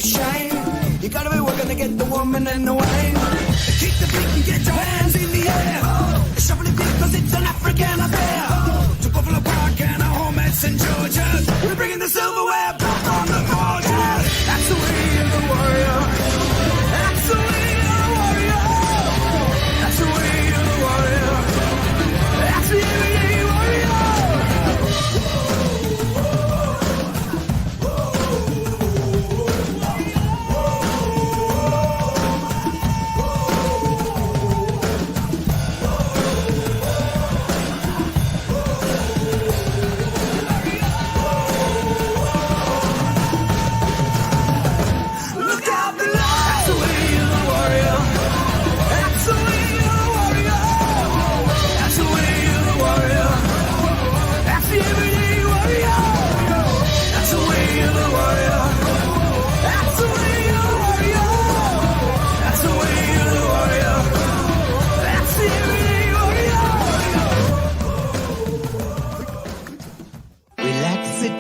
shine. You gotta be working to get the woman and the wine. Keep the beat and get your hands in the air. Shuffle it quick cause it's an African affair. To Buffalo Park and our home at St. George's. We're bringing the silverware back on the gorgeous. That's the way of the warrior. That's the way of the warrior. That's the way of the warrior. That's the everyday warrior.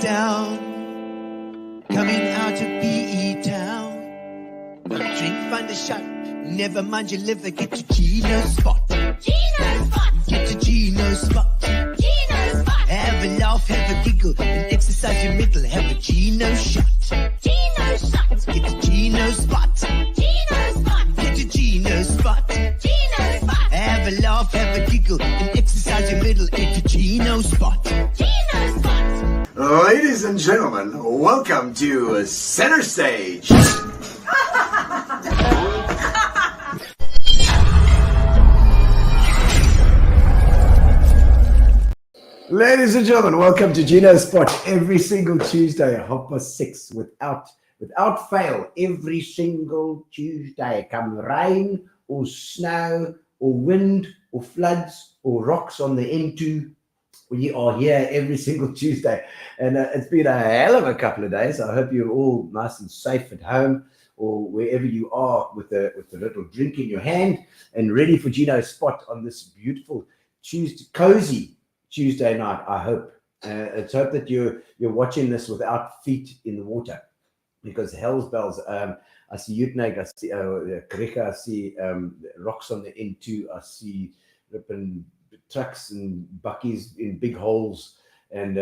Down, coming out of BE town. Drink, find a shot. Never mind your liver, get to Gino's spot. Gino's spot. Get to Gino's spot. Gino's spot. Have a laugh, have a giggle, and exercise your middle. Have a Gino shot. Gino's shot. Get to Gino's spot. Gino's spot. Get to Gino's spot. Gino's spot. Have a laugh, have a giggle, and exercise your middle. Get to Gino's spot. Gino's spot. Ladies and gentlemen, welcome to Center Stage. Ladies and gentlemen, welcome to Gino's Spot every single Tuesday at 6:30 without fail. Every single Tuesday, come rain or snow or wind or floods or rocks on the N2. We are here every single Tuesday, and it's been a hell of a couple of days. I hope you're all nice and safe at home or wherever you are with a little drink in your hand and ready for Gino's Spot on this beautiful cozy Tuesday night. I hope. Let's hope that you're watching this without feet in the water, because hell's bells. I see Utnag, I see Krika, I see rocks on the N2, I see ripping trucks and buckies in big holes and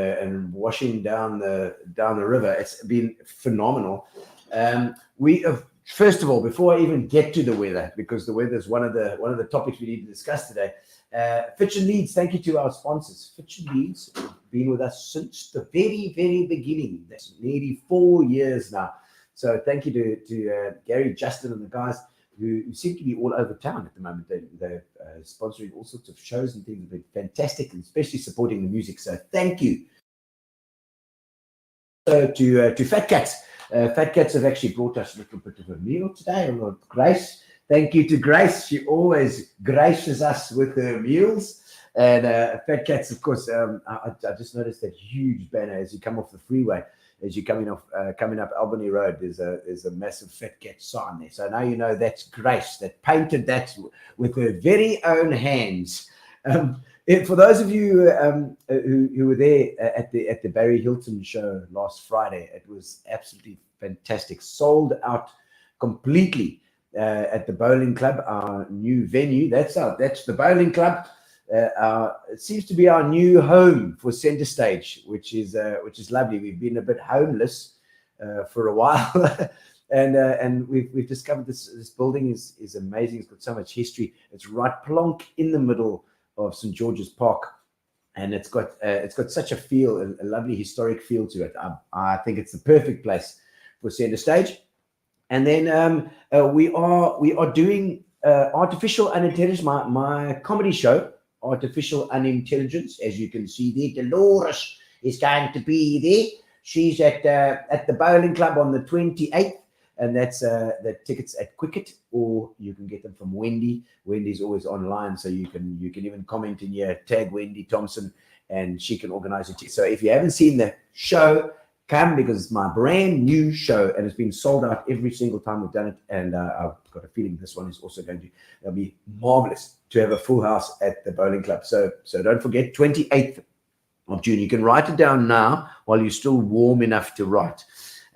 washing down the river. It's been phenomenal. We have, first of all, before I even get to the weather, because the weather is one of the topics we need to discuss today. Fitch and Leeds, thank you to our sponsors. Fitch and Leeds have been with us since the very, very beginning. That's nearly 4 years now. So thank you to Gary, Justin, and the guys who seem to be all over town at the moment. They're sponsoring all sorts of shows and things. Have been fantastic, and especially supporting the music. So thank you. So to Fat Cats. Fat Cats have actually brought us a little bit of a meal today. Grace, thank you to Grace. She always graces us with her meals. And Fat Cats, of course, I just noticed that huge banner as you come off the freeway. As you're coming up Albany Road, there's a massive Fat Cat sign there. So now you know that's Grace that painted that with her very own hands. For those of you who were there at the Barry Hilton show last Friday, it was absolutely fantastic. Sold out completely at the Bowling Club, our new venue. That's the Bowling Club. It seems to be our new home for Center Stage, which is lovely. We've been a bit homeless for a while, and we've discovered this building is amazing. It's got so much history. It's right plonk in the middle of St. George's Park, and it's got such a feel, a lovely historic feel to it. I think it's the perfect place for Center Stage. And then we are doing Artificial Unintelligence, my comedy show. Artificial Unintelligence, as you can see there. Dolores is going to be there. She's at the Bowling Club on the 28th, and that's the tickets at Quicket, or you can get them from Wendy. Wendy's always online, so you can even comment in here, tag Wendy Thompson, and she can organize it. So if you haven't seen the show, come, because it's my brand new show, and it's been sold out every single time we've done it. And I've got a feeling this one is also it'll be marvelous to have a full house at the Bowling Club. So don't forget, 28th of June. You can write it down now while you're still warm enough to write.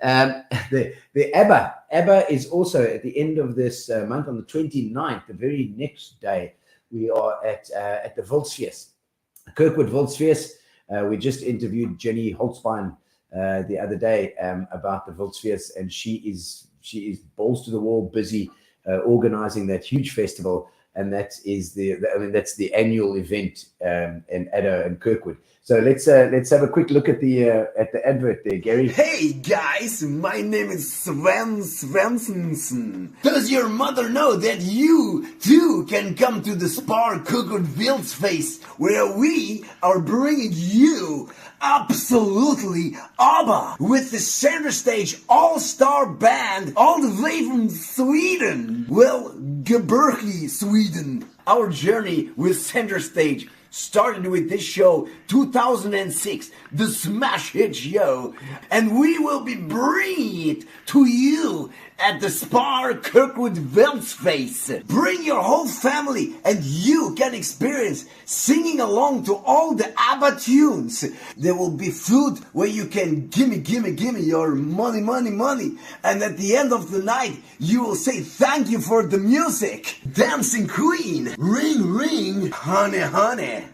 The ABBA is also at the end of this month on the 29th, the very next day. We are at the Wildsfeest, Kirkwood Wildsfeest. We just interviewed Jenny Holtzbein the other day about the Wildsfeest, and she is balls to the wall busy organizing that huge festival, and that is that's the annual event in Addo and Kirkwood. So let's have a quick look at the advert there, Gary. Hey guys, my name is Sven Svensson. Does your mother know that you too can come to the Spar Kirkwood Wildsfeest, where we are bringing you absolutely ABBA with the center stage all-star band all the way from Sweden. Well, Göteborg, Sweden. Our journey with center stage started with this show 2006, the smash hit show, and we will be bringing it to you at the Spar Kirkwood Wildsfeest. Bring your whole family and you can experience singing along to all the ABBA tunes. There will be food where you can gimme your money, and at the end of the night you will say thank you for the music. Dancing Queen, ring, honey.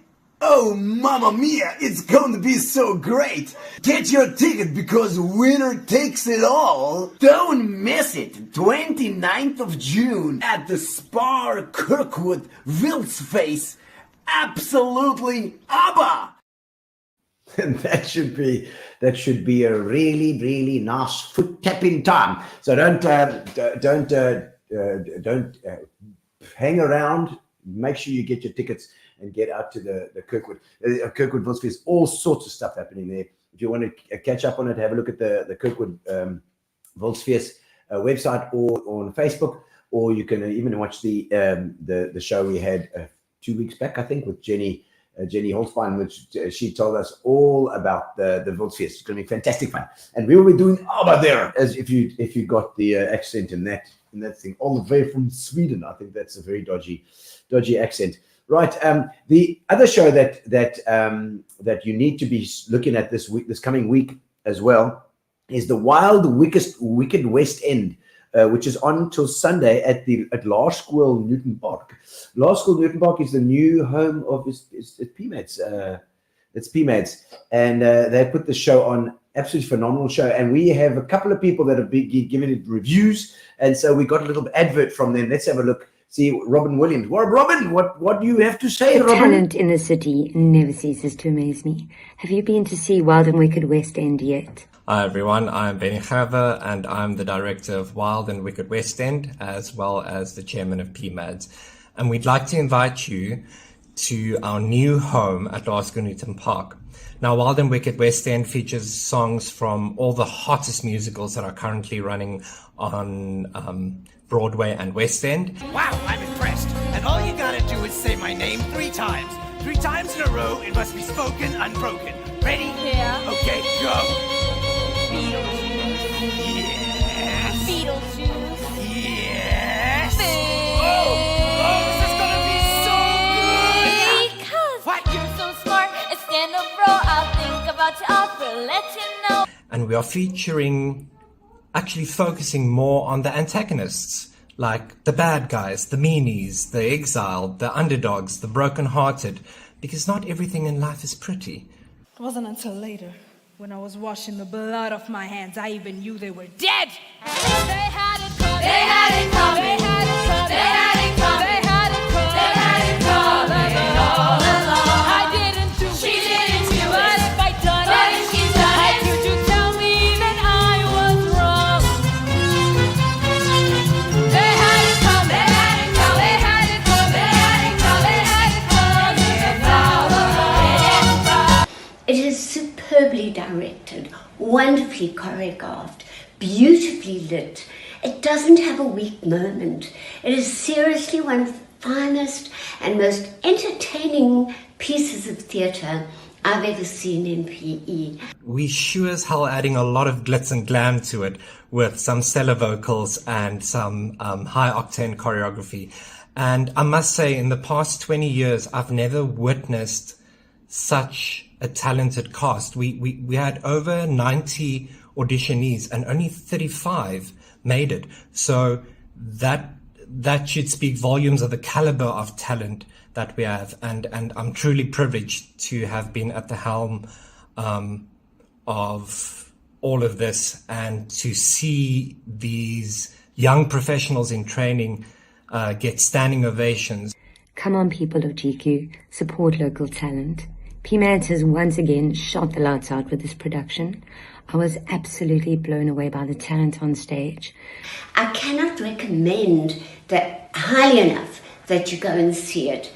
Oh, mamma mia, it's going to be so great. Get your ticket because winner takes it all. Don't miss it. 29th of June at the Spar Kirkwood Wildsfeest. Absolutely ABBA. And that should be a really nice foot tapping time. So don't hang around. Make sure you get your tickets and get out to the Kirkwood Wildsfeest. All sorts of stuff happening there. If you want to catch up on it, have a look at the Kirkwood Wildsfeest website or on Facebook, or you can even watch the show we had 2 weeks back, I think, with Jenny Holtzbein, which she told us all about the Wildsfeest. It's going to be fantastic fun, and we will be doing ABBA there, as if you got the accent in that thing, all the way from Sweden. I think that's a very dodgy accent. Right. The other show that you need to be looking at this coming week as well is the Wild Wicked West End, which is on till Sunday at Laerskool Newton Park. Laerskool Newton Park is the new home of it's PMADS. It's PMADS, and they put the show on. Absolutely phenomenal show, and we have a couple of people that have been giving it reviews, and so we got a little advert from them. Let's have a look. See, Robin Williams. Well, Robin, what do you have to say, The Robin? talent in the city never ceases to amaze me. Have you been to see Wild and Wicked West End yet? Hi everyone, I'm Benny Chava and I'm the director of Wild and Wicked West End as well as the chairman of PMADS. And we'd like to invite you to our new home at Laerskool Newton Park. Now, Wild and Wicked West End features songs from all the hottest musicals that are currently running on Broadway and West End. Wow, I'm impressed. And all you gotta do is say my name 3 times. 3 times in a row, it must be spoken unbroken. Ready? Yeah. Okay, go. Beetlejuice. Yes. Beetlejuice. Yes. Oh, this is gonna be so good. Because What? you're so smart and stand up, bro. I'll think about your offer, let you know. And we are actually focusing more on the antagonists, like the bad guys, the meanies, the exiled, the underdogs, the broken-hearted, because not everything in life is pretty. It wasn't until later, when I was washing the blood off my hands, I even knew they were dead. They had it coming. They had it coming. They had it coming. They had it coming. They had it coming. They had it coming all along. I didn't do it. She didn't do But it. if I'd done But it, if she's done how it, could you tell me that I was wrong? they had it coming. They had it coming. They had it coming. They had it coming. They had it coming. It is superbly directed, wonderfully choreographed, beautifully lit. It doesn't have a weak moment. It is seriously one of the finest and most entertaining pieces of theatre I've ever seen in PE. We sure as hell adding a lot of glitz and glam to it with some stellar vocals and some high-octane choreography. And I must say, in the past 20 years, I've never witnessed such a talented cast. We had over 90 auditionees, and only 35 made it. So that should speak volumes of the caliber of talent that we have. And I'm truly privileged to have been at the helm of all of this, and to see these young professionals in training get standing ovations. Come on, people of GQ, support local talent. PMADS has once again shot the lights out with this production. I was absolutely blown away by the talent on stage. I cannot recommend that highly enough that you go and see it.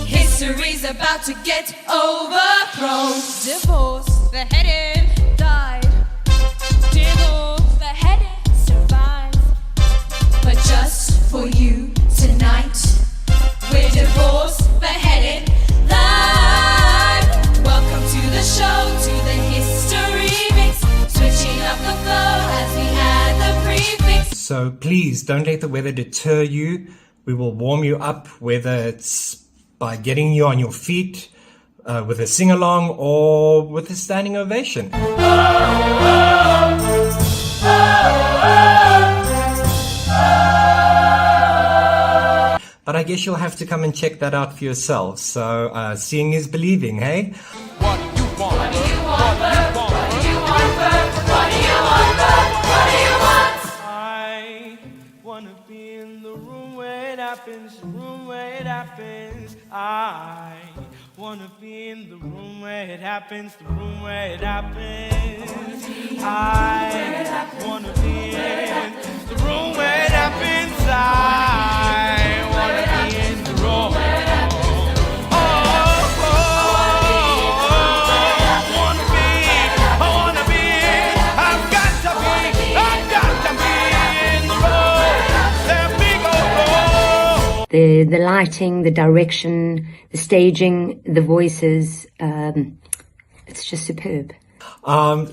History's about to get overthrown. Divorce, beheaded, died. Divorce, beheaded, survived. But just for you tonight, we're divorced, beheaded, live. Welcome to the show, to the history mix. Switching up the flow as we add the prefix. So please don't let the weather deter you. We will warm you up, whether it's by getting you on your feet with a sing-along or with a standing ovation. But I guess you'll have to come and check that out for yourselves. So seeing is believing, hey? What you want? What do you want, Bert? What do you want, Bert? What do you want, Bert? What do you want? I wanna be in the room where it happens, the room where it happens. I wanna be in the room where it happens, the room where it happens. I wanna be in the room where it happens. I wanna be in the room. The lighting, the direction, the staging, the voices, it's just superb.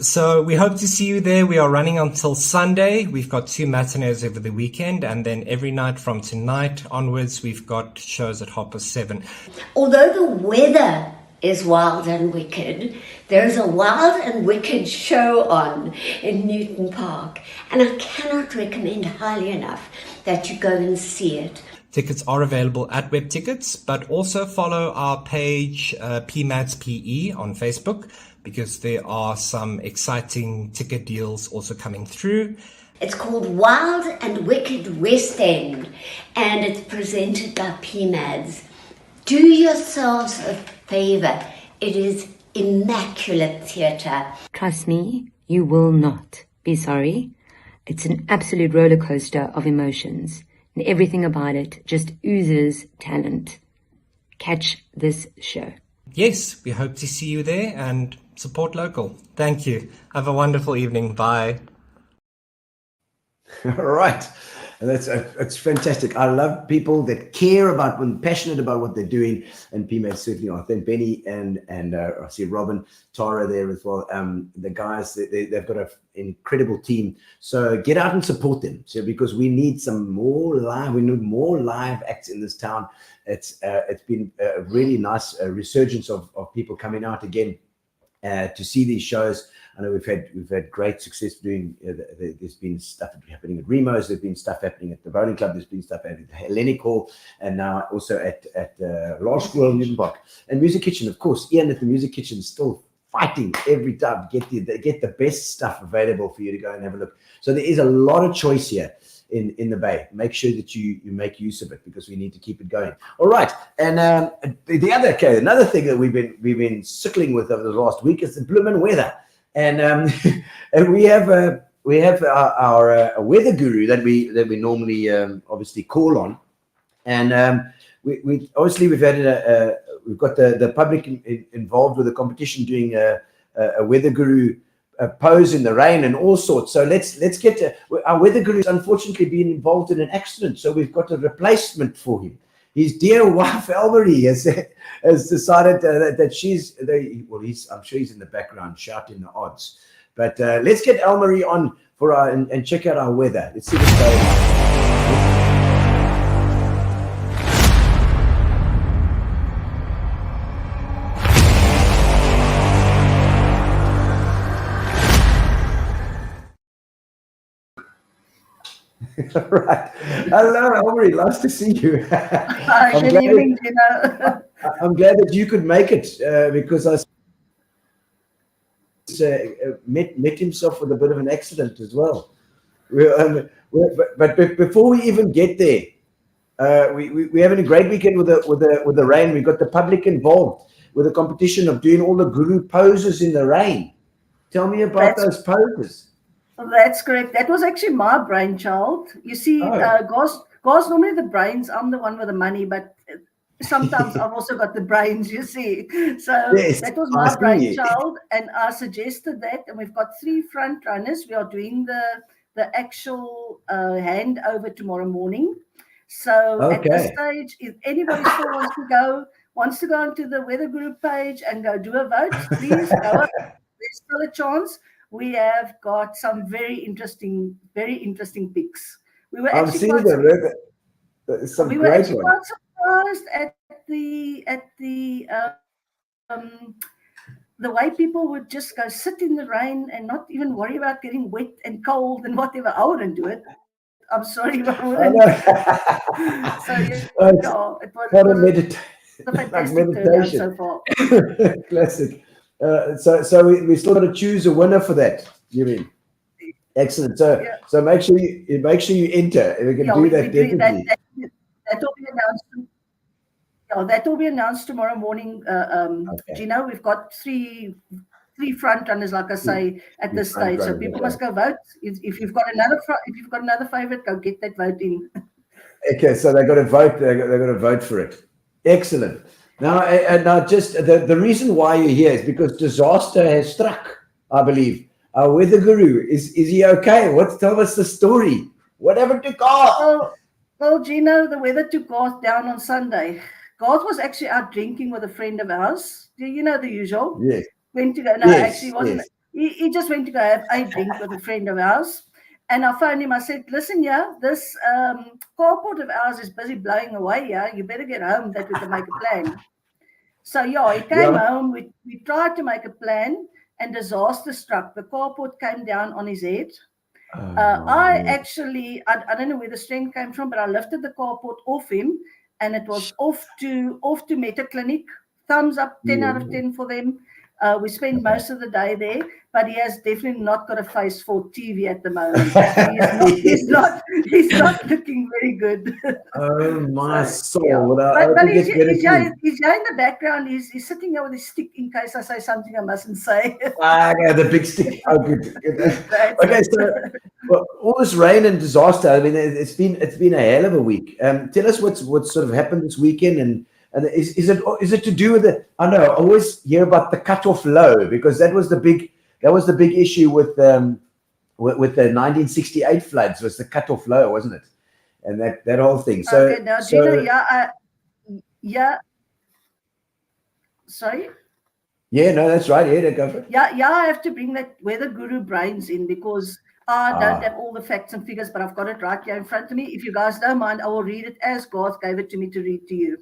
So we hope to see you there. We are running until Sunday. We've got 2 matinees over the weekend, and then every night from tonight onwards, we've got shows at 7:30. Although the weather is wild and wicked, there's a wild and wicked show on in Newton Park, and I cannot recommend highly enough that you go and see it. Tickets are available at Web Tickets, but also follow our page PMADS PE on Facebook, because there are some exciting ticket deals also coming through. It's called Wild and Wicked West End, and it's presented by PMADS. Do yourselves a favour. It is immaculate theatre. Trust me, you will not be sorry. It's an absolute roller coaster of emotions, and everything about it just oozes talent. Catch this show. Yes, we hope to see you there, and support local. Thank you. Have a wonderful evening. Bye. All right. It's fantastic. I love people that care about, when passionate about what they're doing, and PMADS certainly are. I think Benny and I see Robin, Tara there as well. The guys, they've got an incredible team. So get out and support them. So because we need more live acts in this town. It's been a really nice resurgence of people coming out again to see these shows. I know we've had great success doing. There's been stuff happening at Remo's. There's been stuff happening at the bowling club. There's been stuff at the Hellenic Hall, and now also at Large School in Newton Park. And Music Kitchen, of course. Ian at the Music Kitchen is still fighting every time to get the best stuff available for you to go and have a look. So there is a lot of choice here in the Bay. Make sure that you make use of it, because we need to keep it going. All right, and another thing that we've been sickling with over the last week is the bloomin' weather. And and we have our weather guru that we normally obviously call on, and we've got the public involved with the competition, doing a weather guru pose in the rain and all sorts. So let's get our weather guru has unfortunately been involved in an accident, so we've got a replacement for him. His dear wife Elmarie has decided that I'm sure he's in the background shouting the odds. But let's get Elmarie on for and check out our weather. Let's see what's going on. Right. Hello, Aubrey. Nice to see you. Hi, good evening, Gino. I'm glad that you could make it because I met himself with a bit of an accident as well. But before we even get there, we're having a great weekend with the rain. We got the public involved with a competition of doing all the guru poses in the rain. Tell me about those poses. That's correct. That was actually my brainchild. You see, God's normally the brains. I'm the one with the money, but sometimes I've also got the brains, you see. So that was my brainchild, and I suggested that. And we've got 3 front runners. We are doing the actual handover tomorrow morning. So at this stage, if anybody still wants to go onto the Weather Group page and go do a vote, please go up. There's still a chance. We have got some very interesting picks. We were actually quite surprised at the way people would just go sit in the rain and not even worry about getting wet and cold and whatever. I wouldn't do it. I'm sorry, but I wouldn't. So it was a fantastic turnout so far. Classic. So we still got to choose a winner for that. You mean? Excellent. So make sure you enter. We can do that definitely. That will be announced. That will be announced tomorrow morning. Gino, we've got three front runners, like I say, at this stage. So people must go vote. If you've got another favorite, go get that vote in. Okay, so they got to vote. They got to vote for it. Excellent. Now, just the reason why you're here is because disaster has struck, I believe. Our weather guru, is he okay? Tell us the story. What happened to Garth? Well, Gino, the weather took Garth down on Sunday. Garth was actually out drinking with a friend of ours. Do you know the usual? Yes. Went to go. No, actually, wasn't. Yes. He just went to go have a drink with a friend of ours. And I phoned him. I said, listen, this carport of ours is busy blowing away. You better get home that we can make a plan. So, he came home. We tried to make a plan, and disaster struck. The carport came down on his head. I don't know where the strength came from, but I lifted the carport off him, and it was off to Meta Clinic. Thumbs up, 10 out of 10 for them. We spent most of the day there, but he has definitely not got a face for TV at the moment. He's not looking very good. Oh my soul! But he's here in the background. He's sitting there with his stick in case I say something I mustn't say. The big stick. Oh, good. Okay, so all this rain and disaster. I mean, it's been a hell of a week. Tell us what sort of happened this weekend and. And is it to do with the? I know I always hear about the cutoff low because that was the big issue with the 1968 floods was the cutoff low, wasn't it? And that whole thing. So okay, now Gino, sorry. Yeah, no, that's right. Yeah, go for it. I have to bring that weather guru brains in because I don't have all the facts and figures, but I've got it right here in front of me. If you guys don't mind, I will read it as Garth gave it to me to read to you.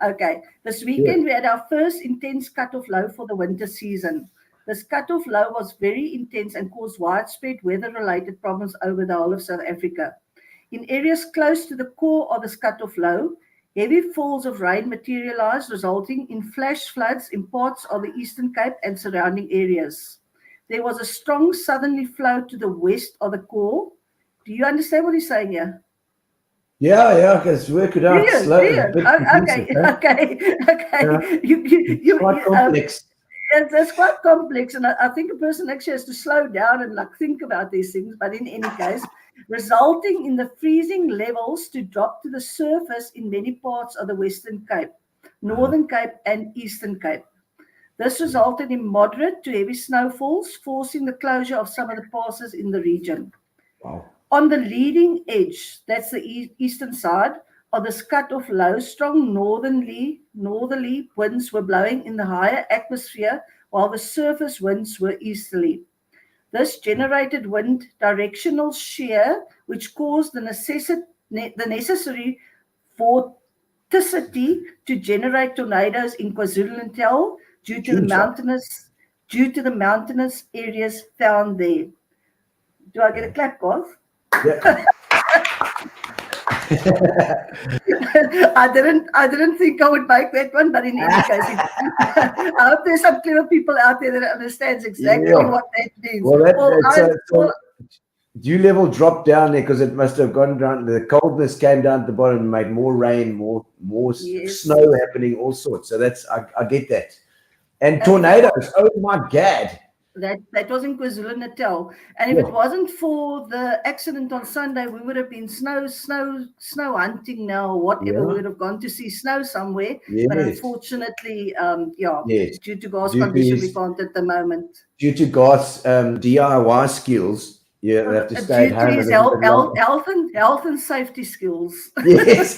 Okay, this weekend we had our first intense cutoff low for the winter season. This cutoff low was very intense and caused widespread weather-related problems over the whole of South Africa. In areas close to the core of this cutoff low, heavy falls of rain materialized, resulting in flash floods in parts of the Eastern Cape and surrounding areas. There was a strong southerly flow to the west of the core. Do you understand what he's saying here? Yeah, because work it out slowly. Okay. It's quite complex. It's quite complex, and I think a person actually has to slow down and think about these things. But in any case, resulting in the freezing levels to drop to the surface in many parts of the Western Cape, Northern Cape, and Eastern Cape. This resulted in moderate to heavy snowfalls, forcing the closure of some of the passes in the region. Wow. On the leading edge, that's the eastern side, of the cutoff low, strong northerly winds were blowing in the higher atmosphere, while the surface winds were easterly. This generated wind directional shear, which caused the necessary vorticity to generate tornadoes in KwaZulu-Natal due to the mountainous areas found there. Do I get a clap, Garth? Yeah. I didn't think I would make that one, but in any case, I hope there's some clever people out there that understands exactly what that means. So dew level dropped down there because it must have gone down. The coldness came down at the bottom and made more rain, more snow happening, all sorts. So that's I get that. And tornadoes. Oh my God. That was in KwaZulu-Natal, and if it wasn't for the accident on Sunday, we would have been snow hunting now, whatever. We would have gone to see snow somewhere. But unfortunately, due to gas condition, we can't at the moment. Due to gas DIY skills, they have to stay at home. Due to health and safety skills. Yes.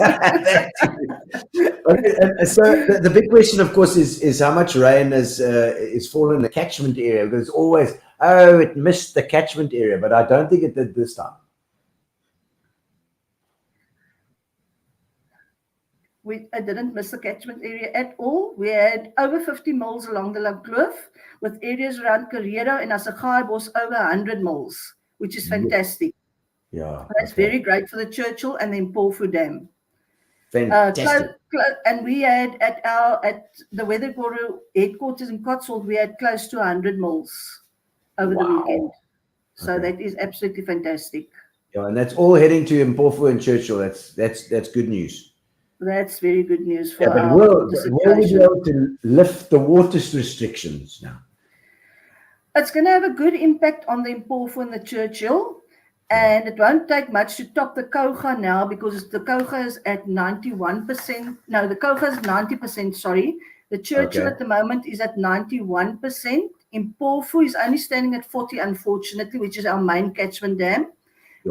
So the big question, of course, is how much rain is fallen in the catchment area, because it's always, it missed the catchment area, but I don't think it did this time. I didn't miss the catchment area at all. We had over 50 mils along the Langkloof, with areas around Karedo and Asagaibos over 100 mils, which is fantastic. Yeah, that's very great for the Churchill and the Mpofu Dam. Fantastic. And we had at the Weather Bureau headquarters in Cotswold, we had close to 100 mils over the weekend. So that is absolutely fantastic. Yeah, and that's all heading to Mpofu and Churchill. That's good news. That's very good news for but our will we be able to lift the water restrictions now? It's going to have a good impact on the Mpofu and the Churchill. And it won't take much to top the Kouga now, because the Kouga is at 91%. No, the Kouga is 90%, sorry. The Churchill at the moment is at 91%. Mpofu is only standing at 40%, unfortunately, which is our main catchment dam.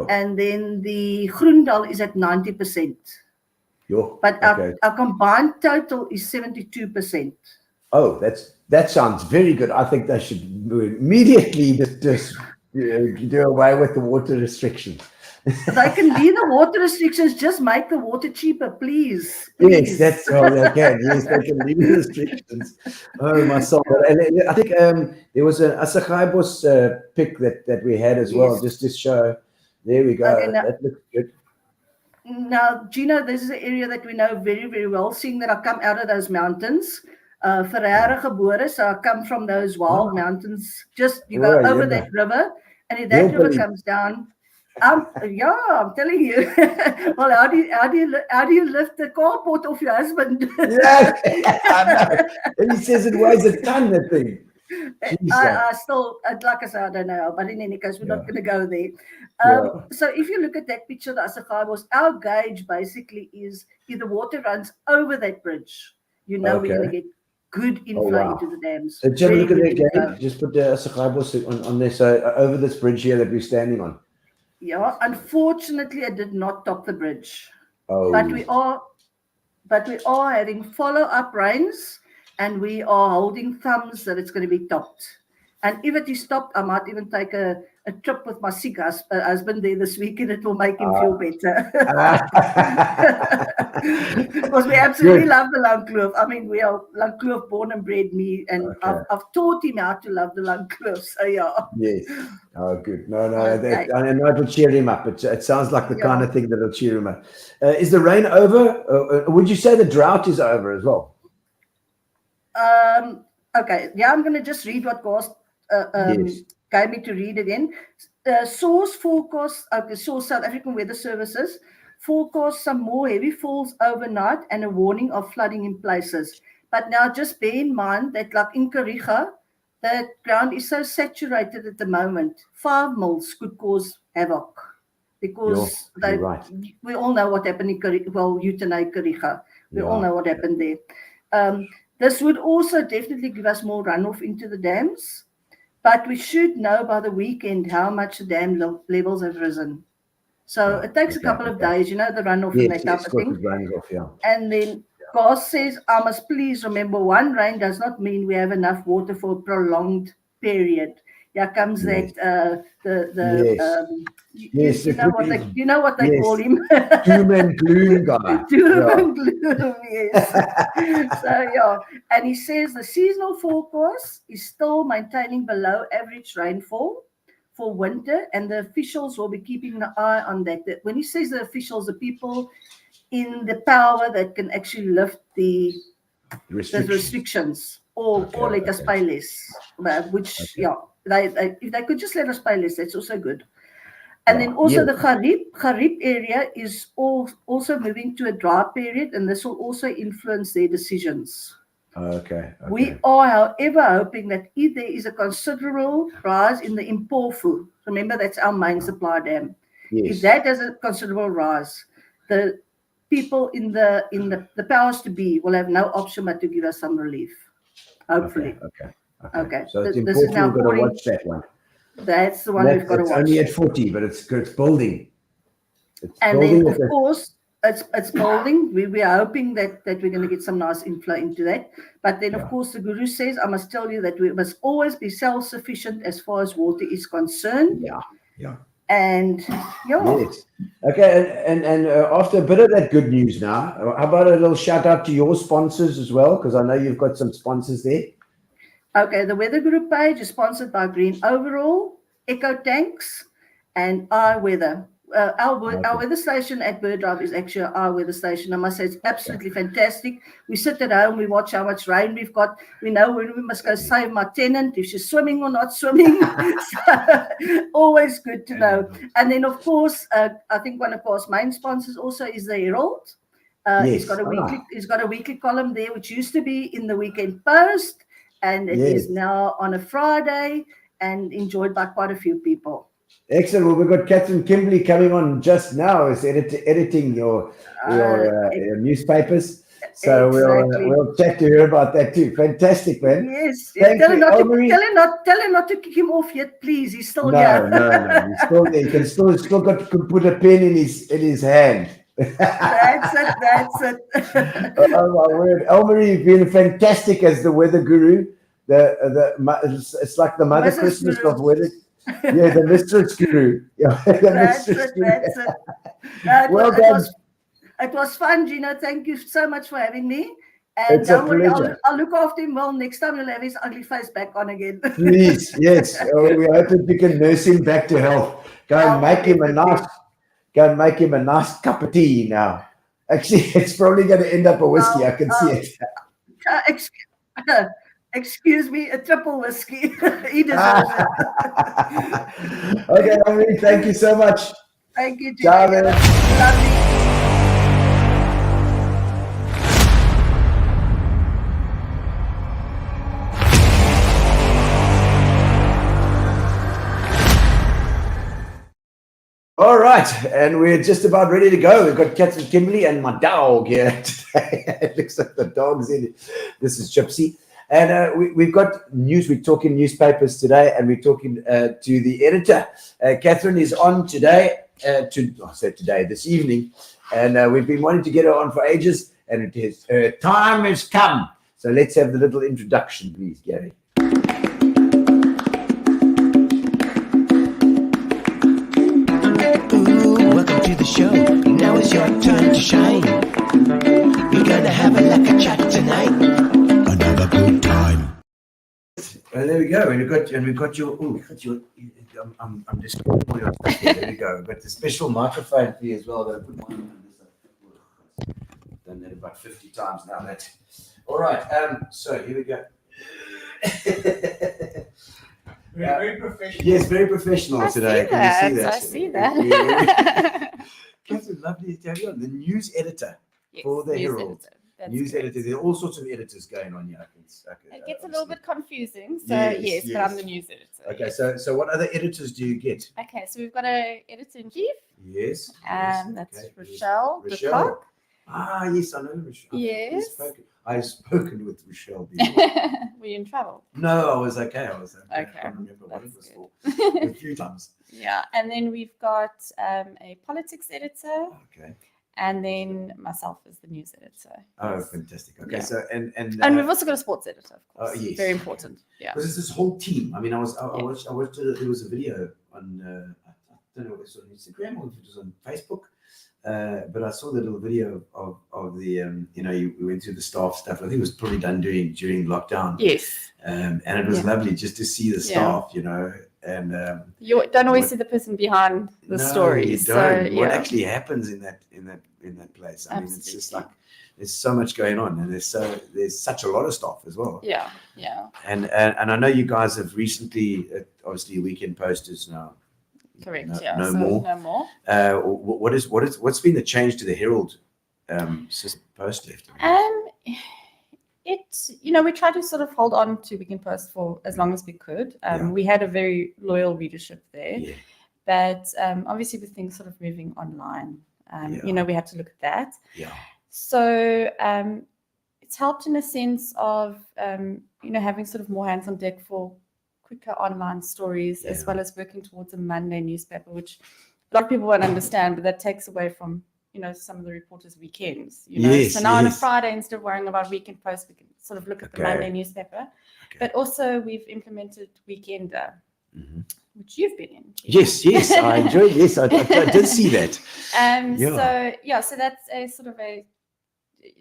And then the Groendal is at 90%. But our combined total is 72%. Oh, that sounds very good. I think they should immediately just do away with the water restrictions. They can leave the water restrictions, just make the water cheaper, please. Yes, that's all they can. Yes, they can leave the restrictions. Oh, my soul. And I think there was an Asagaibos pic that we had as well, just to show. There we go. That looks good. Now, Gino, this is an area that we know very, very well, seeing that I come out of those mountains. Ferreira gebore, so I come from those wild mountains. Just you go over that river, and if that river comes down, I'm telling you. Well, how do you lift the carport off your husband? Yeah, I know. And he says it weighs a ton, that thing. I still, like I said, I don't know, but in any case, we're not going to go there. So if you look at that picture, the Asagaibos, our gauge basically is if the water runs over that bridge, we're going to get good inflow into the dams. So just look at that gauge. Just put the Asagaibos on there. So over this bridge here that we're standing on. Yeah, unfortunately, it did not top the bridge. But we are having follow-up rains, and we are holding thumbs that it's going to be topped. And if it is topped, I might even take a trip with my sick husband there this weekend. It will make him feel better. Because we absolutely love the Langkloof. I mean, we are Langkloof born and bred, me, and I've taught him how to love the Langkloof. So yeah. Yes. Oh, good. No, I know it will cheer him up. It sounds like the kind of thing that will cheer him up. Is the rain over? Would you say the drought is over as well? Okay. Yeah, I'm going to just read what Gauss gave me to read again. Source forecast, Source South African Weather Services forecast some more heavy falls overnight and a warning of flooding in places. But now just bear in mind that like in Kariga, the ground is so saturated at the moment, 5 mils could cause havoc. Because we all know what happened in Kariga, well, Utenay, Kariga. We all know what happened there. This would also definitely give us more runoff into the dams. But we should know by the weekend how much the dam levels have risen. So it takes a couple of days, the runoff and that type of thing. And then Gauss says, I must please remember, one rain does not mean we have enough water for a prolonged period. Here comes that you know what they call him, doom and gloom guy. Doom and gloom, yes. So and he says the seasonal forecast is still maintaining below average rainfall for winter, and the officials will be keeping an eye on that. When he says the officials, the people in the power that can actually lift the restrictions, or let us pay less, which if they could just let us pay less, that's also good. And then also the Kharib area is also moving to a dry period, and this will also influence their decisions. Okay. We are, however, hoping that if there is a considerable rise in the Impofu, remember that's our main supply dam. Yes. If that has a considerable rise, the people in the powers to be will have no option but to give us some relief. Hopefully. Okay. So it's this is important now we've got to watch that one. That's the one we've got to watch. It's only at 40, but it's building. And then, of course, it's building. We are hoping that we're going to get some nice inflow into that. But then, of course, the Guru says, I must tell you that we must always be self-sufficient as far as water is concerned. Yeah. And yes. Okay, and after a bit of that good news now, how about a little shout out to your sponsors as well? Because I know you've got some sponsors there. Okay, the Weather Group page is sponsored by Green Overall, Eco Tanks, and iWeather. Our weather station at Bird Drive is actually our weather station. I must say it's absolutely fantastic. We sit at home, we watch how much rain we've got. We know when we must go save my tenant, if she's swimming or not swimming. So, always good to know. And then, of course, I think one of our main sponsors also is the Herald. He's got a weekly column there, which used to be in the Weekend Post, and it is now on a Friday and enjoyed by quite a few people. Excellent. Well, we've got Kathryn Kimberley coming on just now. Is editing your newspapers. So we'll chat to her about that too. Fantastic, man. Yes. Tell her not to kick him off yet, please. He's still here. No. He's still there. He can still put a pen in his hand. That's it. Oh my word, Elmarie, you've been fantastic as the weather guru. It's like the Mother Christmas of weather. Yeah, the mistress guru. That's it. Well done. It was fun, Gino. Thank you so much for having me. And It's a pleasure. I'll look after him well. Next time he'll have his ugly face back on again. Please, yes. We hope that we can nurse him back to health. Go and make him a nice cup of tea now. Actually, it's probably going to end up a whiskey. I can see it. Excuse me, a triple whiskey. He deserves it. Okay, Elmarie, thank you so much. Thank you, Gino. Ciao, man. Lovely. All right, and we're just about ready to go. We've got Kathryn Kimberley and my dog here today. It looks like the dog's in it. This is Gypsy. And we've got news. We're talking newspapers today, and we're talking to the editor. Kathryn is on today, this evening. And we've been wanting to get her on for ages, and it is her time has come. So let's have the little introduction, please, Gary. Welcome to the show. Now is your time to shine. We're gonna have a lekker chat tonight. Another good time. And there we go. And we've got your. I'm just all your stuff here. There we go. We've got the special microphone for you as well. That I put one on this. I've done that about 50 times now. That. All right. So here we go. Very professional. Yes, very professional today. Can you see that? I see that. Kathryn, lovely to have you on. The news editor for the Herald. News editor. There are all sorts of editors going on here. It gets a little bit confusing. So yes, but I'm the news editor. Okay, so what other editors do you get? Okay, so we've got an editor-in-chief. Yes. That's Rochelle. Ah, yes, I know Rochelle. Yes. I've spoken with Rochelle before. Were you in trouble? No, I was okay. I can't remember what it was for. A few times. Yeah, and then we've got a politics editor. Okay. And then myself as the news editor. Oh, fantastic. Okay, so and we've also got a sports editor, of course. Yes. Very important. Yeah. Because it's this whole team. I mean, I watched there was a video on I don't know if it was on Instagram or if it was on Facebook. But I saw the little video of the we went through the staff stuff. I think it was probably done during lockdown. Yes. And it was lovely just to see the staff, and You don't always see the person behind the story. You So don't. What actually happens in that place? I mean, it's just like there's so much going on, and there's such a lot of stuff as well. Yeah. And I know you guys have recently, obviously, weekend posters now. Correct. No so more. No more. What's been the change to the Herald since Post left? We tried to sort of hold on to Weekend Post for as long as we could. We had a very loyal readership there, but obviously with things sort of moving online, we had to look at that. Yeah. So it's helped in a sense of having sort of more hands on deck for quicker online stories, as well as working towards a Monday newspaper, which a lot of people won't understand, but that takes away from some of the reporters' weekends. So now on a Friday, instead of worrying about Weekend Post, we can sort of look at the Monday newspaper. But also we've implemented Weekender, which you've been in. Yes, I enjoyed this. I did see that. So that's a sort of a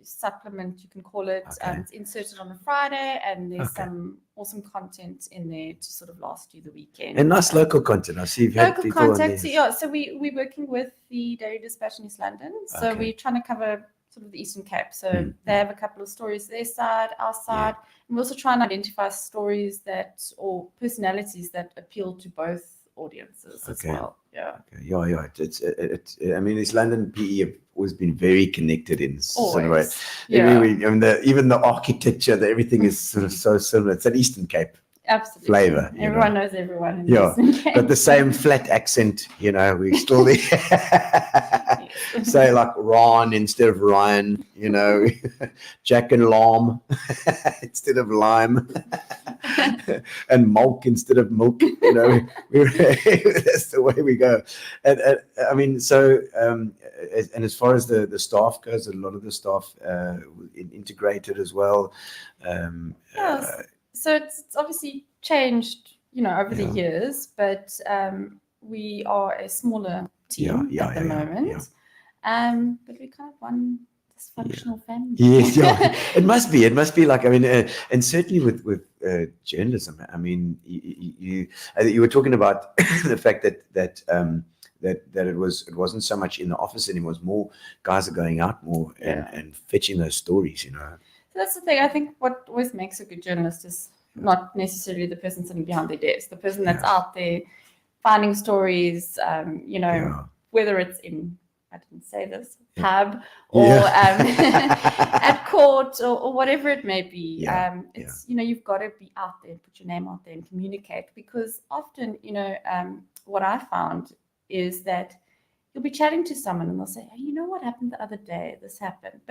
supplement, you can call it. It's inserted on a Friday, and there's some awesome content in there to sort of last you the weekend. And nice local content. I see you've had local people content. on there. So we're working with the Daily Dispatch in East London. So we're trying to cover sort of the Eastern Cape. So they have a couple of stories their side, our side, and we're also trying to identify stories or personalities that appeal to both audiences as well. I mean, East London PE have always been very connected in some way. Even the architecture, everything is sort of so similar. It's an Eastern Cape flavor. Everyone knows everyone in the Eastern Cape. But the same flat accent, we still say like Ron instead of Ryan, Jack and Lime instead of lime, and Mulk instead of milk. That's the way we go. And I mean, so and as far as the staff goes, a lot of the staff integrated as well. So it's obviously changed, over the years, but we are a smaller team at the moment. But we kind of one dysfunctional family. Yes, it must be. It must be like, I mean, and certainly with journalism. I mean, you were talking about the fact that it wasn't so much in the office anymore. It was more guys are going out more and fetching those stories. So that's the thing. I think what always makes a good journalist is not necessarily the person sitting behind their desk, the person that's out there finding stories, whether it's in, I didn't say this, pub or at court or whatever it may be. It's, you've got to be out there and put your name out there and communicate, because often, what I found is that you'll be chatting to someone and they'll say, hey, you know what happened the other day? This happened.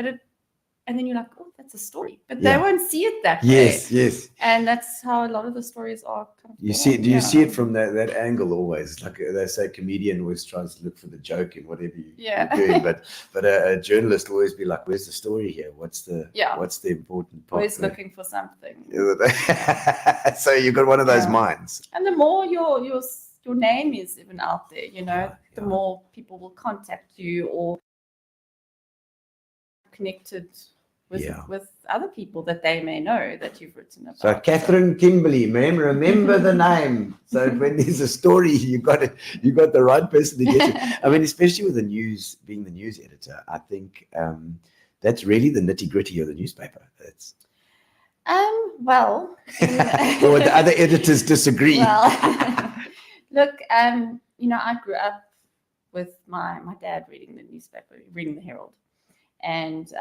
And then you're like, oh, that's a story. But they won't see it that way. Yes. And that's how a lot of the stories are kind of you see it. Do you see it from that angle always? Like they say, comedian always tries to look for the joke in whatever you're doing. But a journalist will always be like, where's the story here? What's the important part? Always looking for something. So you've got one of those minds. And the more your name is even out there, the more people will contact you or connected with other people that they may know that you've written about. So Kathryn Kimberley, man, remember the name. So when there's a story, you got the right person to get it. I mean, especially with the news, being the news editor, I think that's really the nitty-gritty of the newspaper. That's well, or the other editors disagree. Well, look, I grew up with my dad reading the newspaper, reading the Herald. And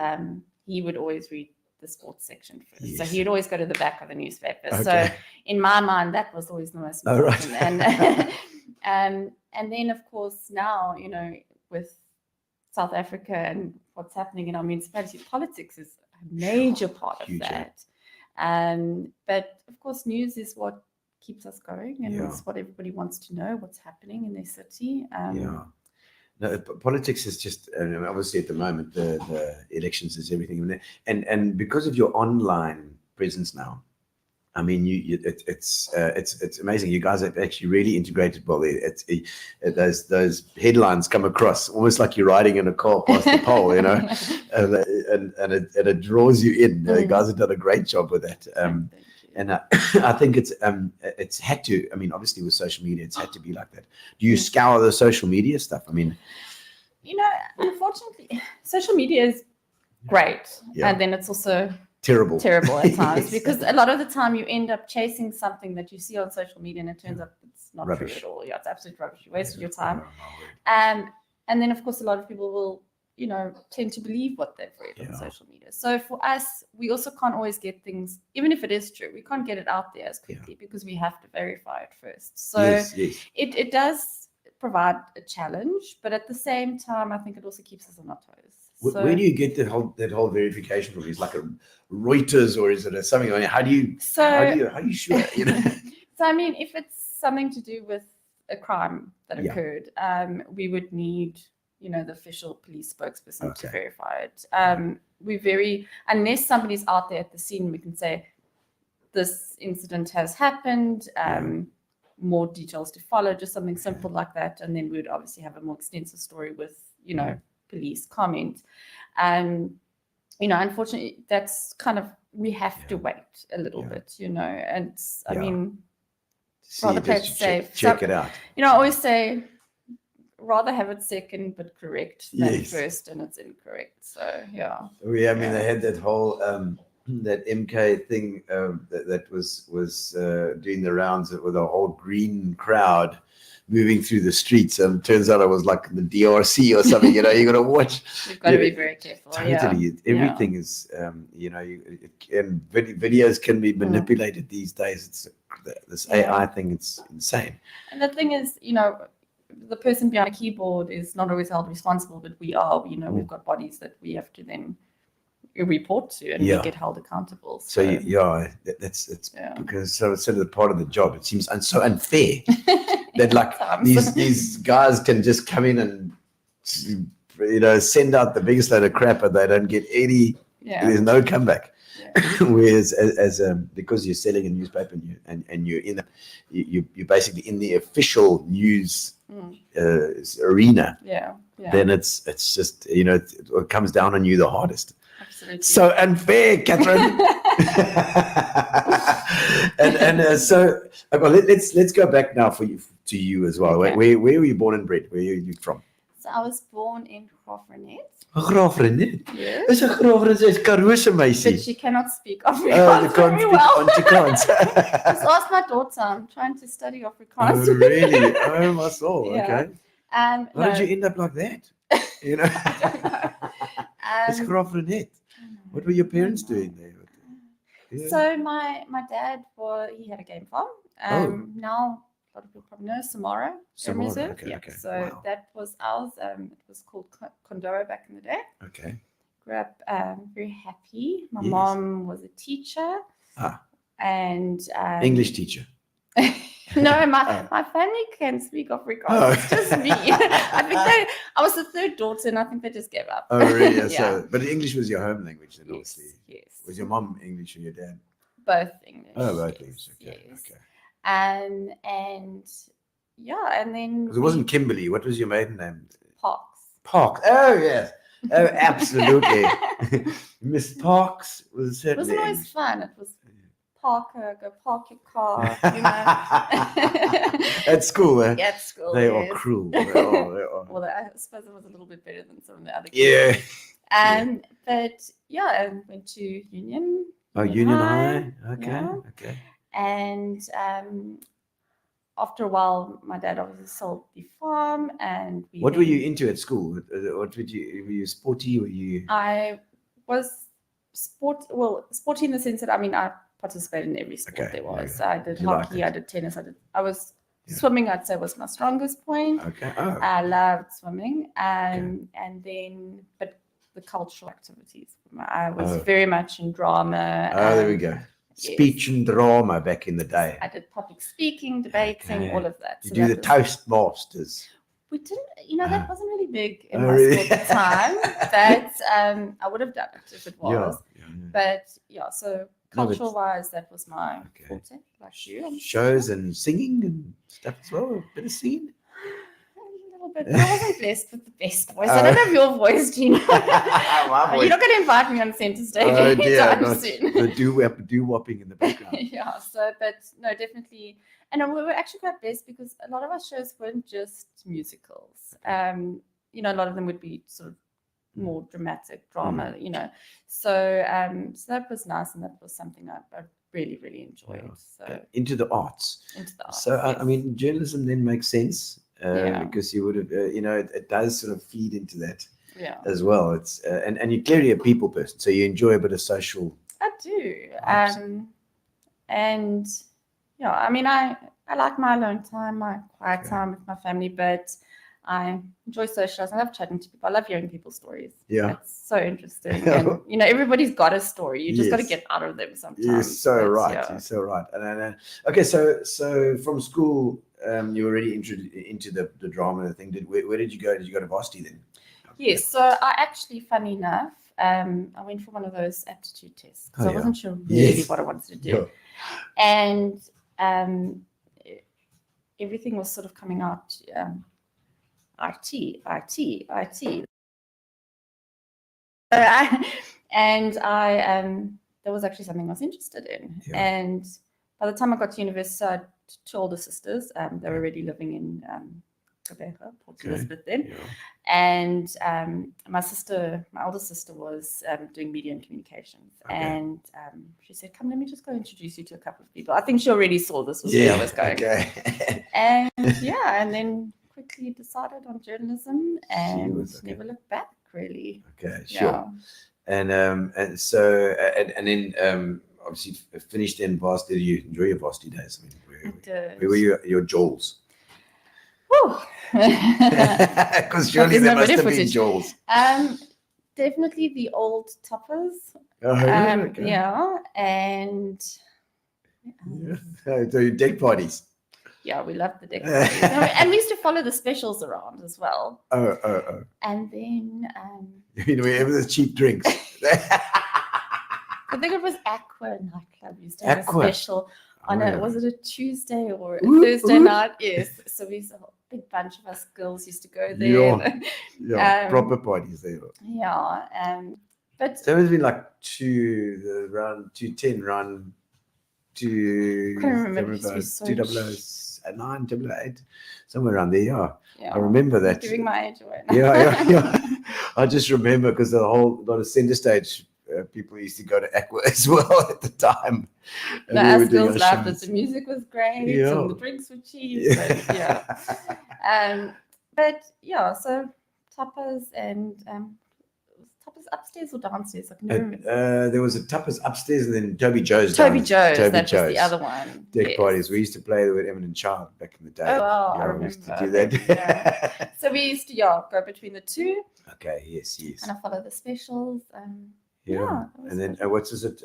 he would always read the sports section first. Yes. So he would always go to the back of the newspaper. Okay. So in my mind, that was always the most important. And then, of course, now, with South Africa and what's happening in our municipality, politics is a major part of that. But, of course, news is what keeps us going, and it's what everybody wants to know, what's happening in their city. No, politics is just, obviously at the moment, the elections is everything. And because of your online presence now, I mean, it's amazing. You guys have actually really integrated well. Those headlines come across almost like you're riding in a car past the pole, and it draws you in. You guys have done a great job with that. And I think it's had to. I mean, obviously with social media, it's had to be like that. Do you scour the social media stuff? I mean, unfortunately, social media is great, and then it's also terrible at times because a lot of the time you end up chasing something that you see on social media, and it turns out it's not true at all. Yeah, it's absolute rubbish. You wasted your time. And then of course a lot of people will tend to believe what they've read on social media. So for us, we also can't always get things, even if it is true, we can't get it out there as quickly because we have to verify it first. So it does provide a challenge, but at the same time, I think it also keeps us on our toes. Where do you get that whole verification from? Is it like a Reuters or is it something? I mean, how do you sure? So I mean, if it's something to do with a crime that occurred, we would need the official police spokesperson to verify it. Unless somebody's out there at the scene, we can say this incident has happened, more details to follow, just something simple like that, and then we would obviously have a more extensive story with police comment. Unfortunately, that's kind of, we have to wait a little bit, and I mean, rather play it safe. Check it out. I always say, rather have it second but correct than first and it's incorrect. So yeah. I mean, they had that whole that MK thing that was doing the rounds with a whole green crowd moving through the streets, and it turns out it was like the DRC or something. You got to watch. You've got to be very careful. Totally, everything is and videos can be manipulated these days. It's this AI thing. It's insane. And the thing is, the person behind a keyboard is not always held responsible, but we are. We've got bodies that we have to then report to, and we get held accountable. So that's because so it's sort of part of the job. It seems so unfair that like these guys can just come in and send out the biggest load of crap, and they don't get any. There's no comeback. Whereas because you're selling a newspaper and you're basically in the official news arena, then it's just it comes down on you the hardest. Absolutely. So unfair, Kathryn. So let's go back now to you as well. Okay. Where were you born and bred? Where are you from? So I was born in Graaff-Reinet. Graaff-Reinet? Yes. Is 'n Graaff-Reinet Karoo meisie? But she cannot speak Afrikaans very well. Just ask my daughter. I'm trying to study Afrikaans. Oh, really? Oh, my soul. Yeah. Okay. How did you end up like that? I don't know. It's Graaff-Reinet. What were your parents doing there? Yeah. So my dad he had a game farm. Now a lot of people probably know Samara Game Reserve. Okay. So that was ours. It was called Condoro back in the day. Okay. Grew up very happy. My mom was a teacher. And English teacher. No, my family can speak Afrikaans. It's just me. I think I was the third daughter, and I think they just gave up. Oh, really? Yeah. So, but English was your home language, then, obviously. Yes. Was your mom English or your dad? Both English. Oh, both English. Okay. Yes. Okay. And then Because it wasn't Kimberley. What was your maiden name? Parks. Oh, yes. Oh, absolutely. Miss Parks was certainly. It wasn't always fun. It was Parker, go park your car, At school, eh? At school, they are cruel. They are. Well, I suppose it was a little bit better than some of the other kids. But I went to Union. Oh, Union High. Okay. Yeah. Okay. And after a while, my dad obviously sold the farm, and what were you into at school? What were you sporty? Were you? I was sporty in the sense that I participated in every sport there was. I did hockey, I did tennis, I was swimming, I'd say was my strongest point. Okay. I loved swimming. And then but the cultural activities. I was very much in drama. There we go. Speech and drama back in the day. I did public speaking, debating, all of that. You do the Toastmasters. We didn't, that wasn't really big in my school at the time, but I would have done it if it was. But so cultural-wise, that was my forte, like you. Shows and singing and stuff as well, a bit of singing. A little little bit. I wasn't blessed with the best voice. I don't have your voice, Gino. You're not going to invite me on center stage anytime soon. The doo-wopping in the background. Yeah, so, but no, definitely. And we were actually quite blessed because a lot of our shows weren't just musicals. You know, a lot of them would be sort of more dramatic drama, you know. So, so that was nice, and that was something I really, really enjoyed. Yeah. So Into the arts. Into the arts. So, yes. I mean, journalism then makes sense because you would have, you know, it does sort of feed into that as well. It's and you're clearly a people person, so you enjoy a bit of social. I do. And yeah, I mean, I like my alone time, my quiet time with my family, but I enjoy socializing. I love chatting to people. I love hearing people's stories. Yeah. It's so interesting. And, you know, everybody's got a story. You just got to get out of them sometimes. You're so right. Yeah. You're so right. And okay, so from school, you were already into the drama thing. Where did you go? Did you go to varsity then? Yes. So I actually, funny enough, I went for one of those aptitude tests because I wasn't sure really what I wanted to do. And everything was sort of coming out IT. And that was actually something I was interested in. Yeah. And by the time I got to university, I had 2 older sisters. They were already living in Port Elizabeth then. Yeah. And my older sister was doing media and communications. And she said, come, let me just go introduce you to a couple of people. I think she already saw this was where I was going. And and then quickly decided on journalism and never looked back, really. Okay, sure. And so then obviously finished in varsity. Did you enjoy your varsity days? I mean, where were your jewels? Because surely there must have been jewels. Definitely the old toppers. Yeah, and so deck parties. Yeah, we loved the deck parties. And we used to follow the specials around as well. Oh. And then you know, wherever the cheap drinks. I think it was Aqua nightclub used to have a special on was it a Tuesday or a Thursday night? Yes. So we used a whole big bunch of us girls used to go there. Yeah, proper parties there. Yeah. But so it's been like around 210 run to I can't remember 2009, 2008, somewhere around there. Yeah. I remember that. Giving my age away. Yeah. I just remember because a whole lot of center stage people used to go to Aqua as well at the time. Us girls loved it. The music was great. And the drinks were cheap. But yeah, so tapas and tapas upstairs or downstairs? I can never remember. There was a tapas upstairs and then Toby Joe's. That was the other one. Deck parties. We used to play with Eminent Child back in the day. Oh, wow, I remember. We used to do that. So we used to go between the two. Okay, yes. And I follow the specials. And then what was it?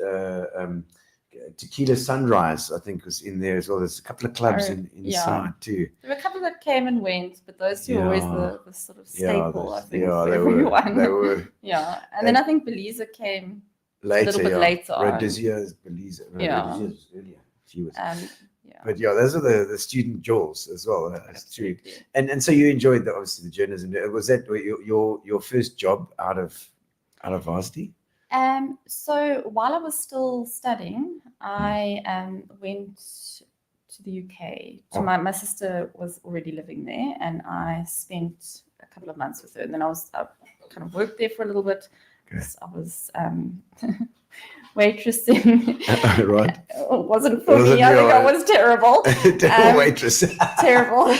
Tequila Sunrise, I think, was in there as well. There's a couple of clubs inside too. There were a couple that came and went, but those two were always the sort of staple, I think, for everyone. They were. And then I think Belize came later, a little bit later on. Rhodesia, Belize. Rhodesia was earlier. She was. But those are the student jewels as well. That's true. And so you enjoyed obviously the journalism. Was that your first job out of varsity? So while I was still studying, I went to the UK. So my sister was already living there, and I spent a couple of months with her. And then I kind of worked there for a little bit. I was waitressing. Right. It wasn't for me. I think I was terrible. Terrible waitress. Terrible.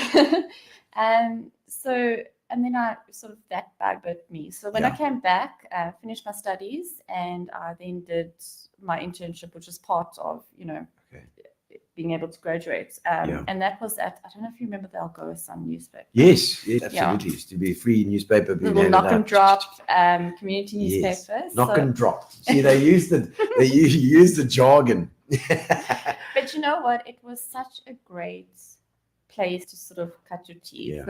And then that buggered me. So when I came back, finished my studies, and I then did my internship, which was part of, being able to graduate. And that was I don't know if you remember the Algoa Sun newspaper. Yes, absolutely. Used to be a free newspaper. Little knock and drop community newspapers. Knock and drop. See, they used the jargon. But you know what? It was such a great place to sort of cut your teeth,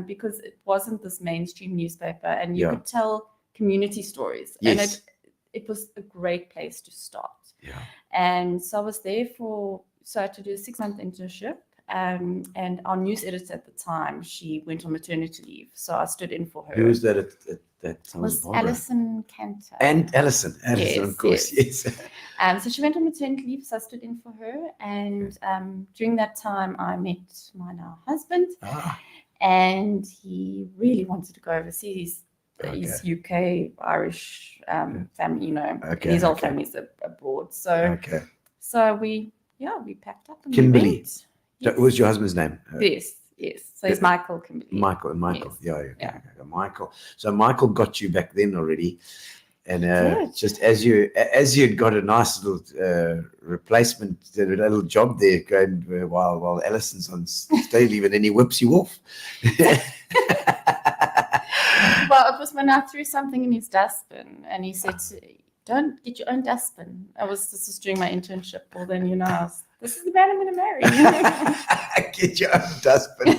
because it wasn't this mainstream newspaper, and you could tell community stories, and it was a great place to start. And so I was there I had to do a 6-month internship, And our news editor at the time, she went on maternity leave, so I stood in for her. Who was that at that time? It was Alison Cantor. And Alison, of course, yes. So she went on maternity leave, so I stood in for her. And during that time, I met my now husband, and he really wanted to go overseas. He's UK, Irish family, you know. His whole family's abroad. So we packed up and Kimberley. we went. What was your husband's name? Yes. So it's Michael Kimberley. Michael. Yes. Yeah. Michael. So Michael got you back then already, and just as you'd got a nice little replacement, a little job there going while Alison's on stage leave, and then he whips you off. Well, it was when I threw something in his dustbin, and he said, "Don't get your own dustbin." This was during my internship. Well, then this is the man I'm going to marry. Get your own dustbin.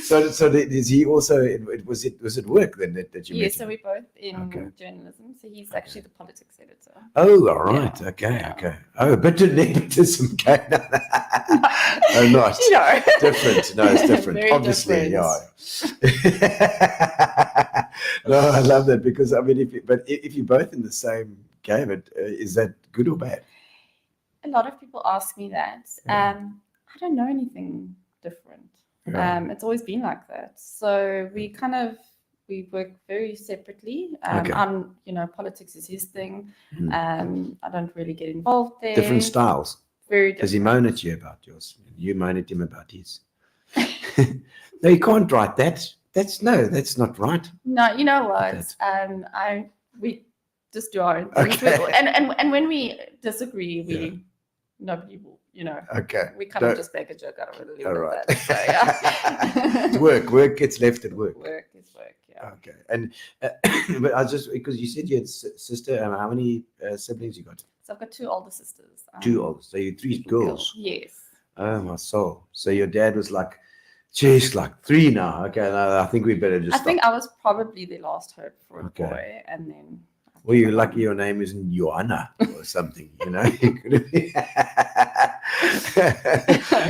So is he also? Was it work then that you met? Yeah, so we're both in journalism. So he's actually the politics editor. Oh, all right. Yeah. Okay. Oh, a bit of nepotism going on. Oh, not different. No, it's different. Very obviously, different. Yeah. No, I love that because I mean, if you're both in the same game, is that good or bad? A lot of people ask me that. I don't know anything different. It's always been like that. So we work very separately. I'm, politics is his thing. I don't really get involved there. Different styles. Very different. Does he moan at you about yours? You moan at him about his. No, you can't write that. That's not right. No, you know what? We just do our own thing. Okay. And when we disagree, nobody will, Okay. We kind of just make a joke out of it. All right. That, so, yeah. It's work. Work gets left at work. Work is work, yeah. Okay. And but I just, because you said you had sister, how many siblings you got? So I've got two older sisters. Two older. So you're three girls. Yes. Oh, my soul. So your dad was like, geez, like three now. Okay, no, I think we better just I think I was probably the last hope for a boy, and then. Well, you're lucky your name isn't Joanna or something, It could have been.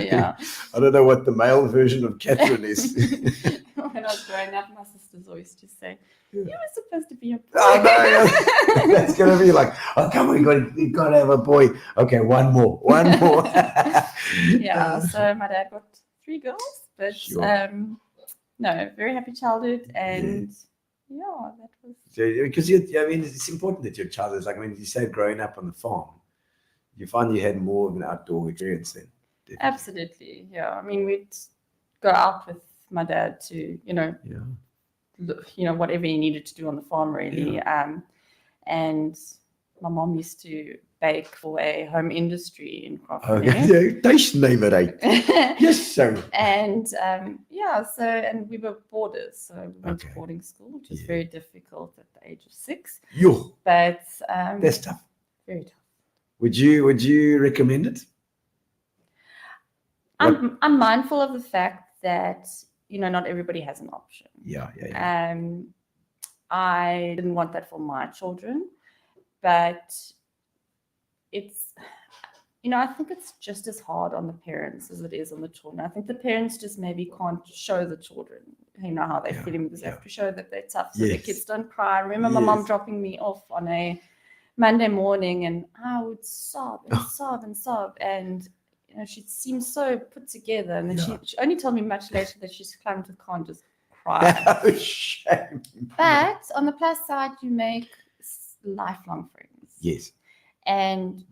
Yeah. I don't know what the male version of Kathryn is. When I was growing up, my sisters always just say, "You were supposed to be a boy." Oh, no, that's going to be like, oh, come on, we got to have a boy. Okay, one more. Yeah, so my dad got three girls, but no, very happy childhood, and yeah, that was. Because it's important that your child is like, you said growing up on the farm, you find you had more of an outdoor experience then. Definitely. Absolutely, yeah. We'd go out with my dad to, whatever he needed to do on the farm, really. Yeah. And my mom used to bake for a home industry in Crawford. Okay, yes, sir. And and we were boarders, so we went to boarding school, which was very difficult at the age of 6. But that's tough. Very tough. Would you recommend it? I'm mindful of the fact that not everybody has an option. Yeah. I didn't want that for my children, but it's, I think it's just as hard on the parents as it is on the children. I think the parents just maybe can't show the children, how they're feeling, because they have to show that they're tough so the kids don't cry. I remember my mom dropping me off on a Monday morning, and I would sob and sob and sob, and she seemed so put together, and then she only told me much later that she's climbed to the car and just cried. Oh, shame. But on the plus side, you make lifelong friends. Yes. And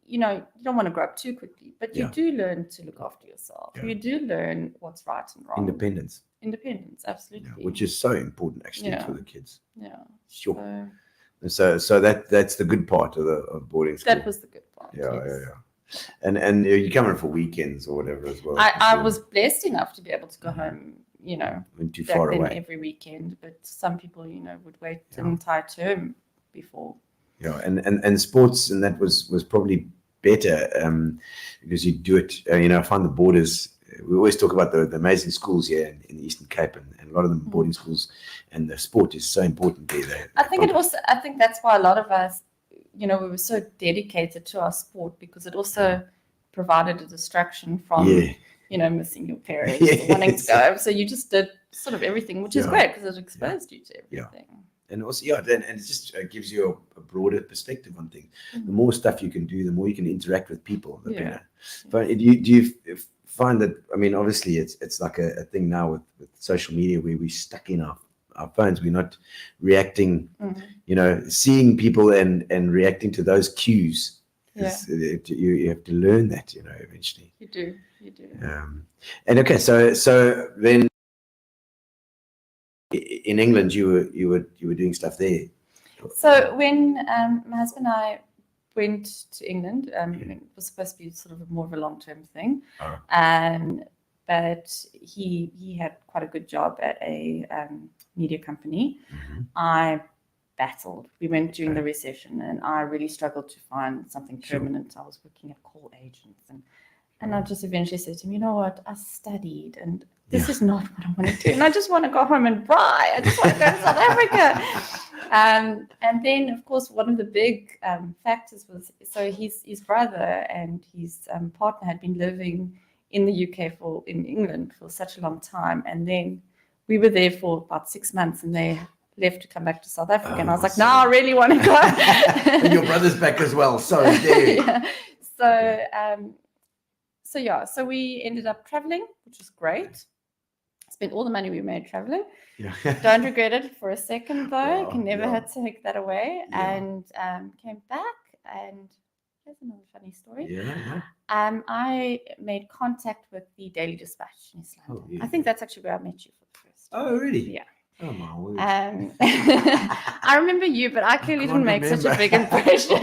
you don't want to grow up too quickly, but you do learn to look after yourself. You do learn what's right and wrong. Independence, absolutely. which is so important actually for the kids. Yeah. Sure. So that's the good part of boarding school. That was the good part. Yeah. And you're coming for weekends or whatever as well. I was blessed enough to be able to go home, too far away every weekend, but some people, would wait an entire term before. Yeah, and sports, and that was probably better because you do it. I find the borders. We always talk about the amazing schools here in the Eastern Cape, and a lot of them boarding schools, and the sport is so important there. I think that's why a lot of us, we were so dedicated to our sport, because it also provided a distraction from, missing your parents, Yes. wanting to go. So you just did sort of everything, which is Yeah. great because it exposed you to everything. And also, and it just gives you a broader perspective on things. The more stuff you can do, the more you can interact with people, the better. But do you find that, I mean, obviously it's like a thing now with social media where we're stuck in our phones, we're not reacting, seeing people and reacting to those cues. You have to learn that, eventually. You do. And okay, so then in England, you were doing stuff there. So when my husband and I went to England, it was supposed to be sort of more of a long-term thing, but he had quite a good job at a media company. I battled. We went during the recession, and I really struggled to find something permanent. I was working at call agents, and I just eventually said to him, you know what, I studied, and this is not what I want to do. And I just want to go home and cry. I just want to go to South Africa. And then, of course, one of the big factors was, so his brother and his partner had been living in the UK in England for such a long time. And then we were there for about 6 months, and they left to come back to South Africa. And I was like, no, I really want to go. And your brother's back as well. Sorry, there. So we ended up traveling, which was great. Spent all the money we made traveling. Don't regret it for a second, though. Can never had to take that away. And came back, and here's another funny story. I made contact with the Daily Dispatch in East London. I think that's actually where I met you for the first time. Oh, really? Yeah. Oh, my word. I remember you, but I clearly didn't make such a big impression.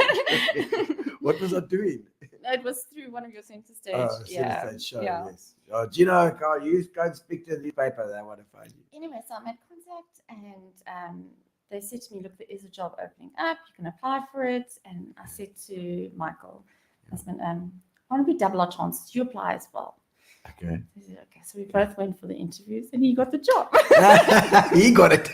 What was I doing? It was through one of your center stage. Center stage show, yes. Gino, you go and speak to the newspaper. They want to find you. Anyway, so I made contact, and they said to me, look, there is a job opening up. You can apply for it. And I said to Michael, husband, why don't we double our chances? You apply as well. Okay. He said, okay. So we both went for the interviews, and he got the job. He got it.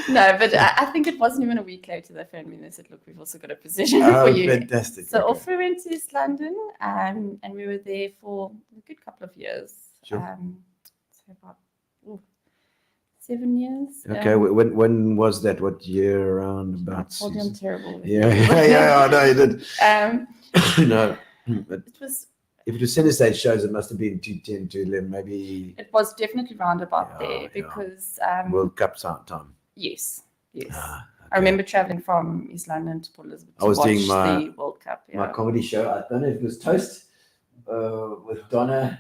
No, but I think it wasn't even a week later they phoned me and they said, look, we've also got a position for you. Fantastic. So off we went to East London, and we were there for a good couple of years. Sure. So about 7 years. Okay, when was that? What year around about? I told you I'm terrible. I know you did. No. It was. If it was center stage shows, it must have been 2010 to 11, maybe. It was definitely round about there because World Cup time. Yes. Okay. I remember traveling from East London to Port Elizabeth to I was watch doing the World Cup. My comedy show. I don't know if it was Toast with Donna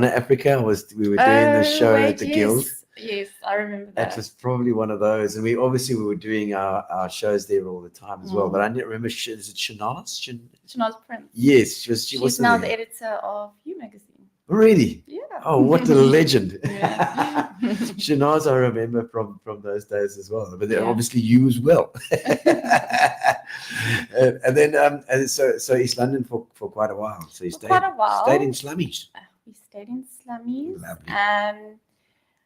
Africa. We were doing the show at the Guild. Yes, I remember that. That was probably one of those, and we were doing our shows there all the time as well. But I didn't remember. Is it Shanaz? Shanaz Prince. Yes, she was. She's now the editor of You magazine. Really? Yeah. Oh, what a legend! Shanaz, I remember from those days as well. But then obviously you as well. And then so East London for quite a while. So you stayed in slummies. We stayed in slummies. Lovely.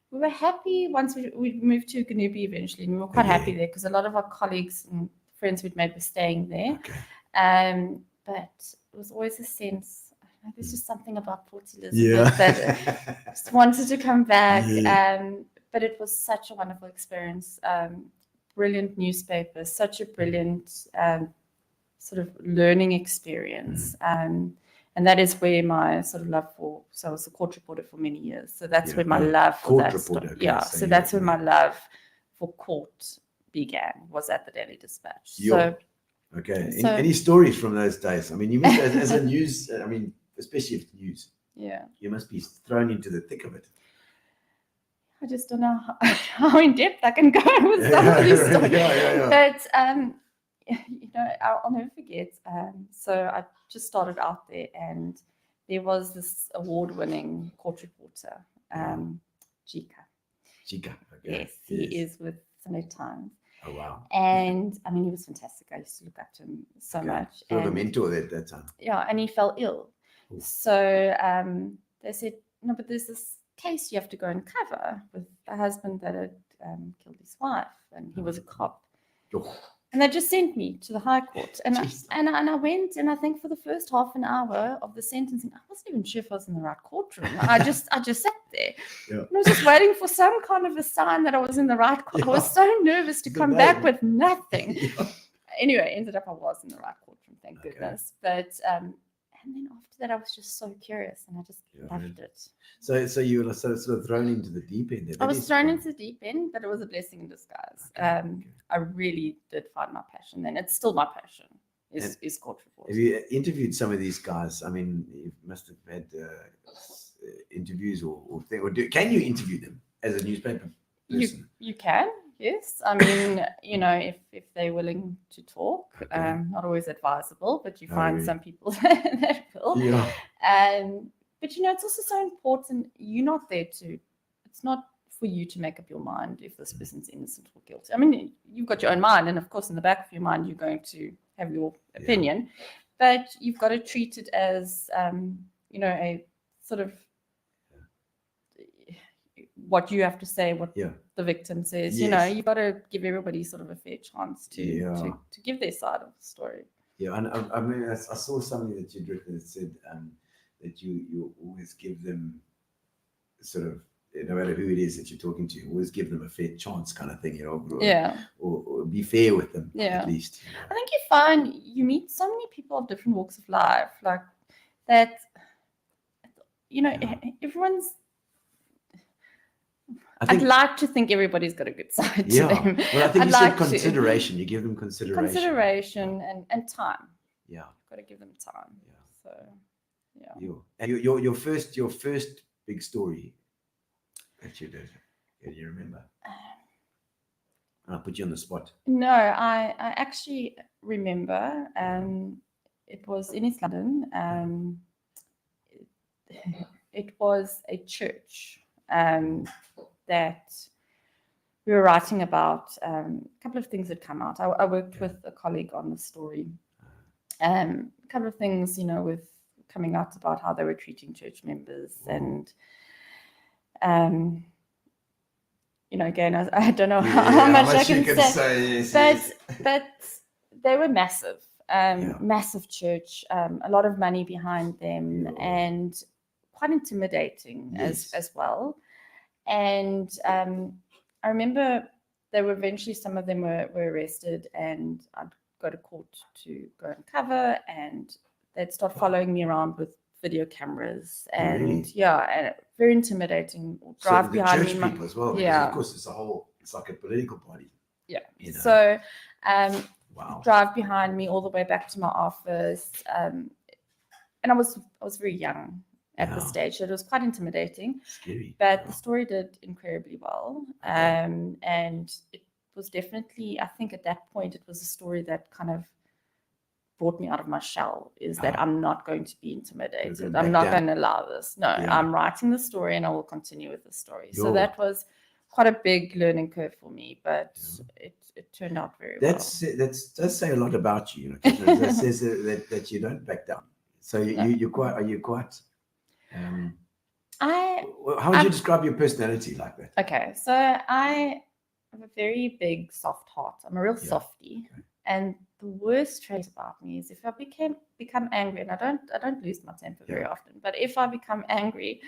We were happy once we moved to Ganubi eventually, and we were quite happy there because a lot of our colleagues and friends we'd made were staying there. Okay. But it was always a sense, there's just something about Port Elizabeth that I just wanted to come back. But it was such a wonderful experience. Brilliant newspaper, such a brilliant sort of learning experience. And that is where my sort of love for, so I was a court reporter for many years. So that's where my love for that started. Okay, so that's where my love for court began, was at the Daily Dispatch. Okay. Any stories from those days? I mean, you must, as a news, I mean, especially if it's news. Yeah. You must be thrown into the thick of it. I just don't know how in depth I can go with some of these stories. But, I'll never forget. So I just started out there, and there was this award-winning court reporter, Jika. Okay. Yes, he is with Sunday Times. Oh, wow. And I mean, he was fantastic. I used to look up to him so much. Sort of a mentor at that time. Yeah, and he fell ill. Ooh. So they said, no, but there's this case you have to go and cover with a husband that had killed his wife, and he was a cop. And they just sent me to the High Court. And I went, and I think for the first half an hour of the sentencing, I wasn't even sure if I was in the right courtroom. I just sat there. Yeah. And I was just waiting for some kind of a sign that I was in the right court. I was so nervous to come back with nothing. Yeah. Anyway, ended up I was in the right courtroom, thank goodness. But and then after that, I was just so curious, and I just loved it. So you were sort of thrown into the deep end. I was thrown into the deep end, but it was a blessing in disguise. I really did find my passion, and it's still my passion. Is court reporting. Have you interviewed some of these guys? I mean, you must have had interviews, can you interview them as a newspaper person? You can. Yes, I mean, if they're willing to talk, not always advisable, but you find some people that will. Yeah. But it's also so important. You're not there it's not for you to make up your mind if this person's innocent or guilty. I mean, you've got your own mind, and of course, in the back of your mind, you're going to have your opinion, but you've got to treat it as, a sort of what you have to say, what the victim says. Yes. You've got to give everybody sort of a fair chance to give their side of the story. Yeah, and I mean, I saw something that you'd written that said that you always give them sort of, no matter who it is that you're talking to, always give them a fair chance, kind of thing, or be fair with them, at least. I think you meet so many people of different walks of life, like that. Everyone's. I'd like to think everybody's got a good side to them. Well, I think you said consideration. You give them consideration. Consideration and time. Yeah. You've got to give them time. Yeah. So, yeah. And your first big story that you did, can you remember? I'll put you on the spot. No, I actually remember. It was in East London. It was a church. That we were writing about a couple of things that come out. I worked with a colleague on the story. A couple of things, with coming out about how they were treating church members, and again, I don't know how much I can say, but they were massive, massive church, a lot of money behind them, and quite intimidating as well. And I remember they were eventually, some of them were arrested, and I'd go to court to go and cover, and they'd start following me around with video cameras, and and very intimidating. Drive behind me, people as well. Of course, it's like a political party. Yeah. So, drive behind me all the way back to my office, and I was very young at the stage, so it was quite intimidating. Scary. But the story did incredibly well, and it was definitely, I think at that point, it was a story that kind of brought me out of my shell, is that I'm not going to be intimidated. I'm not going to allow this. No, I'm writing the story, and I will continue with the story. So that was quite a big learning curve for me, but it turned out very well. That does say a lot about you. That says that you don't back down. So you're quite. How would you describe your personality like that? Okay, so I have a very big, soft heart. I'm a real softie, and the worst trait about me is if I become angry, and I don't lose my temper very often, but if I become angry,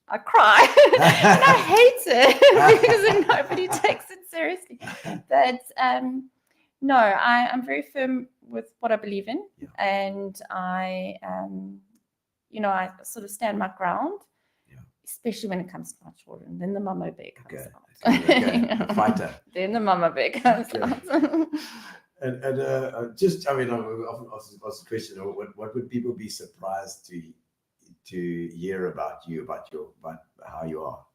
I cry, and I hate it because then nobody takes it seriously. But no, I'm very firm with what I believe in, and I I sort of stand my ground, especially when it comes to my children. Then the mama bear comes out. A fighter. Then the mama bear comes out. And just, I often ask the question: what would people be surprised to hear about you, about how you are?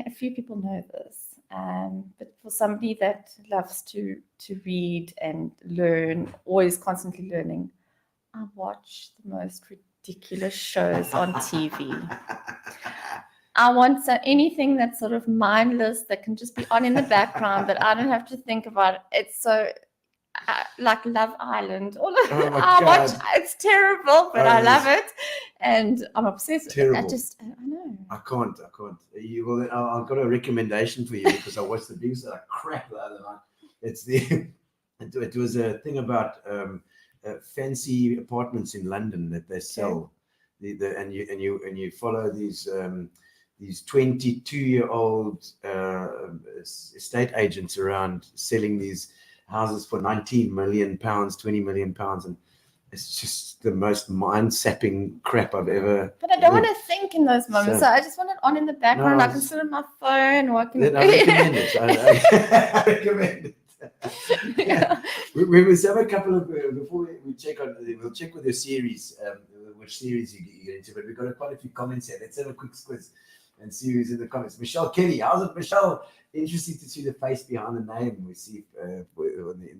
A few people know this, but for somebody that loves to read and learn, always constantly learning, I watch the most ridiculous shows on TV. I want anything that's sort of mindless, that can just be on in the background, that I don't have to think about it. It's so, like Love Island. All Oh my I watch. God. It's terrible, but Oh, I it love is. it, and I'm obsessed with it. Terrible. I know. I can't. Well, I've got a recommendation for you because I watched the biggest crap the other night. It's it was a thing about fancy apartments in London that they sell. And you follow these 22-year-old estate agents around selling these houses for 19 million pounds, 20 million pounds, and it's just the most mind-sapping crap I've ever. But I don't want to think in those moments. So I just want it on in the background. No, I can sit on my phone or I can. Then I recommend it. I recommend it. Yeah. We must have a couple of before we check on. We'll check with your series, which series you get into. But we've got quite a few comments here. Let's have a quick quiz and see who's in the comments. Michelle Kelly, how's it, Michelle? Interesting to see the face behind the name. We see in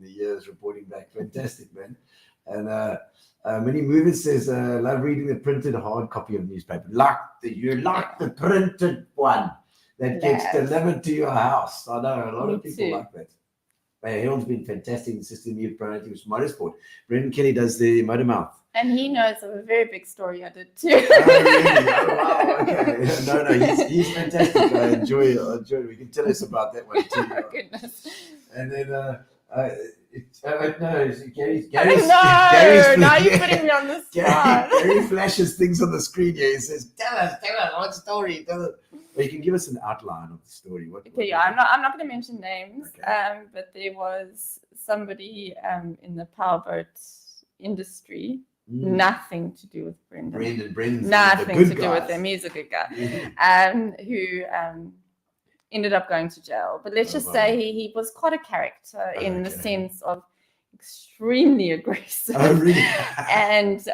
the years reporting back. Fantastic, man. And Many Movers says, love reading the printed hard copy of newspaper. You like the printed one that gets delivered to your house. I know a lot of people like that. Herald's been fantastic in assisting me with promoting motorsport. Brendan Kelly does the motor mouth. And he knows of a very big story I did too. Oh, really? Oh, wow. Okay. No, he's fantastic. I enjoy it. We can tell us about that one too. Oh, goodness. And then, Gary's now you're putting me on the spot. Gary flashes things on the screen here. He says, tell us what story. Well, you can give us an outline of the story. I'm not going to mention names, but there was somebody in the powerboat industry, nothing to do with Brendan's nothing to do with him. He's a good guy, who ended up going to jail. But let's just say he was quite a character in the sense of extremely aggressive. Oh, really? And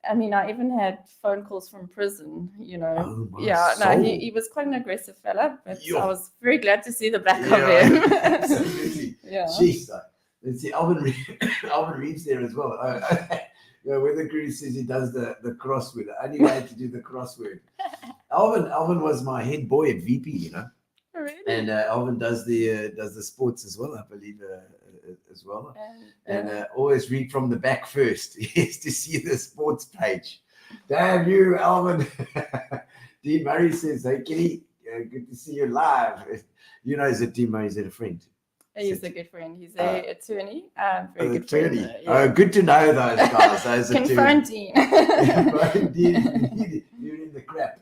I mean, I even had phone calls from prison, you know. Oh, my he was quite an aggressive fella, but Yo. I was very glad to see the back of him. Absolutely. Yeah. Jeez, let's see, Alvin Reeves there as well. Weather Crew says he does the crossword. I only way to do the crossword. Alvin was my head boy at VP, you know. Really? And Alvin does the sports as well, I believe, as well. And always read from the back first. He has to see the sports page. Damn you, Alvin. Dean Murray says, hey, Kenny, good to see you live. You know, Dean Murray's a friend. He's a good friend. He's an attorney. Very good attorney. friend. Oh, good to know those guys. Confront Dean. Dean, you're in the crap.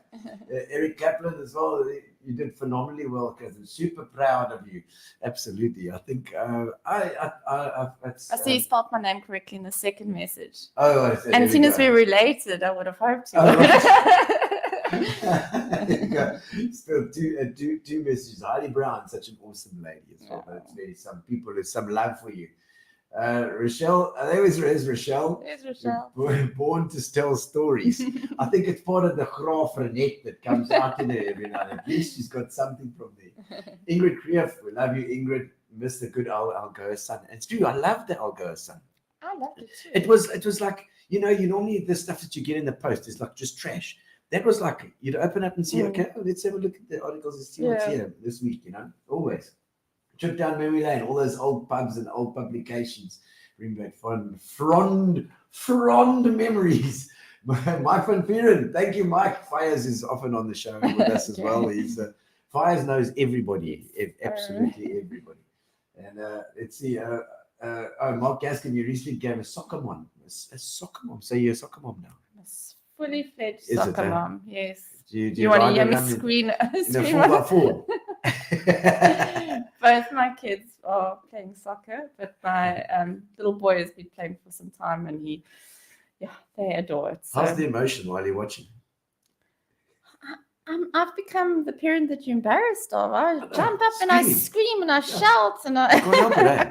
Eric Kaplan as well. You did phenomenally well, cousin. Super proud of you. Absolutely. I think I see you spelled my name correctly in the second message. Oh, I see. And as soon as we're related, I would have hoped to. Oh, right. There you go. Still two messages. Heidi Brown, such an awesome lady as well. That's very some people with some love for you. Rochelle, there's Rochelle. There's Rochelle. Born to tell stories. I think it's part of the Graaf Renette that comes out in there every now and then. At least she's got something from there. Ingrid Krief, we love you, Ingrid. Miss the good old Algoa Sun. It's true, I love the Algoa Sun. I loved it too. It was like, you know, you normally the stuff that you get in the post is like just trash. That was like you'd open up and see, okay, let's have a look at the articles and see what's here this week, you know, always. Trip down memory lane, all those old pubs and old publications bring back fond memories. Mike van Vieren, thank you, Mike. Fires is often on the show with us as well. He's Fires knows everybody, absolutely everybody. And let's see, Mark Gaskin, you recently gave a soccer mom. A soccer mom. So you're a soccer mom now. Fully fledged soccer mom, yes. Do you want to hear me scream? In a 4x4? Both my kids are playing soccer, but my little boy has been playing for some time, and they adore it. So. How's the emotion while you're watching? I've become the parent that you're embarrassed of. I jump up and I scream and I shout and I can't help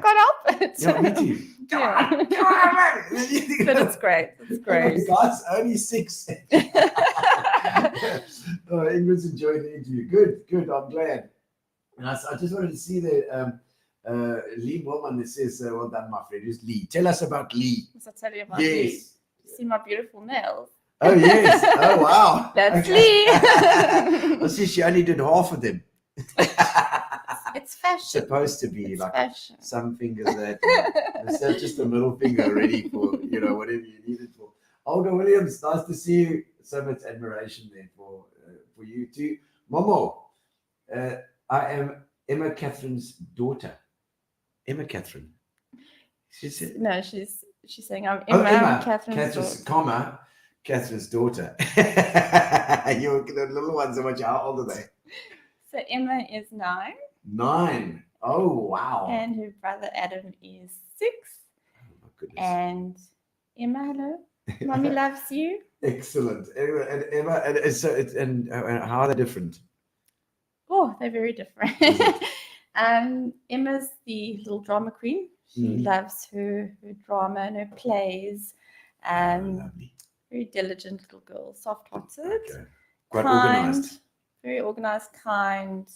it. Yeah, me too. Come on, but it's great. It's great. The guy's only 6. Ingrid's enjoying the interview. Good. I'm glad. And I just wanted to see that Lee Woman that says, well done, my friend. Who's Lee? Tell us about Lee. Must I tell you about Lee? See my beautiful nails. Oh, yes. Oh, wow. That's Lee. I see she only did half of them. It's fashion. Supposed to be It's like fashion. some fingers that it's just a middle finger ready for whatever you need it for. Olga Williams, nice to see you. So much admiration there for you too. Momo, I am Emma Kathryn's daughter. Emma Kathryn. She's saying I'm Emma, Kathryn's daughter. Comma, Kathryn's daughter. The little ones are much. How old are they? So Emma is 9. 9. Oh wow. And her brother Adam is 6. Oh my goodness. And Emma, hello. Mommy loves you. Excellent. And Emma, and how are they different? Oh, they're very different. Emma's the little drama queen. She loves her drama and her plays. Very diligent little girl, soft-hearted. Okay. Quite kind, organized. Very organized, kind.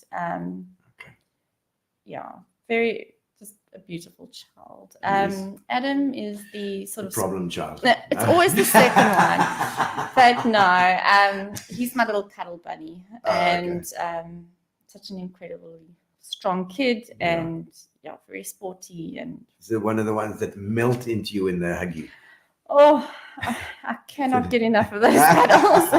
Yeah, very just a beautiful child. Adam is the sort of problem child. It's always the second one, but no, he's my little cuddle bunny, and such an incredibly strong kid, and very sporty, and so one of the ones that melt into you when they hug you. Oh, I cannot get enough of those cuddles.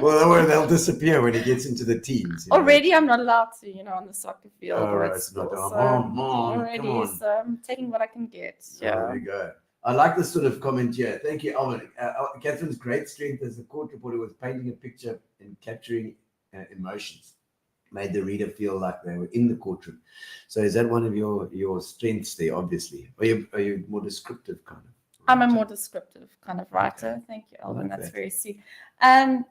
Well, they'll disappear when he gets into the teens. Already, I'm not allowed to, on the soccer field. Oh, it's not already, so I'm taking what I can get. Yeah. There you go. I like this sort of comment here. Thank you, Alvin. Kathryn's great strength as a court reporter was painting a picture and capturing emotions. Made the reader feel like they were in the courtroom. So is that one of your strengths there, obviously? Are you more descriptive kind of? I'm a more descriptive kind of writer. Okay. Thank you, Alvin. That's very sweet. I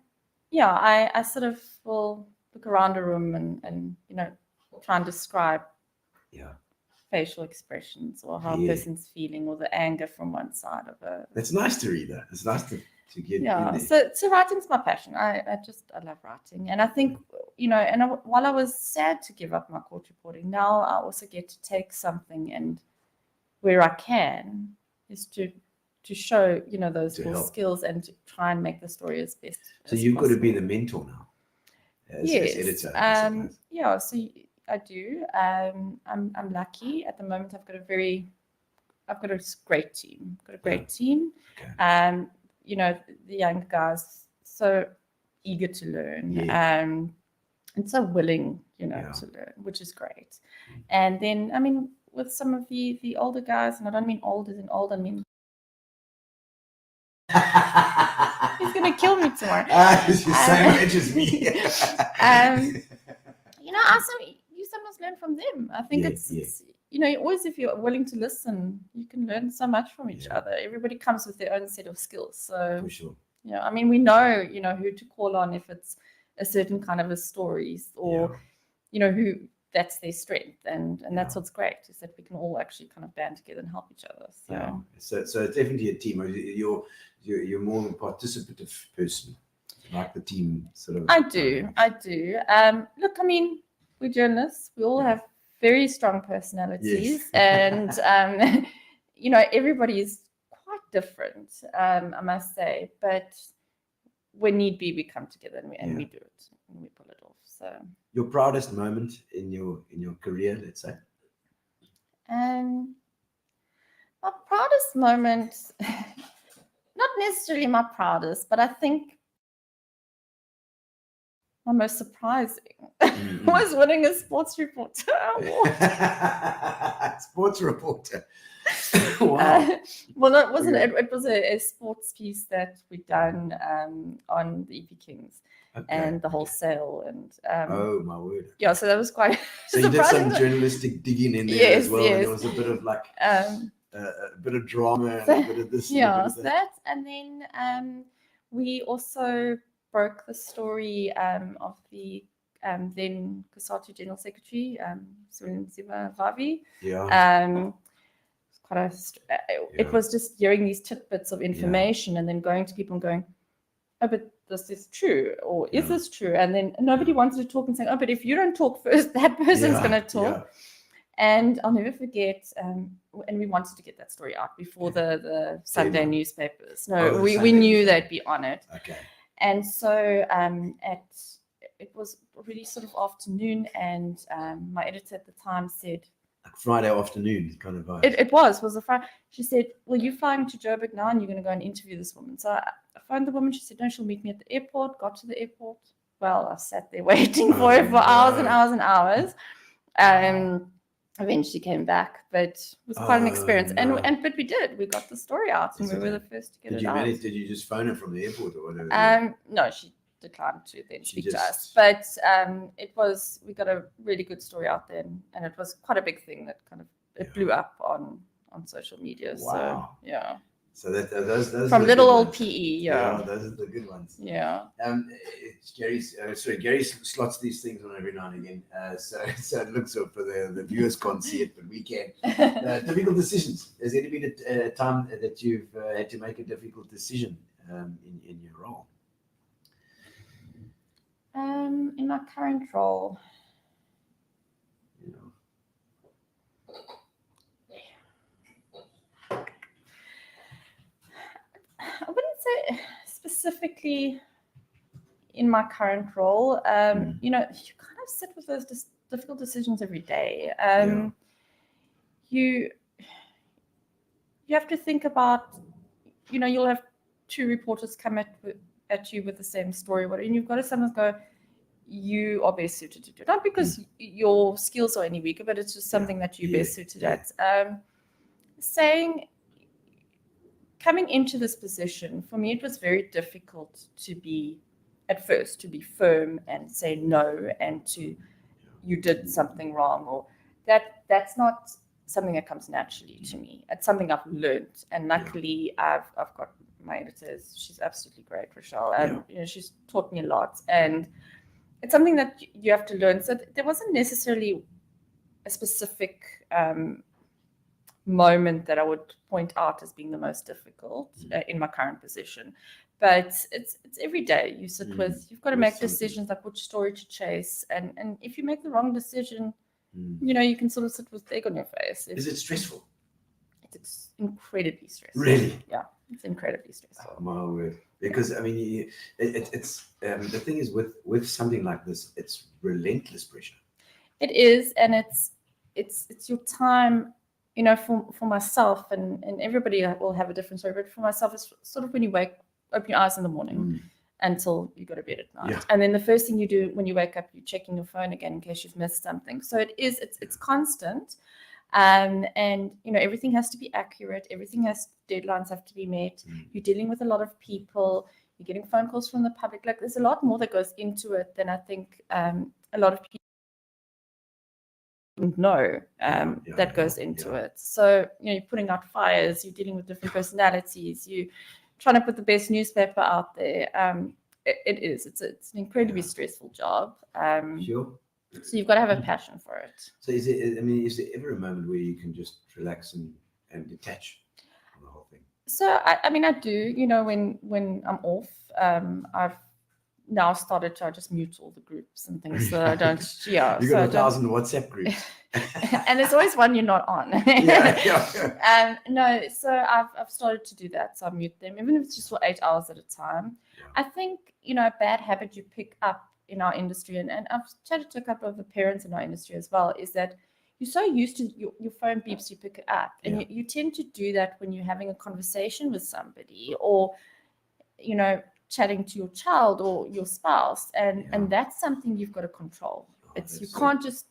sort of will look around a room and try and describe facial expressions or how a person's feeling or the anger from one side of a. It's nice to read that. It's nice to get in there. So writing's my passion. I love writing, and I think while I was sad to give up my court reporting, now I also get to take something and where I can is to show those little skills and to try and make the story as best. So you've got to be the mentor now. As editor. So I do. I'm lucky at the moment. I've got a great team. Got a great team. Okay. The younger guys so eager to learn. And so willing, to learn, which is great. And then with some of the older guys, and I don't mean old as in old, I mean he's gonna kill me tomorrow. It's the same age as me. You sometimes learn from them. I think it's always, if you're willing to listen, you can learn so much from each other. Everybody comes with their own set of skills. So for sure. We know, who to call on if it's a certain kind of a stories or who that's their strength, and that's what's great is that we can all actually kind of band together and help each other. So it's definitely a team. You're more of a participative person, like the team sort of. I do. Look, we're journalists. We all have very strong personalities, and everybody is quite different. I must say, but when need be, we come together and we do it and we pull it off. So. Your proudest moment in your career, let's say? My proudest moment, not necessarily my proudest, but I think my most surprising was winning a sports reporter award. Sports reporter. Wow. Well, it wasn't. It was a sports piece that we'd done on the EP Kings. Okay. And the wholesale and oh my word! Yeah, so that was quite. So you did some journalistic digging in there as well, and there was a bit of like a bit of drama and a bit of this. Yeah, that, and then we also broke the story of the then COSATU General Secretary, Gino Fabbri. Yeah. It was just hearing these tidbits of information and then going to people and going, oh, but this is true, or is this true? And then nobody wanted to talk and saying, oh, but if you don't talk first, that person's going to talk. Yeah. And I'll never forget, and we wanted to get that story out before the Sunday newspapers. No, we knew they'd be on it. Okay. And so it was really sort of afternoon, and my editor at the time said, Like Friday afternoon kind of vibe. it was a Friday. She said, well, you're flying to Joburg now and you're going to go and interview this woman. So I phoned the woman. She said, no, she'll meet me at the airport. Got to the airport. Well, I sat there waiting for her for hours and hours and hours. Eventually came back, but it was quite an experience. But we did. We got the story out, and we were the first to get it out. Did you just phone her from the airport or whatever? No, she declined to then speak to us. But we got a really good story out there, and it was quite a big thing that kind of blew up on social media. Wow. So yeah. So those from are little old ones. PE, Yeah, those are the good ones. Yeah. Gary slots these things on every now and again. So it looks up for the viewers can't see it, but we can. Difficult decisions. Has there been a time that you've had to make a difficult decision in your role? In my current role, I wouldn't say specifically in my current role. You kind of sit with those difficult decisions every day. You have to think about, you'll have two reporters come at you with the same story, and you've got to sometimes go, you are best suited to do it. Not because your skills are any weaker, but it's just something that you're best suited at. Coming into this position, for me, it was very difficult at first to be firm and say no, and you did something wrong, or that's not something that comes naturally to me. It's something I've learned, and luckily I've got my editors. She's absolutely great, Rochelle, and she's taught me a lot, and it's something that you have to learn. So there wasn't necessarily a specific moment that I would point out as being the most difficult in my current position, but it's every day you sit with. You've got to make decisions like which story to chase, and if you make the wrong decision, you can sort of sit with egg on your face. Is it stressful? It's incredibly stressful. Really? Yeah, it's incredibly stressful. Oh, my word. Because I mean, it's the thing is with something like this, it's relentless pressure. It is, and it's your time. For myself, and everybody will have a different story, but for myself, it's sort of when you open your eyes in the morning until you go to bed at night. Yeah. And then the first thing you do when you wake up, you're checking your phone again in case you've missed something. So it's constant. And everything has to be accurate. Deadlines have to be met. You're dealing with a lot of people. You're getting phone calls from the public. Like, there's a lot more that goes into it than I think a lot of people know that goes into it. So you're putting out fires, you're dealing with different personalities, you're trying to put the best newspaper out there. It's an incredibly stressful job. Sure. So you've got to have a passion for it. So is there ever a moment where you can just relax and detach from the whole thing? So I do, when I'm off, I've now started to just mute all the groups and things that I don't. Yeah, you got 1,000 WhatsApp groups, and there's always one you're not on. No, so I've started to do that. So I mute them, even if it's just for 8 hours at a time. Yeah. I think a bad habit you pick up in our industry, and I've chatted to a couple of the parents in our industry as well, is that you're so used to your phone beeps, you pick it up, and you tend to do that when you're having a conversation with somebody, or chatting to your child or your spouse, and that's something you've got to control. You can't just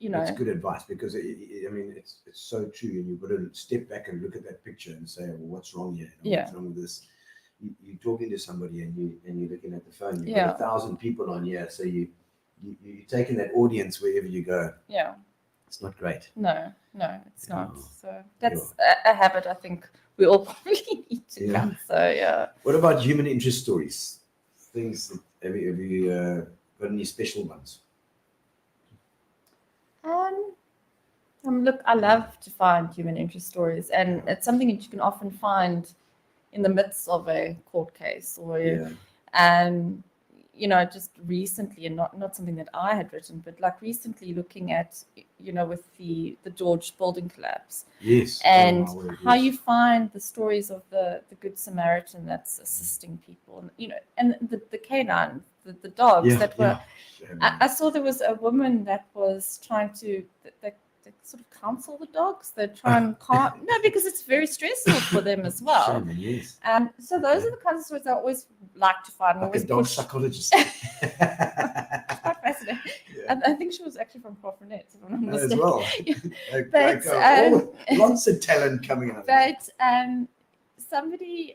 It's good advice, because it's so true, and you've got to step back and look at that picture and say, well, what's wrong here? What's wrong with this? You're talking to somebody and you're looking at the phone. You've got 1,000 people on here, so you're taking that audience wherever you go. Yeah, it's not great. No, it's not. So that's a habit I think we all probably need to come. So What about human interest stories? Things that, have you got any special ones? Look, I love to find human interest stories, and it's something that you can often find in the midst of a court case, or just recently, and not something that I had written, but like recently looking at, with the George building collapse. Yes. And Oh, my word, how yes. you find the stories of the Good Samaritan that's assisting people, and the canine, the dogs that were. I saw there was a woman that was trying to that sort of counsel the dogs. They try and calm, no, because it's very stressful for them as well. Shame, yes. So those are the kinds of stories I always like to find. Like Always a dog push. psychologist. Quite fascinating. Yeah. I think she was actually from Crawford-Net, if I'm not As mistaken. well. But Lots of talent coming out. But somebody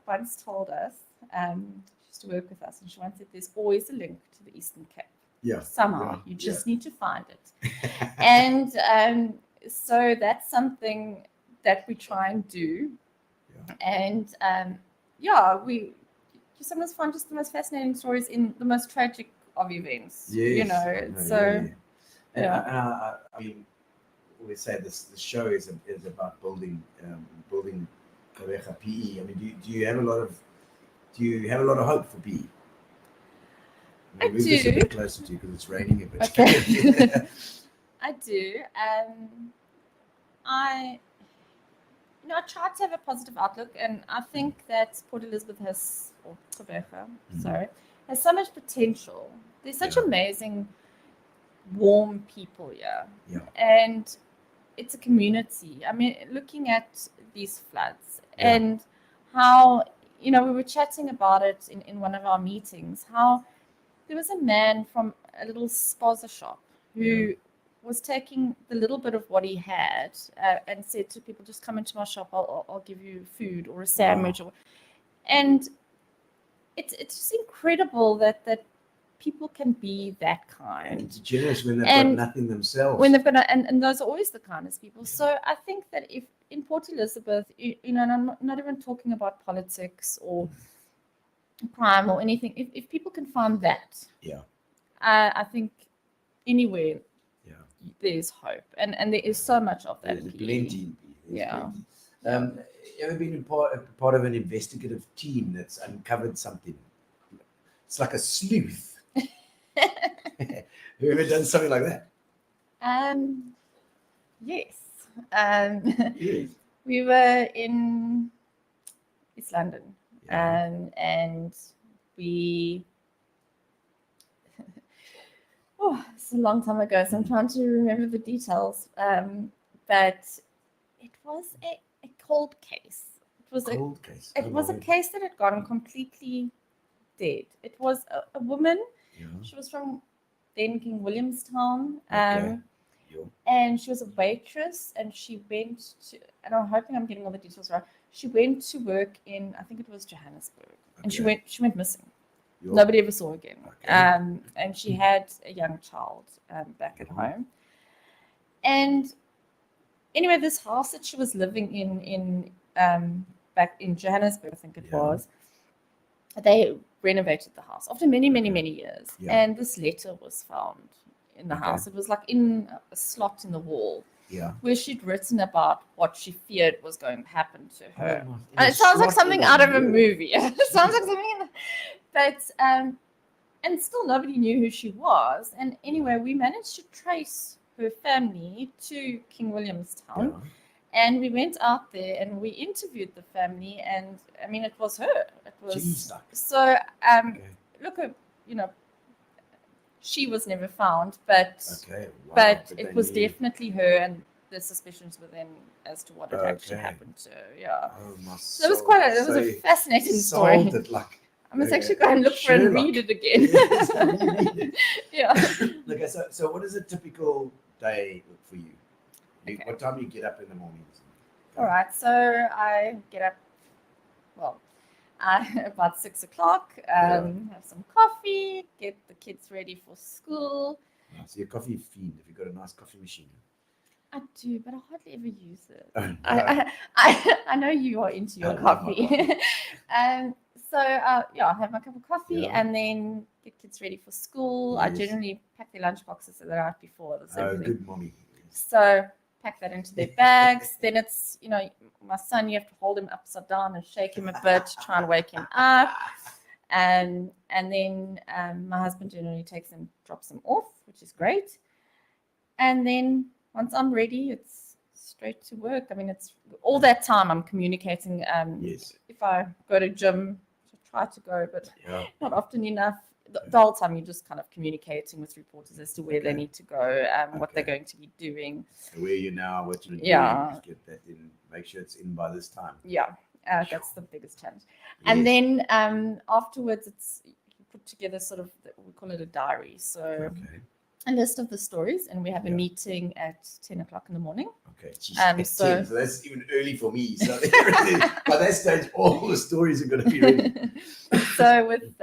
once told us, she used to work with us, and she once said there's always a link to the Eastern Cape. Yeah. Somehow. You just need to find it. And so that's something that we try and do. And you sometimes find just the most fascinating stories in the most tragic of events. Yes. So I mean, we say this show is about building Karecha PE. I mean, do you have a lot of hope for PE? I move do. this a bit closer to you because it's raining a bit. Okay. I do. I try to have a positive outlook, and I think that Port Elizabeth has so much potential. There's such amazing, warm people here. Yeah. And it's a community. I mean, looking at these floods and how, we were chatting about it in one of our meetings, how there was a man from a little spaza shop who was taking the little bit of what he had and said to people, just come into my shop, I'll give you food or a sandwich. And it's just incredible that people can be that kind. And generous when they've got nothing themselves. When they've got and those are always the kindest people. So I think that if in Port Elizabeth, and I'm not even talking about politics or crime or anything, if people can find that, I think anywhere there's hope, and there is so much of that. There's plenty. Yeah. Ever been part of an investigative team that's uncovered something? It's like a sleuth. Have you ever done something like that? Yes. Yes. We were in East London, and we. It's a long time ago, so I'm trying to remember the details. But it was a cold case. It was cold case. It was a case that had gone completely dead. It was a woman. Yeah. She was from then King Williamstown. Okay. And she was a waitress, and she went to, and I'm hoping I'm getting all the details right. She went to work in, I think it was Johannesburg, and she went missing. Nobody ever saw her again. Okay. And she had a young child back at home. And anyway, this house that she was living in back in Johannesburg, I think it was, they renovated the house after many, many, many years. Yeah. And this letter was found in the house. It was like in a slot in the wall. Yeah. Where she'd written about what she feared was going to happen to her. Oh, And it sounds like something out of a movie. It sounds like something. But and still nobody knew who she was. And anyway, we managed to trace her family to King Williamstown. Yeah. And we went out there and we interviewed the family, and I mean, it was her. It was Jeez. so. Look, she was never found, but it was definitely her, and the suspicions were then as to what had actually happened to her. Yeah. Oh, my So it was it was a fascinating story. I must actually go and look for it and read it again. Yeah. Okay, so what does a typical day look for you? Okay. What time do you get up in the mornings? All right, so I get up, about 6 o'clock, have some coffee, get the kids ready for school. Oh, so you're a coffee fiend. Have you got a nice coffee machine? I do, but I hardly ever use it. Oh, no. I know you are into your coffee. So I have my cup of coffee and then get kids ready for school. Yes. I generally pack their lunch boxes the night before. That's everything. Good mommy. So pack that into their bags. Then it's, my son, you have to hold him upside down and shake him a bit to try and wake him up. And then my husband generally takes them, drops them off, which is great. And then once I'm ready, it's straight to work. I mean, it's all that time I'm communicating. If I go to gym, I try to go, but not often enough. The whole time you're just kind of communicating with reporters as to where they need to go, what they're going to be doing. So where you now, what you're doing, just get that in, make sure it's in by this time. That's the biggest challenge. And then afterwards, it's you put together sort of, we call it a diary. So a list of the stories, and we have a meeting at 10 o'clock in the morning. So that's even early for me. So by that stage, all the stories are going to be ready. So with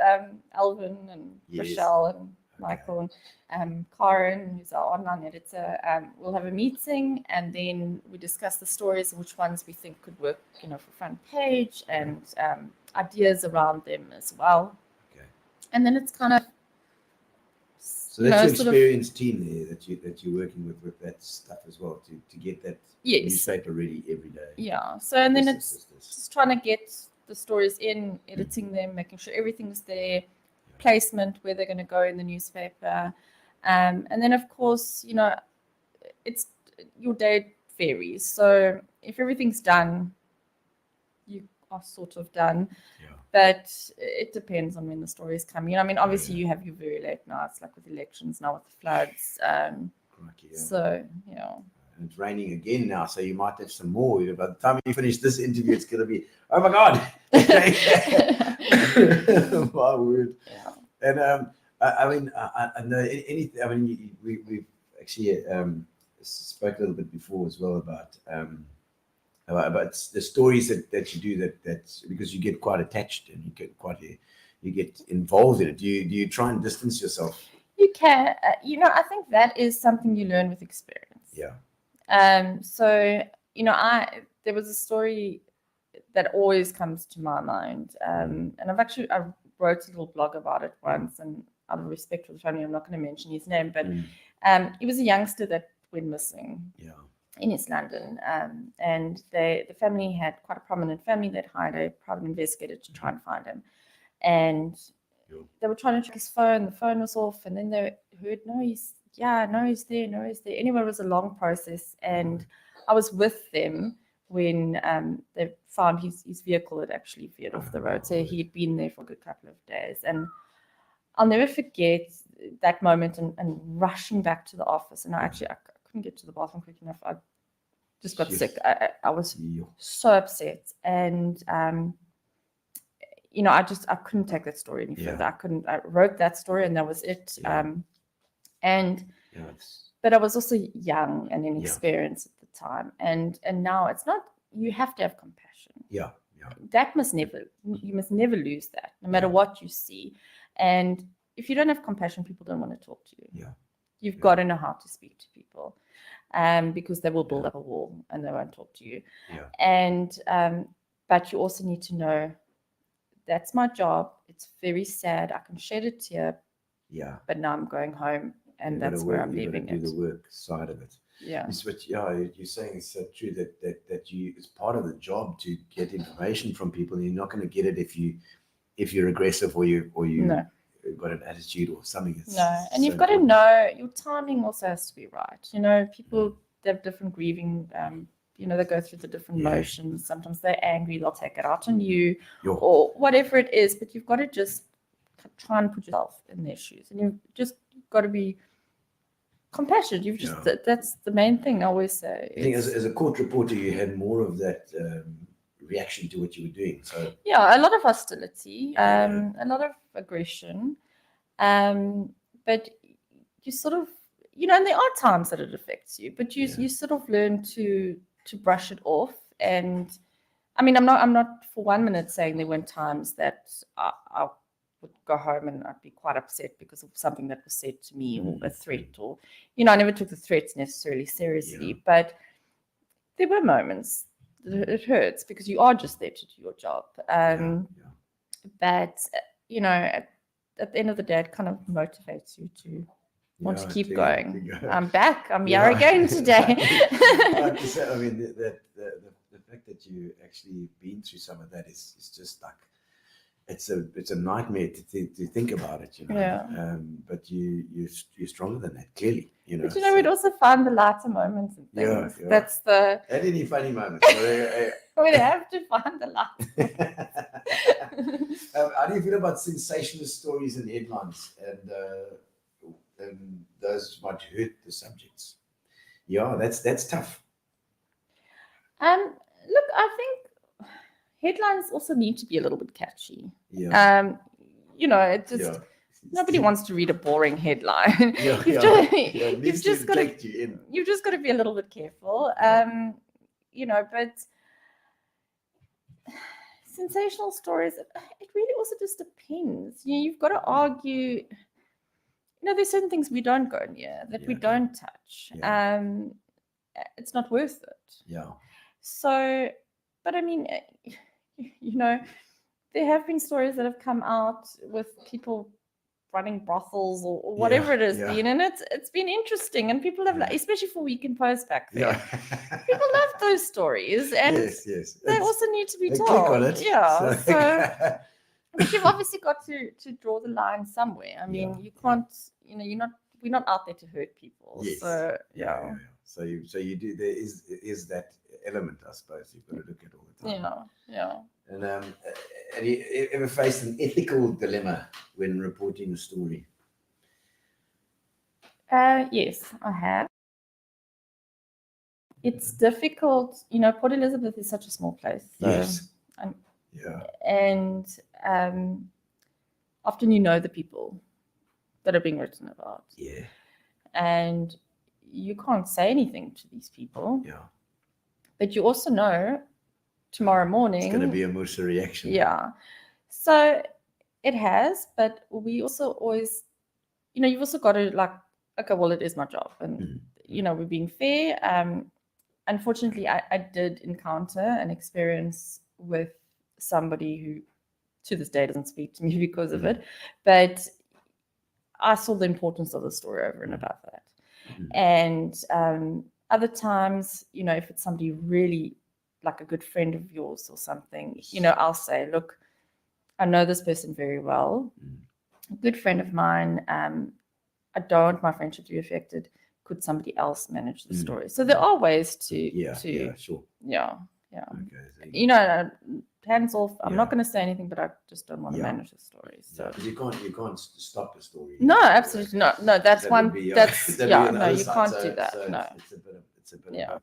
Alvin and Michelle and Michael and Karen, who's our online editor, we'll have a meeting, and then we discuss the stories and which ones we think could work, for front page, and ideas around them as well. And then it's kind of, so that's your experienced team there that you're working with that stuff as well, to get that newspaper ready every day. So and then it's just trying to get the stories in, editing them, making sure everything's there, placement, where they're going to go in the newspaper, and then of course, it's your day varies. So if everything's done, you are sort of done. But it depends on when the stories come in. I mean, obviously you have your very late nights, like with elections now, with the floods. So, And it's raining again now, so you might have some more. By the time you finish this interview, it's going to be, oh my God. My word. And I mean, I know anything. I mean, we've actually spoke a little bit before as well about the stories that you do, that's because you get quite attached and you get involved in it. Do you try and distance yourself? You can. I think that is something you learn with experience. So there was a story that always comes to my mind, and I wrote a little blog about it once, and out of respect for the family, I'm not going to mention his name, but he was a youngster that went missing in East London, and the family had quite a prominent family that hired a private investigator to try and find him, and they were trying to check his phone. The phone was off, and then they heard, no, he's there. Anyway, it was a long process, and I was with them when they found his vehicle had actually veered off the road. So he'd been there for a good couple of days, and I'll never forget that moment and rushing back to the office. And I couldn't get to the bathroom quick enough. I just got sick. I was so upset, and I couldn't take that story any further. I wrote that story, and that was it. But I was also young and inexperienced at the time, and now it's not. You have to have compassion. You must never lose that, no matter what you see. And if you don't have compassion, people don't want to talk to you. You've got to know how to speak to people, because they will build up a wall and they won't talk to you. And but you also need to know that's my job. It's very sad. I can shed a tear. But now I'm going home, and that's where I'm leaving it. Do the work side of it. But you're saying it's so true that it's part of the job to get information from people, and you're not going to get it if you're aggressive or you got an attitude or something. And you've got to know your timing also has to be right. People have different grieving. They go through the different motions. Sometimes they're angry, they'll take it out on you or whatever it is. But you've got to just try and put yourself in their shoes, and you've just got to be compassionate. You've just that's the main thing I always say. I think as a court reporter, you had more of that reaction to what you were doing. So a lot of hostility, a lot of aggression, but you sort of, and there are times that it affects you, but you sort of learn to brush it off. And I mean, I'm not for 1 minute saying there weren't times that I would go home and I'd be quite upset because of something that was said to me, or a threat, or I never took the threats necessarily seriously, but there were moments that it hurts because you are just there to do your job. But at the end of the day, it kind of motivates you to want to keep going. I'm back. I'm here again today. I mean, the fact that you actually been through some of that is just like, it's a nightmare to think about it, you know. Yeah. But you're stronger than that, clearly, you know. But you know, we'd also find the lighter moments and things. Yeah. That's the. And any funny moments. We'd have to find the light. How do you feel about sensationalist stories and headlines, and those might hurt the subjects? Yeah, that's tough. Look, I think headlines also need to be a little bit catchy. Yeah. You know, it just nobody wants to read a boring headline. You've just got to be a little bit careful. You know, but sensational stories, it really also just depends. You've got to argue. You know, there's certain things we don't go near, that we don't touch. It's not worth it. Yeah. So, but I mean, you know, there have been stories that have come out with people running brothels or whatever it has been, and it's been interesting, and people have, especially for Weekend Post back then, people love those stories, and they also need to be told. Click on it. So but you've obviously got to draw the line somewhere. I mean, you can't, you know, we're not out there to hurt people. Yes. So So you do. There is that element, I suppose. You've got to look at all the time. Yeah. And have you ever faced an ethical dilemma when reporting a story? Yes, I have. It's difficult. You know, Port Elizabeth is such a small place. So, Yes. And often you know the people that are being written about. Yeah. And you can't say anything to these people. Yeah. But you also know tomorrow morning. It's going to be a Musa reaction. Yeah. So it has, but we also always, you know, you've also got to like, okay, well, it is my job. And, you know, we're being fair. Unfortunately, I did encounter an experience with somebody who to this day doesn't speak to me because of it. But I saw the importance of the story over and above that. And other times, you know, if it's somebody really like a good friend of yours or something, you know, I'll say, look, I know this person very well, a good friend of mine. I don't want my friendship to be affected. Could somebody else manage the story? So there are ways to sure. Yeah. Okay, so You know, hands off. I'm not going to say anything, but I just don't want to manage the story. So because you can't stop a story. No, absolutely not. No, that's one. That's no, you side. can't do that. So No, it's a bit of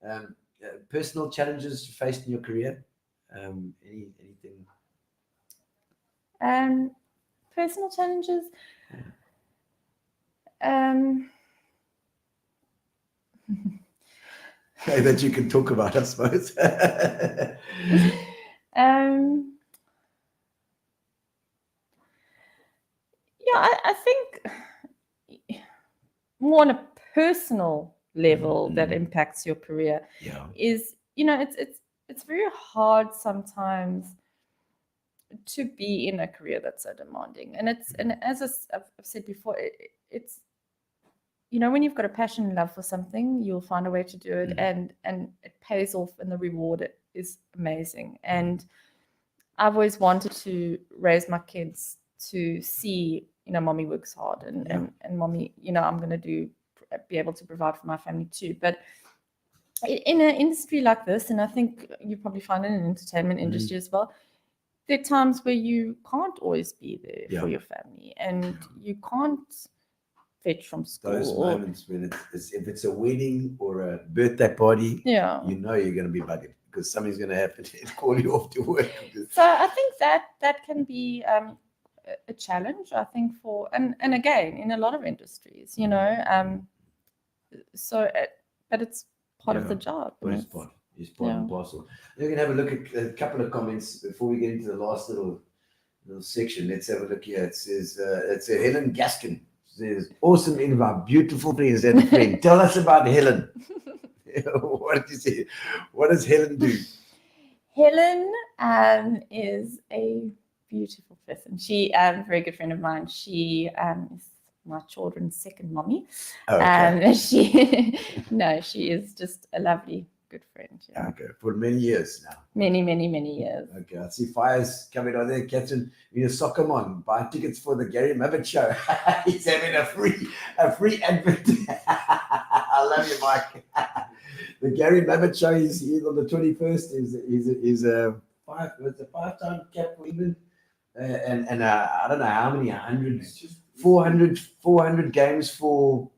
both. Personal challenges you faced in your career. Anything? Personal challenges. That you can talk about, I suppose. I think more on a personal level that impacts your career is, you know, it's very hard sometimes to be in a career that's so demanding, and as I've said before, it's, you know, when you've got a passion and love for something, you'll find a way to do it, and it pays off, and the reward is amazing. And I've always wanted to raise my kids to see, you know, mommy works hard, and mommy, you know, I'm going to be able to provide for my family too. But in an industry like this, and I think you probably find it in the entertainment industry as well, there are times where you can't always be there for your family, and you can't fetch from school. Those moments when if it's a wedding or a birthday party, you know you're going to be buggered because something's going to happen and call you off to work. So I think that can be a challenge, I think, for and again in a lot of industries, you know. But it's part of the job. It's part and parcel. You can have a look at a couple of comments before we get into the last little section. Let's have a look here. It says it's a Helen Gaskin. It says, awesome in my beautiful friends and friend. Tell us about Helen. What did you say? What does Helen do? Helen is a beautiful person. She a very good friend of mine. She is my children's second mommy. Okay. She is just a lovely good friend. Yeah. Okay, for many years now. Many, many, many years. Okay, I see fires coming on there. Kathryn, you're a soccer man. Buy tickets for the Gary Mabbott show. He's having a free advert. I love you, Mike. The Gary Mabbott show is on the 21st. Is a five-time cap England, and I don't know how many 400 games for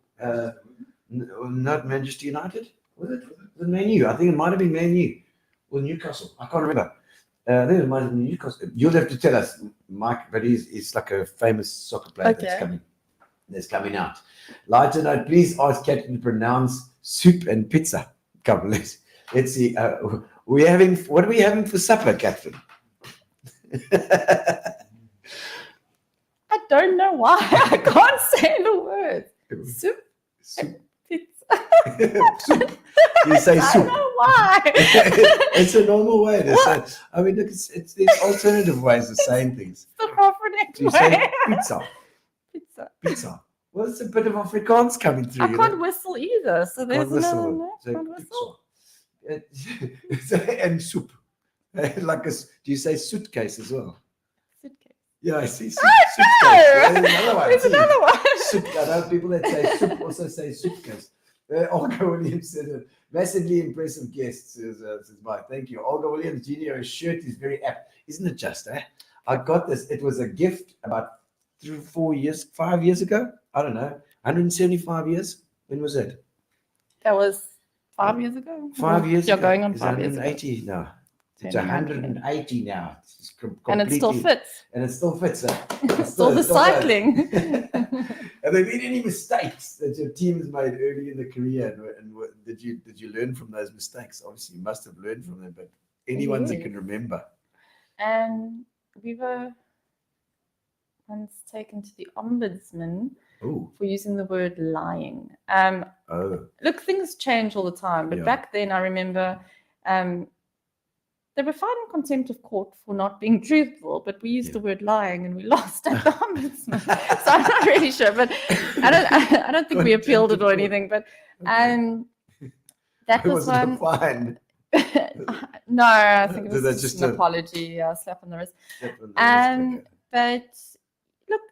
not Manchester United. Was it Man U? I think it might have been Man U or Newcastle. I can't remember. I think it might have been Newcastle. You'll have to tell us, Mike, but he's like a famous soccer player that's coming out. Lighter note, please ask Kathryn to pronounce soup and pizza. Come, let's see. What are we having for supper, Kathryn? I don't know why. I can't say the word. Soup. Pizza. Soup. You say soup. I don't know why. It's a normal way to say. I mean, look, it's there's alternative ways of saying things. The proper name. Do you say pizza? Pizza. Well, it's a bit of Afrikaans coming through. I can't whistle either, so there's no. Can't whistle. And soup. Like do you say suitcase as well? Suitcase. Yeah, I see. Oh, no! There's another one. There's another one. Soup. I know people that say soup also say suitcase. Olga Williams said a massively impressive guest, says Mike. Thank you. Olga Williams, Gino's shirt is very apt. Isn't it just, I got this. It was a gift about 5 years ago. I don't know. 175 years. When was it? That was 5 years ago. 5 years You're ago. going on It's 5 years ago. 180 now. It's 180 now. It's and it still fits. And it still fits. It's still the cycling. Have there been any mistakes that your team has made early in the career? And did you learn from those mistakes? Obviously, you must have learned from them, but any ones you can remember? We were once taken to the ombudsman for using the word lying. Look, things change all the time, but back then I remember they were filing contempt of court for not being truthful, but we used the word lying and we lost at the ombudsman. So I'm not really sure, but I don't think we appealed it or anything. But that was one. Fine. No, I think it was just an apology, a slap on the wrist. But look,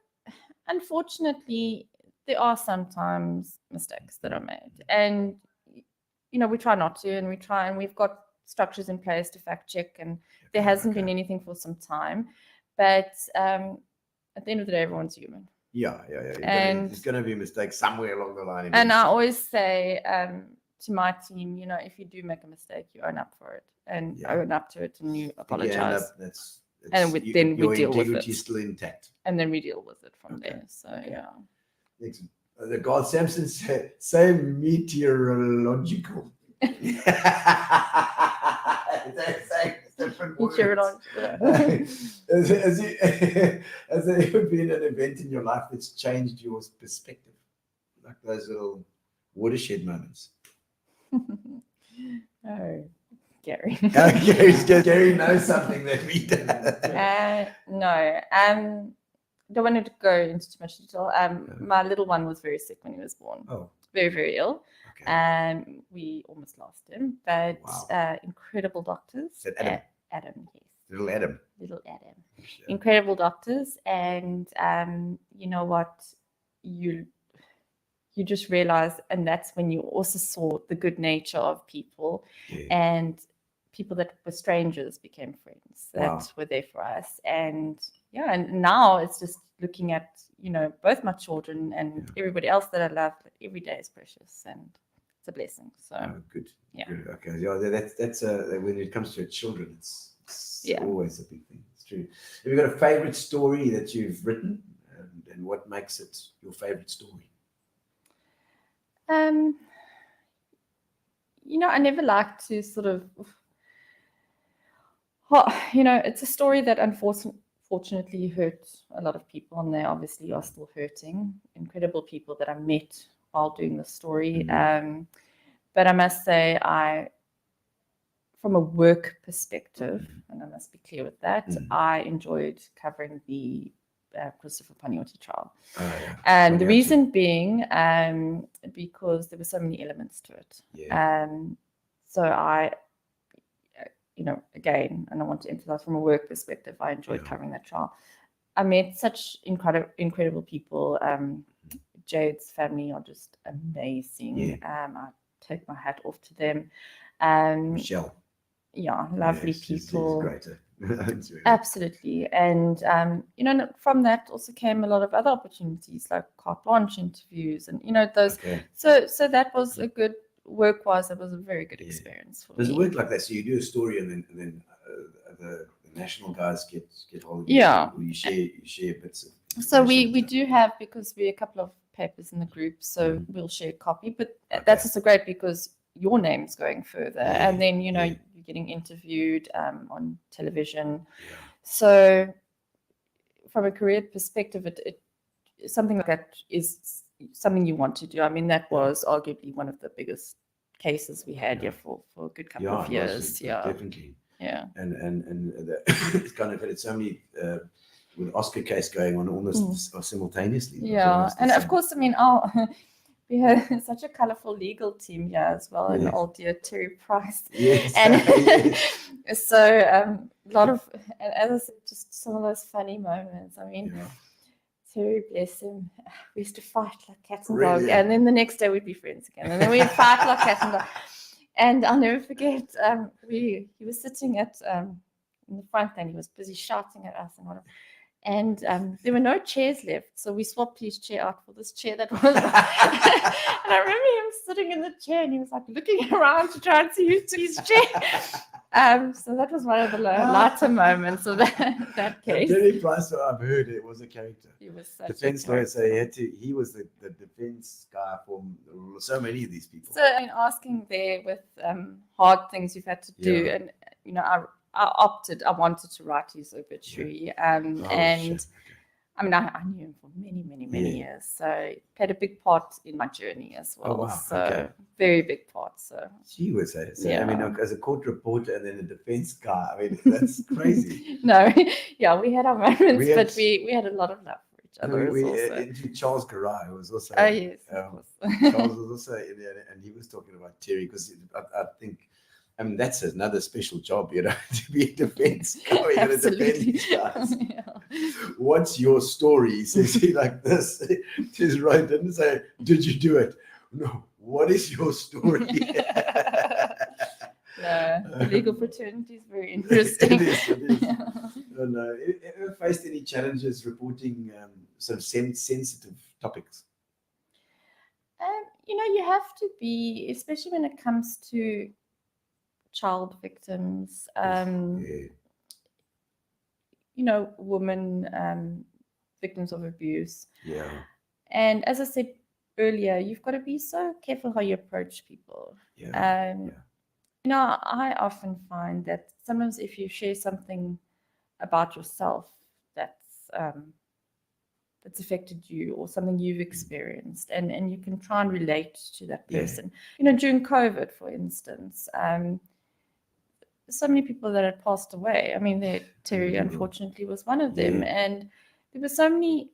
unfortunately, there are sometimes mistakes that are made, and we try not to, and we've got structures in place to fact check, and there hasn't been anything for some time. But at the end of the day, everyone's human. Yeah. And there's going to be a mistake somewhere along the line. And I always say to my team, if you do make a mistake, you own up for it and own up to it, and you apologize. Then we deal with it. Your integrity is still intact. And then we deal with it from there. So Excellent. The God Samson said, say meteorological. Different words. Has there ever been an event in your life that's changed your perspective, like those little watershed moments? Oh, Gary. Gary knows something that we don't. No. Don't want to go into too much detail. My little one was very sick when he was born. Oh. Very, very ill. We almost lost him, but incredible doctors. Is that Adam? Adam, yes. Little Adam. Sure. Incredible doctors, and you know what? You just realize, and that's when you also saw the good nature of people, and people that were strangers became friends that were there for us. And now it's just looking at both my children and everybody else that I love. Every day is precious, and it's a blessing. So good. Yeah. Good. Okay. Yeah, that's when it comes to your children, it's always a big thing. It's true. Have you got a favorite story that you've written, and what makes it your favorite story? I never like to sort of, it's a story that unfortunately hurt a lot of people, and they obviously are still hurting. Incredible people that I met while doing the story. But I must say, from a work perspective, and I must be clear with that, I enjoyed covering the Christopher Panioti trial. And the reason being, because there were so many elements to it. So again, and I want to emphasize from a work perspective, I enjoyed covering that trial. I met such incredible people. Jade's family are just amazing. I take my hat off to them. Michelle. Yeah, lovely people. She's great. Absolutely. And, from that also came a lot of other opportunities like carte blanche interviews and, those. Okay. So that was a good, work-wise, that was a very good experience for Does me. it work like that? So you do a story and then the national guys get hold of you? Yeah. Or you share bits of So we do have, because we're a couple of papers in the group, so we'll share a copy, but that's also great because your name's going further, and then you're getting interviewed on television. So from a career perspective, it something like that is something you want to do. I mean, that was arguably one of the biggest cases we had for a good couple of years. Definitely. Yeah. And it's kind of had so many with Oscar case going on almost simultaneously. Yeah, and of course, I mean, we had such a colorful legal team here as well, and old dear Terry Price. Yes. And so a lot of, and as I said, just some of those funny moments. I mean, Terry, bless him, we used to fight like cats and dogs, and then the next day we'd be friends again, and then we'd fight like cats and dogs. And I'll never forget, he was sitting at in the front, and he was busy shouting at us and whatever. And there were no chairs left, so we swapped his chair out for this chair that was. And I remember him sitting in the chair, and he was like looking around to try and see who took his chair. So that was one of the lighter moments of that case. Terry Price, I've heard it was a character. He was such defense lawyer, so he was the defense guy for so many of these people. So I mean, asking there with hard things you've had to do, and I wanted to write his obituary, and I mean, I knew him for many years, so he played a big part in my journey as well. Oh, wow. So very big part. So she would say, I mean, as a court reporter and then a defense guy, I mean, that's crazy. No, we had our moments, but we had a lot of love for each other. Charles Garay was also. Oh yes, of course. Charles was also in there, and he was talking about Terry because I think. I mean, that's another special job, to be a defense guy. You're to defend these guys. What's your story? Says he like this. Just right, didn't say, did you do it? No. What is your story? The legal fraternity is very interesting. It is. No. Ever faced any challenges reporting some sensitive topics? You have to be, especially when it comes to child victims, women victims of abuse. Yeah. And as I said earlier, you've got to be so careful how you approach people. I often find that sometimes if you share something about yourself that's affected you or something you've experienced, and you can try and relate to that person. During COVID, for instance, so many people that had passed away. I mean, Terry, unfortunately, was one of them. And there were so many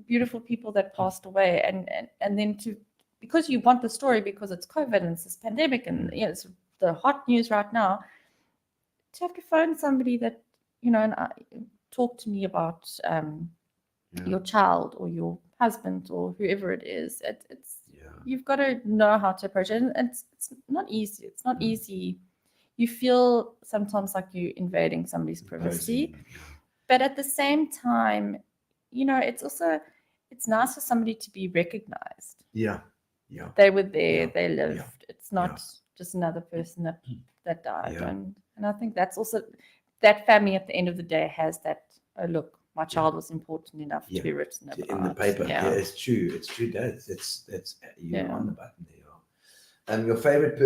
beautiful people that passed away. And then because you want the story, because it's COVID and it's this pandemic and it's the hot news right now, to have to phone somebody that, and talk to me about your child or your husband or whoever it is. You've got to know how to approach it. And it's not easy. It's not easy. You feel sometimes like you're invading somebody's privacy, but at the same time, it's nice for somebody to be recognized. Yeah. They were there, they lived. It's not just another person that died. And I think that's also, that family at the end of the day has that, look, my child was important enough to be written about. In the paper. Yeah, it's true. It's true, Dad. That's you're on the button there. And your favorite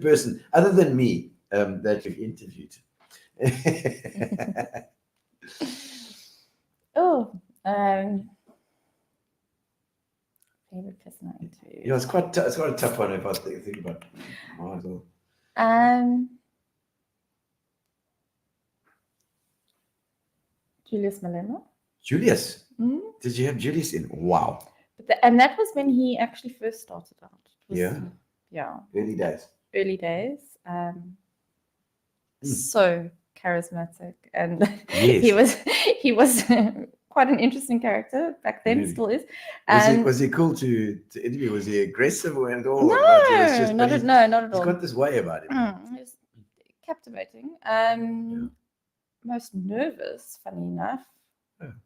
person, other than me, that you've interviewed. Favorite person I interviewed. It's quite a tough one if I think about mine as well. Julius Malema. Julius? Did you have Julius in? Wow. And that was when he actually first started out. Yeah. Early days. early days. So charismatic, and Yes. he was quite an interesting character back then. Really? Still is. Was he cool to interview? Was he aggressive and all? No, not at He's all. got this way about him. He was captivating. Most nervous, funny enough,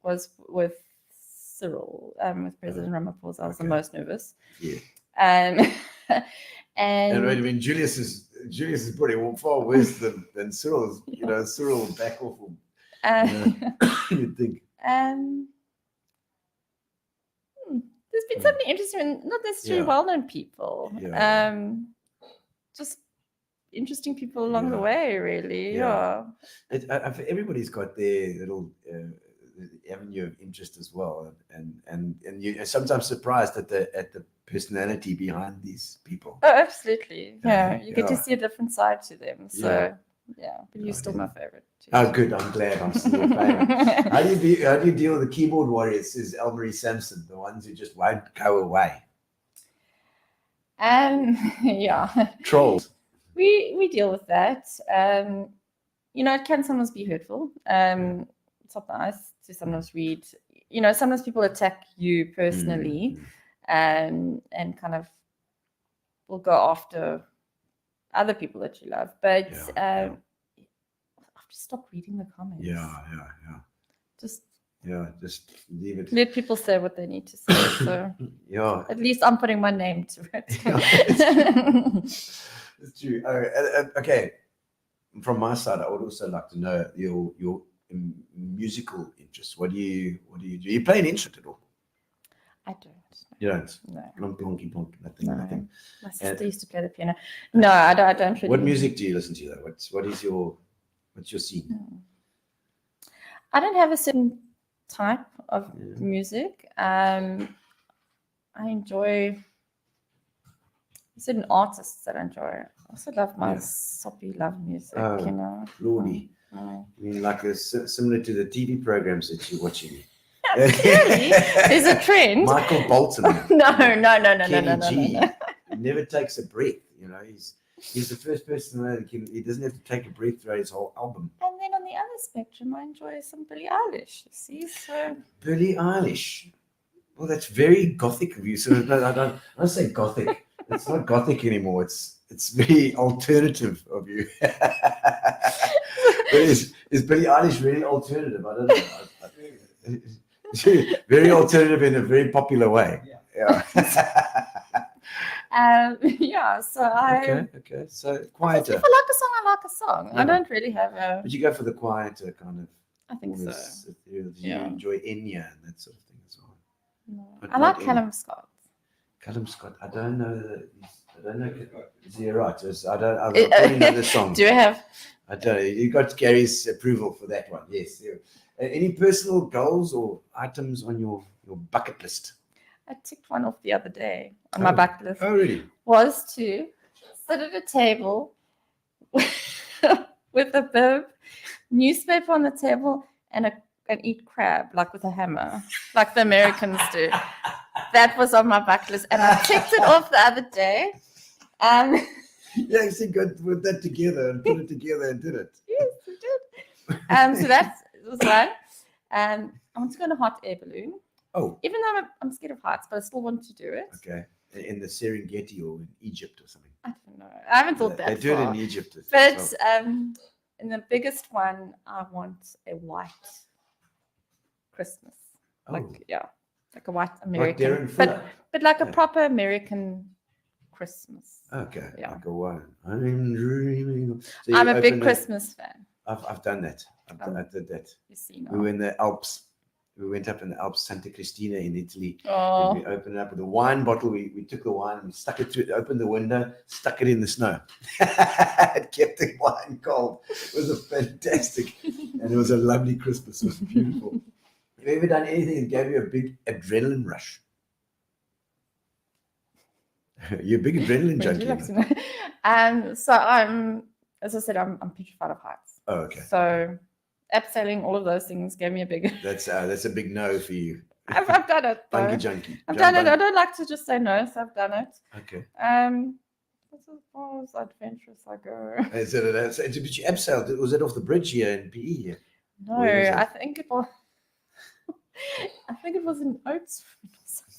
was with Cyril, with President Ramaphosa. I was the most nervous. Yeah. And I mean, Julius is pretty far worse than Cyril's. You know, Cyril back off. You'd think. There's been something interesting, not necessarily well-known people. Just interesting people along the way, really. Everybody's got their little avenue of interest as well, and you're sometimes surprised at the personality behind these people. Oh, absolutely. You get to see a different side to them. So but you're still my favorite too. Oh, good. I'm glad I'm still your favorite. How do you deal with the keyboard warriors? Is Elmarie Sampson, the ones who just won't go away? Trolls. We deal with that. It can sometimes be hurtful. It's not nice to sometimes read. Sometimes people attack you personally, and kind of will go after other people that you love. But I've just stopped reading the comments. Just leave it. Let people say what they need to say. So at least I'm putting my name to it. It's true. Okay. From my side, I would also like to know your musical interests. What do you do? You play an instrument at all? I don't. You don't? No. Blonky, nothing. My sister used to play the piano. No, I don't really. What music do you listen to though? What's your scene? I don't have a certain type of music. I enjoy certain artists that I enjoy. I also love my soppy love music, Lordy. I mean, like similar to the TV programs that you're watching. Really? There's a trend. Michael Bolton. No. He never takes a breath. He's the first person that he doesn't have to take a breath throughout his whole album. And then on the other spectrum, I enjoy some Billie Eilish. You see, so Billie Eilish. Well, that's very gothic of you. So I don't say gothic. It's not gothic anymore. It's very alternative of you. But is Billie Eilish really alternative? I don't know. Very alternative in a very popular way. So I. Okay. So quieter. If I like a song, I like a song. I don't really have a. But you go for the quieter kind of. I think so. You enjoy Enya and that sort of thing as well. No. I like Callum Scott. Callum Scott. I don't know. Is he right? I don't know the song. Do you have? I don't know. You got Gary's approval for that one. Yes. Any personal goals or items on your bucket list? I ticked one off the other day on my bucket list. Oh, really? Was to sit at a table with a bib, newspaper on the table, and eat crab, like with a hammer, like the Americans do. That was on my bucket list, and I ticked it off the other day. You actually got put that together and put it together and did it. Yes, we did. So that was one. I want to go on a hot air balloon. Oh. Even though I'm scared of heights, but I still want to do it. Okay. In the Serengeti or in Egypt or something? I don't know. I haven't thought that They do far. it in Egypt. But in the biggest one, I want a white Christmas. Like a white American. Like but like a proper American Christmas. Okay. Yeah. Like a one. I'm dreaming. So I'm a big Christmas fan. I've done that. I did that. You see now. We were in the Alps. We went up in the Alps, Santa Cristina in Italy. Oh. And we opened it up with a wine bottle. We took the wine and we stuck it through it, opened the window, stuck it in the snow. It kept the wine cold. It was a fantastic, and it was a lovely Christmas. It was beautiful. Have you ever done anything that gave you a big adrenaline rush? You're a big adrenaline junkie. So as I said, I'm petrified of heights. Oh, okay. So abseiling, all of those things gave me a big. That's a big no for you. I've done it. Bungee junkie. I've done it. I don't like to just say no, so I've done it. Okay. That's as far as adventurous I go. Is it, did you abseiled? Was it off the bridge here in PE here? No, Where was it? I think it was. I think it was in Oats.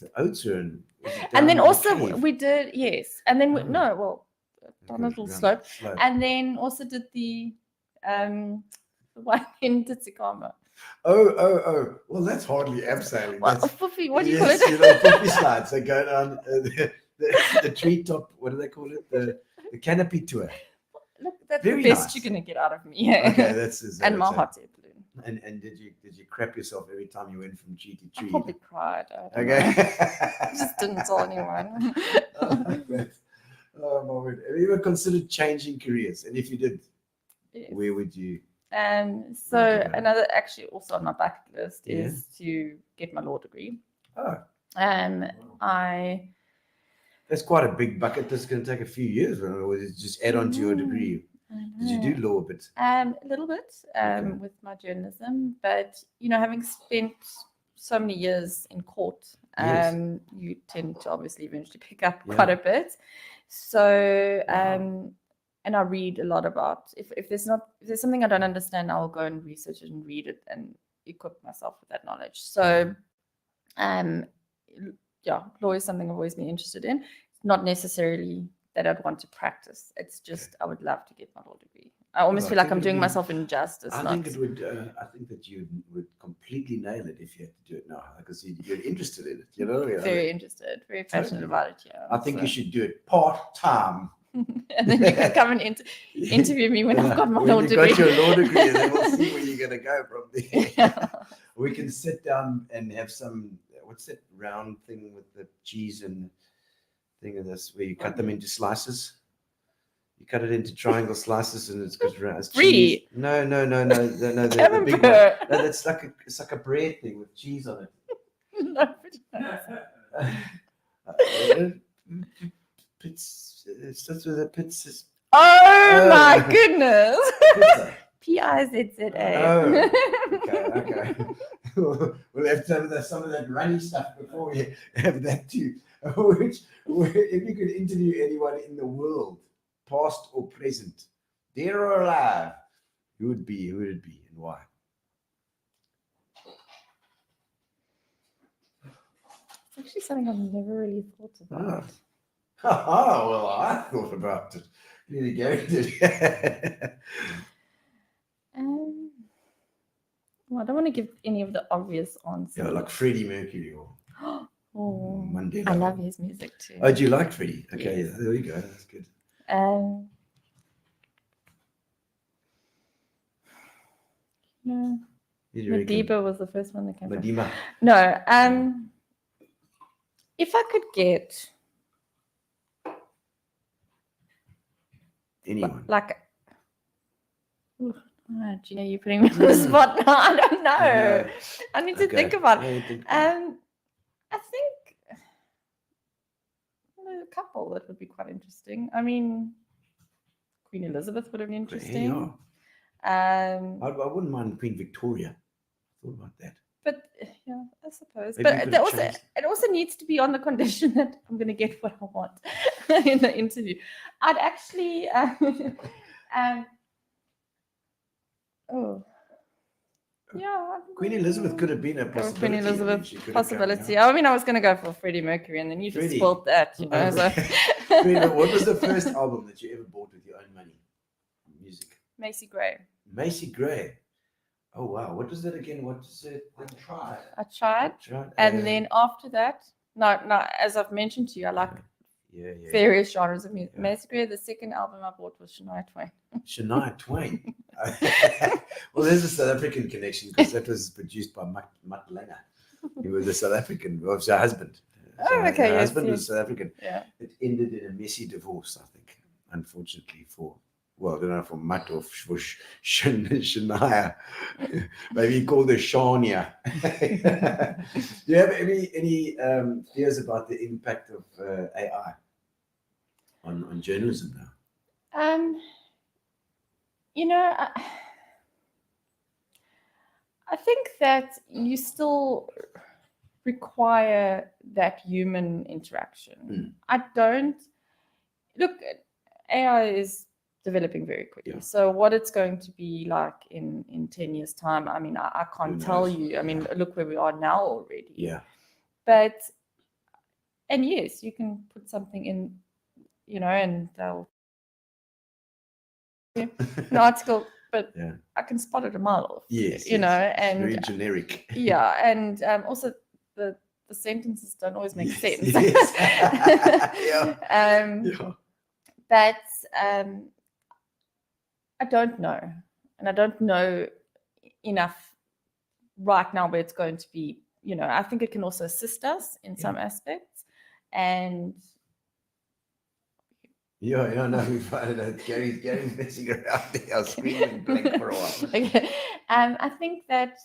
The Oats are in. And then down in the also cave? we did, yes. And then no, well, on a goes little around slope. the slope. And then also did the one in Titicaca. Oh. Well, that's hardly abseiling. Well, That's, Fuffy, what do you call it? You know, Fuffy slides. They go down the treetop. What do they call it? The canopy tour. Look, that's Very the best nice. you're gonna get out of me. Okay, that's and my hot air balloon. And did you crap yourself every time you went from tree to I tree? probably cried. I don't Okay. know. I just didn't tell anyone. Oh my word! Have you ever considered changing careers? And if you did, Yes. where would you? So Okay. another, actually, also on my bucket list Yeah. is to get my law degree. Oh, I that's quite a big bucket. That's going to take a few years. Or is it just add on to your degree? Did you do law a bit? a little bit with my journalism, but having spent so many years in court, Yes. you tend to obviously eventually pick up Yeah. quite a bit. So and I read a lot about if there's something I don't understand, I'll go and research it and read it and equip myself with that knowledge. So law is something I've always been interested in. It's not necessarily that I'd want to practice. It's just I would love to get my law degree. I almost Well, I feel like think I'm it'd doing be- myself injustice. I think it would. I think that you would completely nail it if you had to do it now, because you're interested in it. You know, very interested, very passionate Totally. about it. Yeah, I think you so- should do it part time. and then you can come and interview me when I've got my when law you've degree. got your law degree, and then we'll see where you're going to go from there. Yeah. We can sit down and have some. What's that round thing with the cheese and thing of this, where you cut them into slices? You cut it into triangle slices, and it's good round. It's Brie. cheese. No. The big one. Camembert. No, that's it's like a bread thing with cheese on it. Nobody knows. It starts with a pizza. Oh my Oh. goodness. Pizza. Pizza. Okay. We'll have to have some of that runny stuff before we have that too. If you could interview anyone in the world, past or present, dead or alive, who would it be, and why? It's actually something I've never really thought about. Oh, well, I thought about it. You need to go into Well, I don't want to give any of the obvious answers. Yeah, like Freddie Mercury or Oh, Mandela. I love his music too. Oh, do you like Freddie? Okay, Yes. there you go. That's good. No, Who do you reckon? Madiba was the first one that came. Madima. No, if I could get Anyone. like, Gino, you're putting me on the spot now. I don't know. No. I need to Okay. think about Yeah, it. you think about it. I think there's a couple that would be quite interesting. I mean, Queen Elizabeth would have been interesting. I wouldn't mind Queen Victoria. Thought about that. But yeah, I suppose. Maybe you But could that have also, changed. it also needs to be on the condition that I'm going to get what I want in the interview. I'd actually, yeah. Queen Elizabeth could have been a Go with possibility. Queen I mean, Elizabeth she could have come, possibility. yeah. I mean, I was going to go for Freddie Mercury, and then you just Freddie. spoiled that, you know. So. Freddie, what was the first album that you ever bought with your own money? Music. Macy Gray. Macy Gray. Oh wow, what was that again? What is it? I tried. And then after that, no, as I've mentioned to you, I like various genres of music. Macy Gray, the second album I bought was Shania Twain. Shania Twain. Well, there's a South African connection because that was produced by Mutt Langer. He was a South African, well, her husband. Oh, okay, Her yes, husband was yes. South African. Yeah. It ended in a messy divorce, I think, unfortunately for. Well, I don't know for Matt or for Shania. Maybe he called her Shania. Do you have any fears about the impact of AI on journalism now? You know, I think that you still require that human interaction. I don't look. AI is developing very quickly. So what it's going to be like in 10 years' time, I mean, I can't tell you. I mean, look where we are now already. Yeah. But, and yes, you can put something in, and they'll an article, but I can spot it a mile off. Yes. And very generic. Yeah, and also the sentences don't always make sense. Yes. But I don't know, and I don't know enough right now where it's going to be. I think it can also assist us in some aspects, and no, we find out Gary's messing around there. I was screaming blank for a while. Okay. I think that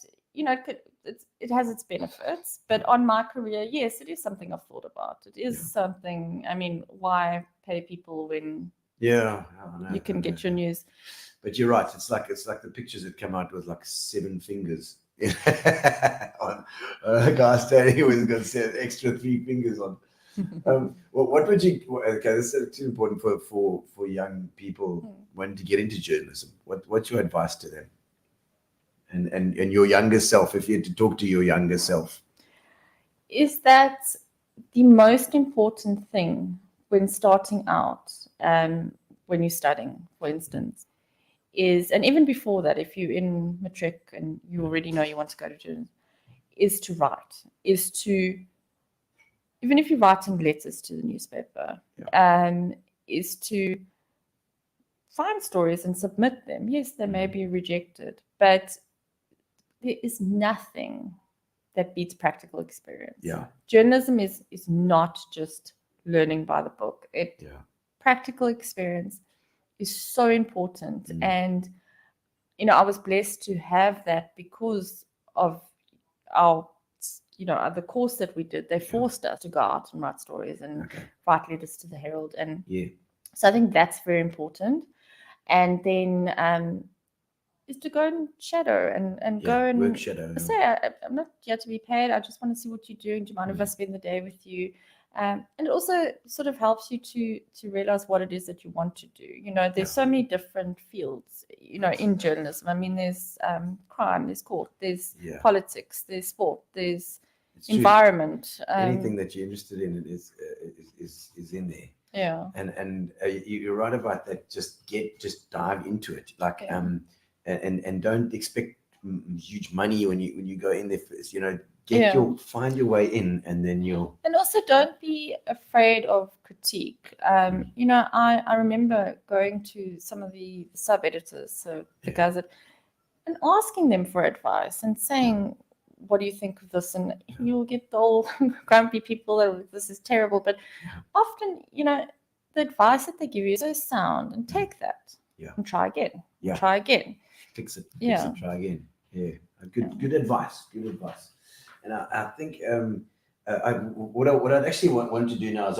it has its benefits, but on my career, yes, it is something I've thought about. It is something. I mean, why pay people when you can get your news? But you're right. It's like the pictures that come out with like 7 fingers. On a guy standing here with got extra 3 fingers on. Well, what would you? Okay, this is too important for young people wanting to get into journalism. What's your advice to them? And your younger self, if you had to talk to your younger self, is that the most important thing when starting out, when you're studying, for instance, is, and even before that, if you're in matric and you already know you want to go to journalism, is to write, is to, even if you're writing letters to the newspaper, is to find stories and submit them. Yes, they may be rejected, but there is nothing that beats practical experience. Yeah. Journalism is not just learning by the book. Practical experience is so important. And, I was blessed to have that because of our, the course that we did. They forced us to go out and write stories and write letters to the Herald. And so I think that's very important. And then is to go and shadow and go and work shadow. Say, I'm not here to be paid. I just want to see what you're doing. Do you mind if I spend the day with you? And it also sort of helps you to realize what it is that you want to do. There's so many different fields, in journalism. I mean, there's crime, there's court, there's politics, there's sport, there's environment. Anything that you're interested in is in there. Yeah. And you're right about that. Just dive into it. Like and don't expect huge money when you go in there first. Find your way in, and then you'll. And also, don't be afraid of critique. I remember going to some of the sub editors, so the guys and asking them for advice and saying, "What do you think of this?" And you'll get the old grumpy people that this is terrible. But often, the advice that they give you is so sound, and take that and try again. Try again. Fix it. Try again. Yeah. Good advice. Good advice. And I think what I'd actually want to do now is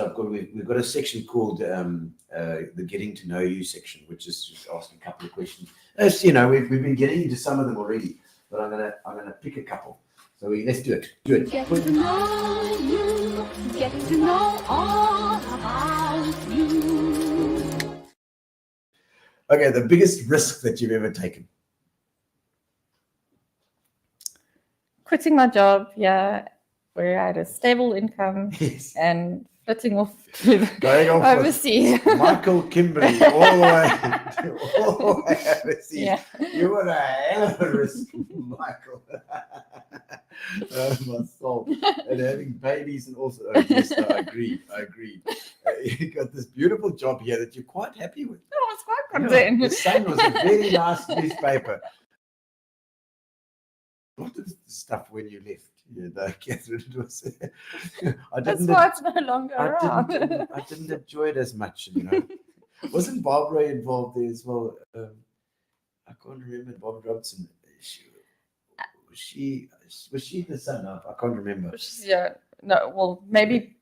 we've got a section called the Getting to Know You section, which is just asking a couple of questions. As we've been getting into some of them already, but I'm gonna pick a couple. So let's do it. Do it. Getting to know you, getting to know all about you. Okay, the biggest risk that you've ever taken. Quitting my job, where I had a stable income and flitting off to overseas. Michael Kimberley, all the way overseas. Yeah. You were a hell of a risk, Michael. My soul. And having babies and also, I agree. You got this beautiful job here that you're quite happy with. I was quite content. The Sun was a very nice newspaper. What is the stuff when you left? Kathryn, it was. That's why it's no longer around. I didn't enjoy it as much, Wasn't Barbara involved there as well? I can't remember. Barbara Robson. Was she the Sun? I can't remember. No. Well, maybe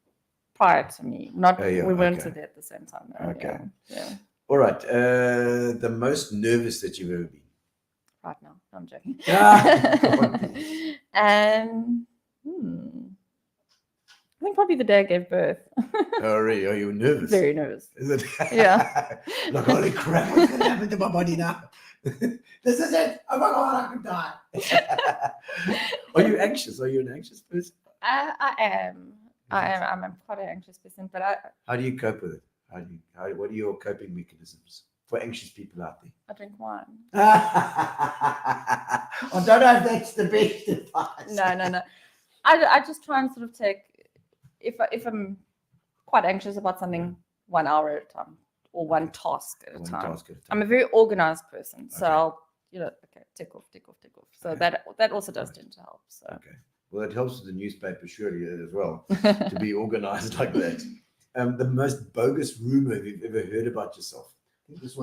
prior to me. Not. We weren't there at the same time. Okay. Yeah. All right. The most nervous that you've ever been. Right now. No, I'm joking. I think probably the day I gave birth. Oh, really? Are you nervous? Very nervous. Is it? Yeah. Like, holy crap, what's going to happen to my body now? This is it. Oh my God, I could die. Are you anxious? Are you an anxious person? I am. I'm quite an anxious person, but How do you cope with it? What are your coping mechanisms for anxious people out there? I drink wine. I don't know if that's the best advice. No. I just try and sort of take, if I'm quite anxious about something, 1 hour at a time or one task at a time. I'm a very organized person, so I'll tick off. So that also does tend to help. So Well, it helps with the newspaper surely as well to be organized like that. The most bogus rumor you've ever heard about yourself. I think this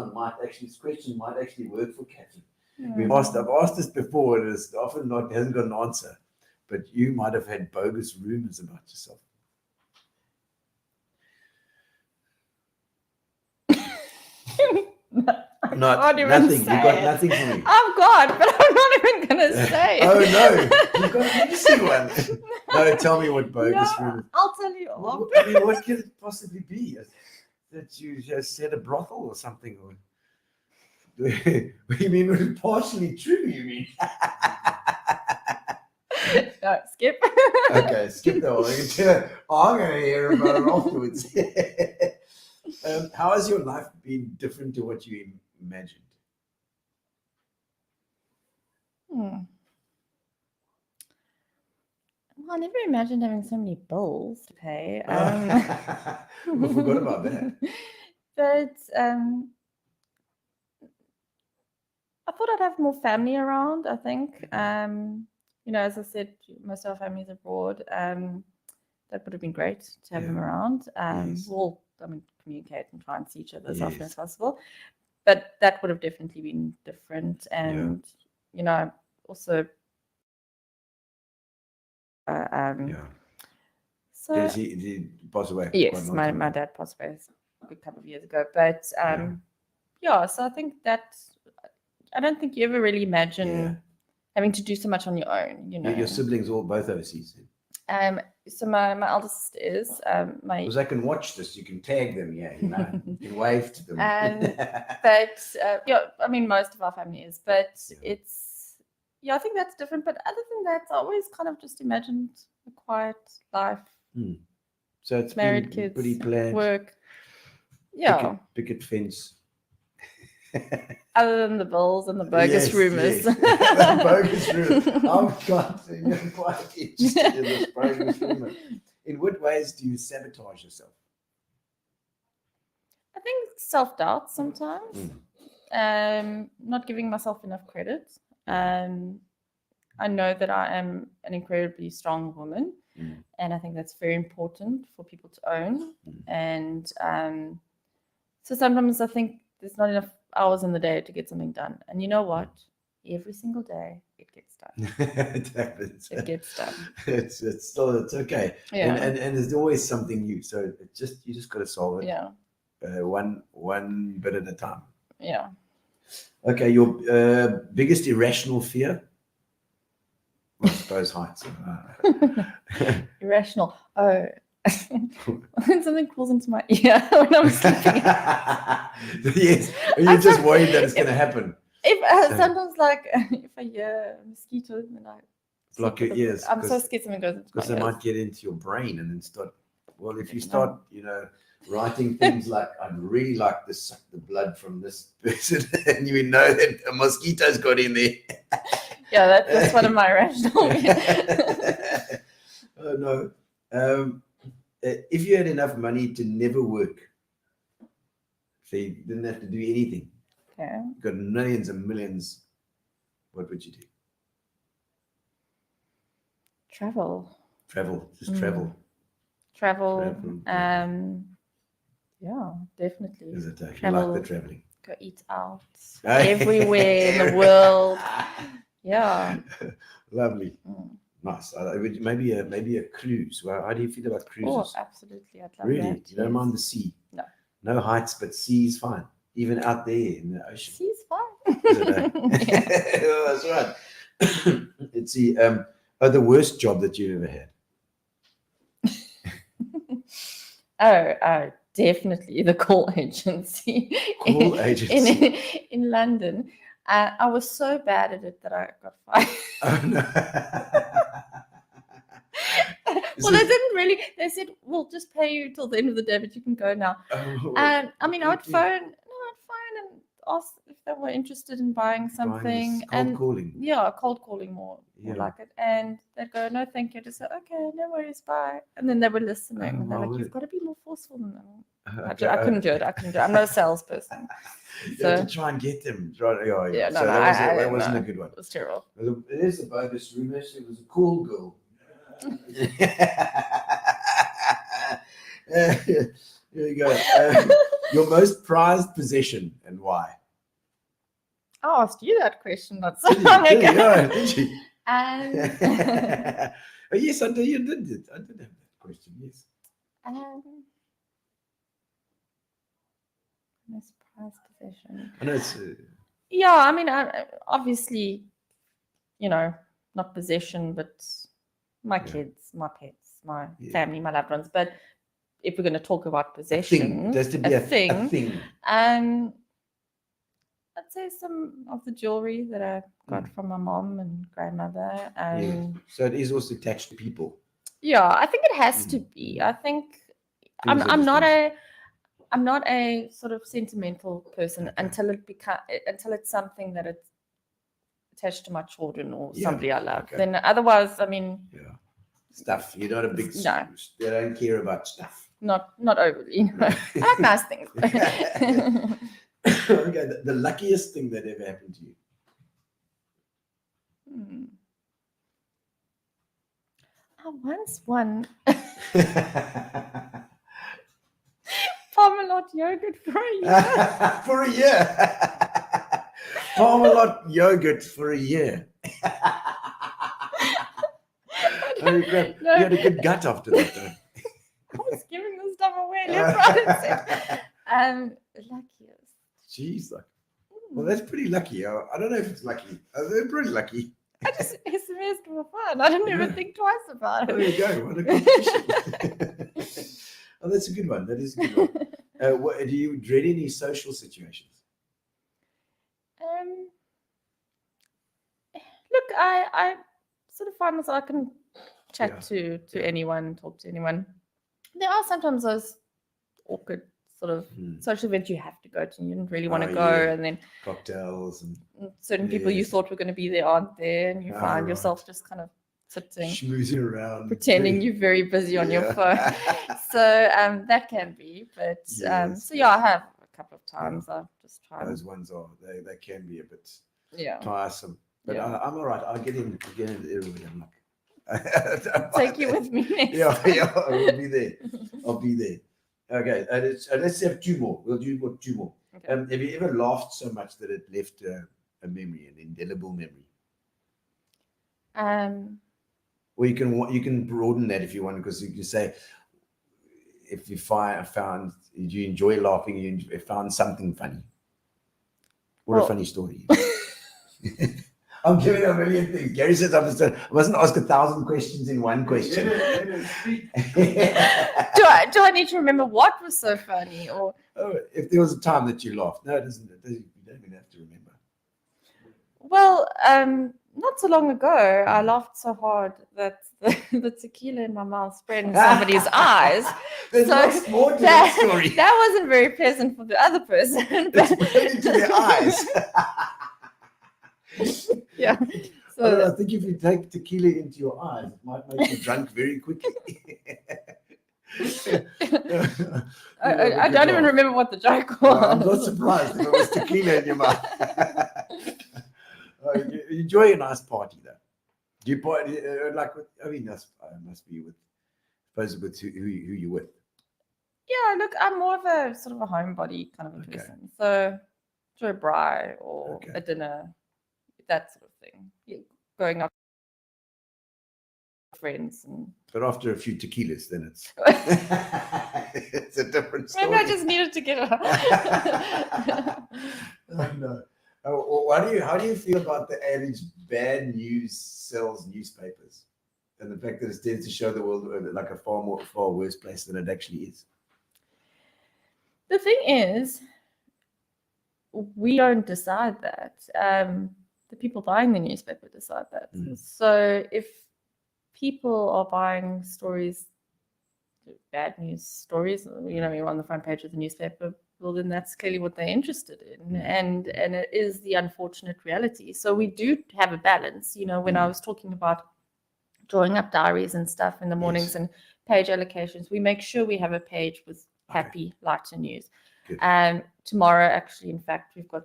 question might actually work for Kathryn. I've asked this before, and it's often hasn't got an answer. But you might have had bogus rumors about yourself. Nothing. You got nothing for me. I've got, but I'm not even going to say. Oh no, you've got an interesting one. No, tell me what bogus rumors. I'll tell you. I mean, what could it possibly be? That you just said a brothel or something? Or you mean partially true? You mean? No, skip. Okay, skip that one. I'm going to hear about it afterwards. How has your life been different to what you imagined? Well, I never imagined having so many bills to pay. We forgot about that. But I thought I'd have more family around, I think. As I said, most of our family is abroad. That would have been great to have them around. We'll communicate and try and see each other as often as possible. But that would have definitely been different. And, also... So, did he pass away? Yes, my dad passed away a good couple of years ago. But, so I think that... I don't think you ever really imagine... having to do so much on your own, Your siblings all both overseas? So my eldest is because I can watch this, you can tag them, you can wave to them. But most of our family is, but it's I think that's different. But other than that, I always kind of just imagined a quiet life. So it's married, been kids, pretty planned. Work, picket fence. Other than the bills and the bogus rumors. The bogus rumors. Oh God, you're quite interested in this bogus rumor. In what ways do you sabotage yourself? I think self-doubt sometimes. Not giving myself enough credit. I know that I am an incredibly strong woman, and I think that's very important for people to own. And so sometimes I think there's not enough hours in the day to get something done. And you know what? Every single day it gets done. It happens. It gets done. It's okay. Yeah. And there's always something new. So you just got to solve it. Yeah. One bit at a time. Yeah. Okay. Your biggest irrational fear? Well, I suppose heights. Irrational. Oh. When something crawls into my ear when I'm sleeping. Yes. You're just worried that it's going to happen. If sometimes if I hear a mosquito, then I block your ears. I'm so scared something goes into my because they might get into your brain and then start. Well, if you start, writing things like, I'd really like to suck the blood from this person, and you know that a mosquito's got in there. Yeah, that's one of my irrational. Oh no. If you had enough money to never work, so you didn't have to do anything, got millions and millions, what would you do? Travel. Just travel. Travel. Yeah, definitely. Is it? You like the traveling? Go eat out everywhere in the world. Yeah. Lovely. Nice. Maybe a cruise. Well, how do you feel about cruises? Oh, absolutely. I'd love really? that. You don't mind the sea? No. No heights, but sea's fine. Even out there in the ocean. Sea's fine. Is it? Oh, that's right. Let's see. The worst job that you ever had? Definitely the call agency. Call agency. In London. I was so bad at it that I got fired. Oh, no. Well, they didn't really. They said, "We'll just pay you till the end of the day, but you can go now." And I mean, I would phone and ask if they were interested in buying something. Cold calling. Yeah, cold calling more Yeah. like it. And they'd go, "No, thank you." Just say, "Okay, no worries, bye." And then they were listening. And they're like, "You've got to be more forceful than that." I couldn't do it. I'm not a salesperson. You have to try and get them. Yeah. No, So no, that wasn't a good one. It was terrible. Well, it is a bogus rumor. It was a cool girl. Here you go. Your most prized possession and why? I asked you that question not so long ago. Did you? Oh, yes, I did. You did. I did have that question. Yes. Most prized possession. I know it's. Yeah, I mean, obviously, not possession, but my kids, my pets, my family, my loved ones. But if we're going to talk about possession, there's to be a thing. I'd say some of the jewelry that I got from my mom and grandmother. And so it is also attached to people. Yeah, I think it has to be. I think I'm not a sort of sentimental person until it's something that it's attached to my children or somebody I love. Okay. Then otherwise, I mean, stuff. You're not a big. No. They don't care about stuff. Not overly. No. I like nice things. Okay, the luckiest thing that ever happened to you. I once won Parmalat yogurt for a year. For a year. Parmalat yogurt for a year. You had a good gut after that, though. I was giving this stuff away left, right, and center. Luckiest. Jeez, well, that's pretty lucky. I don't know if it's lucky. They're pretty lucky. I just SMS'd for fun. I didn't even think twice about it. There you go. What a competition. Oh, that's a good one. That is a good one. Do you dread any social situations? Look, I sort of find myself I can chat to anyone, talk to anyone. There are sometimes those awkward sort of social events you have to go to. You didn't really want to go, and then cocktails and certain people you thought were going to be there aren't there, and you find yourself just kind of sitting, schmoozing around, pretending you're very busy on your phone. So that can be, but I have a couple of times. I've just tried. Those ones they can be a bit tiresome, but I'm all right. I'll get in everybody. I'm like, take you with me next time. I'll be there. Okay, let's have two more. We'll do two more. Okay. Have you ever laughed so much that it left a memory, an indelible memory? Or you can broaden that if you want, because you can say, if you found you enjoy laughing, you found something funny, or a funny story. I'm giving a million things. Gary says I wasn't asked 1,000 questions in one question. Do I need to remember what was so funny, or if there was a time that you laughed? No, it doesn't. You don't even have to remember. Well, not so long ago, I laughed so hard that the tequila in my mouth spread in somebody's eyes. There's lots more to that story. That wasn't very pleasant for the other person. But it spread into their eyes. Yeah. So I think if you take tequila into your eyes, it might make you drunk very quickly. I don't even remember what the joke was. I'm not surprised if it was tequila in your mouth. You enjoy a nice party, though. Do you party that's must be with who you're with. Yeah, look, I'm more of a sort of a homebody kind of a person. So enjoy a braai or a dinner, that sort of thing. Yeah, going out with friends. But after a few tequilas, then it's it's a different story. Maybe I just needed to get it out. No. How do you feel about the adage bad news sells newspapers, and the fact that it tends to show the world like a far worse place than it actually is? The thing is, we don't decide that. The people buying the newspaper decide that. So if people are buying stories, bad news stories, you're on the front page of the newspaper, well, then that's clearly what they're interested in. And it is the unfortunate reality. So we do have a balance. When I was talking about drawing up diaries and stuff in the mornings and page allocations, we make sure we have a page with happy, lighter news. Tomorrow, actually, in fact, we've got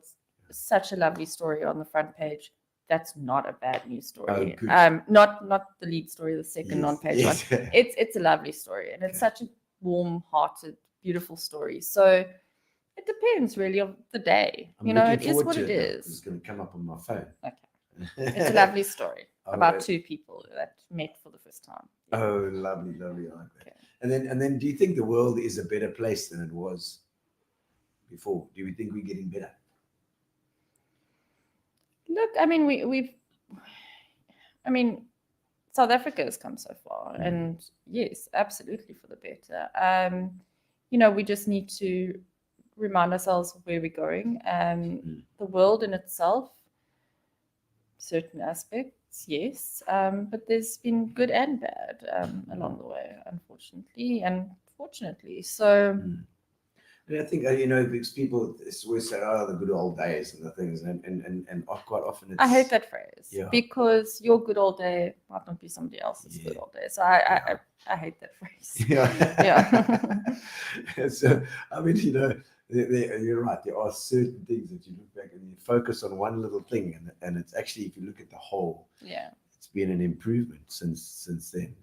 such a lovely story on the front page. That's not a bad news story. Not the lead story, the second non-page one. It's a lovely story, and it's such a warm-hearted, beautiful story. So it depends really on the day. It is what it is. It's going to come up on my phone. Okay. It's a lovely story about two people that met for the first time. Oh, lovely. I like that. And then do you think the world is a better place than it was before? Do you think we're getting better? Look, I mean, South Africa has come so far, and yes, absolutely for the better. We just need to remind ourselves of where we're going. The world in itself, certain aspects, yes, but there's been good and bad along the way, unfortunately and fortunately. So. And I think, because people always say, the good old days and the things, and quite often it's... I hate that phrase because your good old day might not be somebody else's good old day. So I hate that phrase. So, you're right. There are certain things that you look back and you focus on one little thing, and it's actually, if you look at the whole, it's been an improvement since then.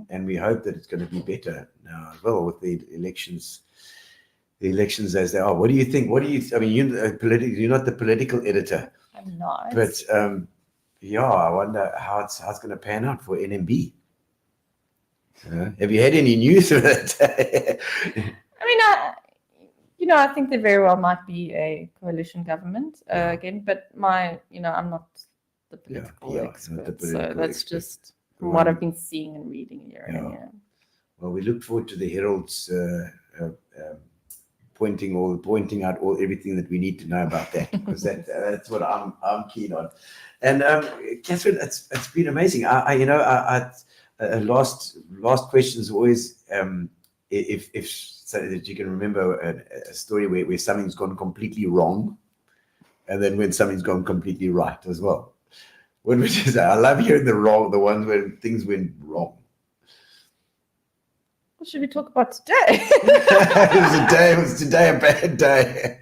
And we hope that it's going to be better now as well with the elections. The elections as they are. What do you think? You're not the political editor. I'm not. But I wonder how it's going to pan out for NMB. Have you had any news of that? I think there very well might be a coalition government again, but I'm not the political expert. So that's just from what I've been seeing and reading here. Well, we look forward to the Herald's pointing out everything that we need to know about that, because that's what I'm keen on. And Kathryn, it's been amazing. Last questions always, if so that you can remember a story where something's gone completely wrong, and then when something's gone completely right as well. What would you say? I love hearing the ones where things went wrong. What should we talk about today? It was today a bad day.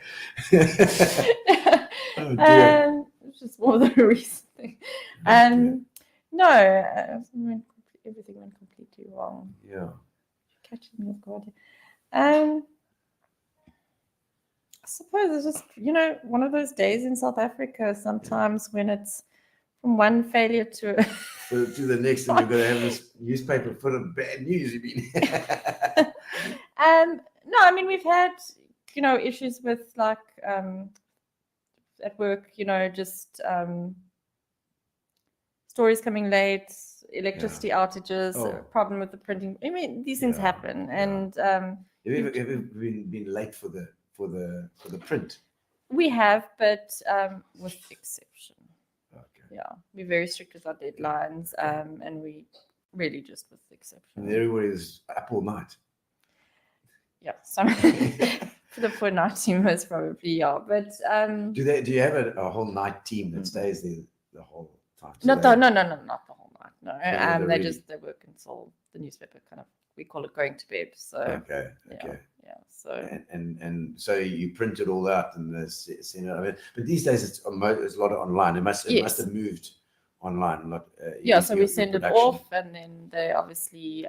Oh, dear. It's just more than a recent thing. No, everything went completely wrong. Yeah. Catching me off guard. I suppose it's just, one of those days in South Africa sometimes when it's from one failure to the next, and you're going to have this newspaper full of bad news, you mean? No, we've had, issues with like at work, just stories coming late, electricity outages, problem with the printing. These things happen. And have you ever been late for the print? We have, but with exception. Yeah, we're very strict with our deadlines, and we really just with exception. And everybody's up all night. Yeah, some for the poor night team most probably, but do you have a whole night team that stays there the whole time? No, not the whole night. No, they work until the newspaper we call it going to bed. So okay. So and so you print it all out and but these days it's a lot of online. It must have moved online. So we send it off, and then they obviously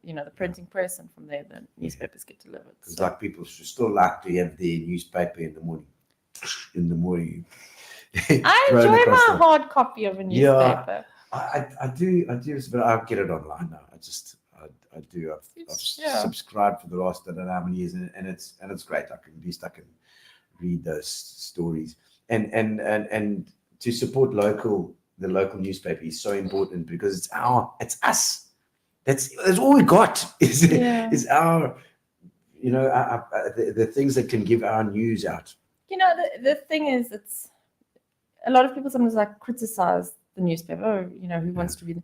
the printing press, and from there the newspapers get delivered. Because like people should still like to have their newspaper in the morning. I enjoy my hard copy of a newspaper. I do, but I get it online now. I do. I've subscribed for the last I don't know how many years, and it's great. At least I can read those stories, and to support the local newspaper is so important, because it's us. That's all we got. Is our you know, the things that can give our news out. You know, the thing is, it's a lot of people sometimes like criticize the newspaper. Oh, you know, who wants to read?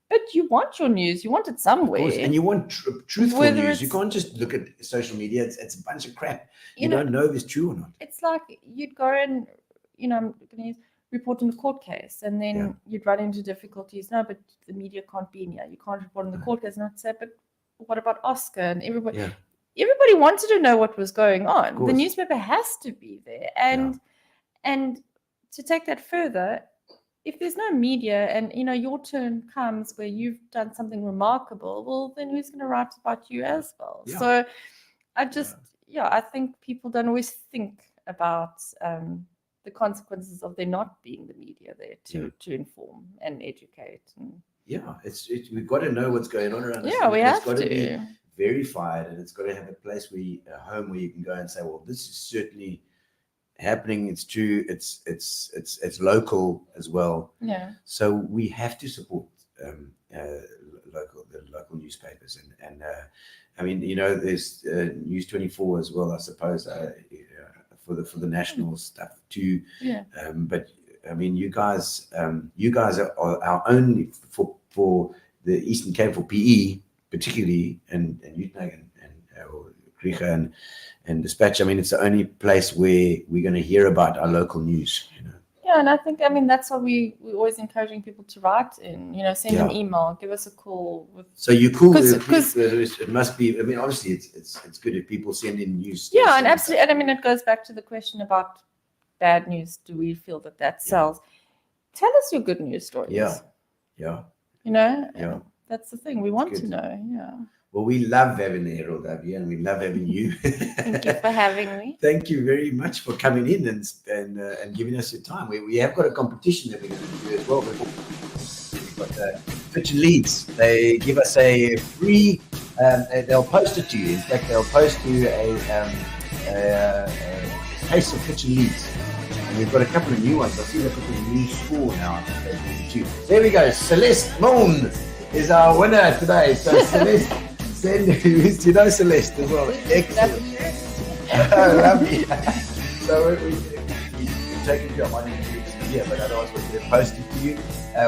But you want your news. You want it somewhere. Of course, and you want truthful Whether news. You it's- can't just look at social media. It's a bunch of crap. You know, don't know if it's true or not. It's like you'd go and, you know, I'm going to use report on the court case, and then you'd run into difficulties. No, but the media can't be in here. You can't report on the court case. And I'd say, but what about Oscar and everybody? Yeah. Everybody wanted to know what was going on. The course. newspaper has to be there. And to take that further, if there's no media and, you know, your turn comes where you've done something remarkable, well, then who's going to write about you as well? Yeah. So I just, I think people don't always think about the consequences of there not being the media there to inform and educate. And We've got to know what's going on around us. Yeah, we It's have got to be to. verified, and it's got to have a place a home where you can go and say, well, this is certainly happening. It's true. It's local as well. Yeah. So we have to support the local newspapers, and I mean, you know, there's News 24 as well, I suppose, for the national stuff too. Yeah. But I mean, you guys are our only for the Eastern Cape, for PE particularly, and Utenhage and Grieche and Dispatch. I mean, it's the only place where we're going to hear about our local news. You know. Yeah, and I think, I mean, that's why we're always encouraging people to write in, you know, send an email, give us a call. So you're cool. Because it must be, I mean, obviously it's good if people send in news. Yeah, and absolutely. And I mean, it goes back to the question about bad news. Do we feel that sells? Tell us your good news stories. Yeah. You know? Yeah. That's the thing. We want to know. Yeah. Well, we love having the Herald up here, and we love having you. Thank you for having me. Thank you very much for coming in and giving us your time. We have got a competition that we're going to do as well. We've got Fitch and Leeds. They give us a free. They'll post it to you. In fact, they'll post you a case of Fitch and Leeds. And we've got a couple of new ones. I see they've got a new score now. There we go. Celeste Moon is our winner today. So Celeste. You know Celeste as well. Excellent. Lovely. So we've taken your money here, but otherwise we'll post it to you.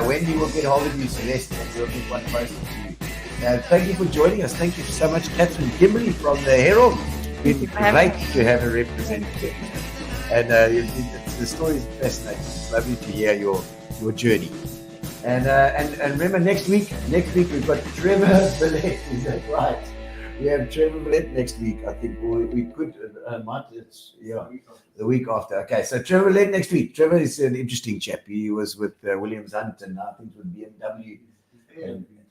Wendy will get hold of you, Celeste, and we'll get one posted to you. Thank you for joining us. Thank you so much, Kathryn Kimberley from the Herald. It's great to have her represented. And the story is fascinating. It's lovely to hear your journey. And remember, next week we've got Trevor Billett. Is that right? We have Trevor Billett next week. I think we could the week after. Okay, so Trevor Billett next week. Trevor is an interesting chap. He was with Williams Hunt and I think with BMW,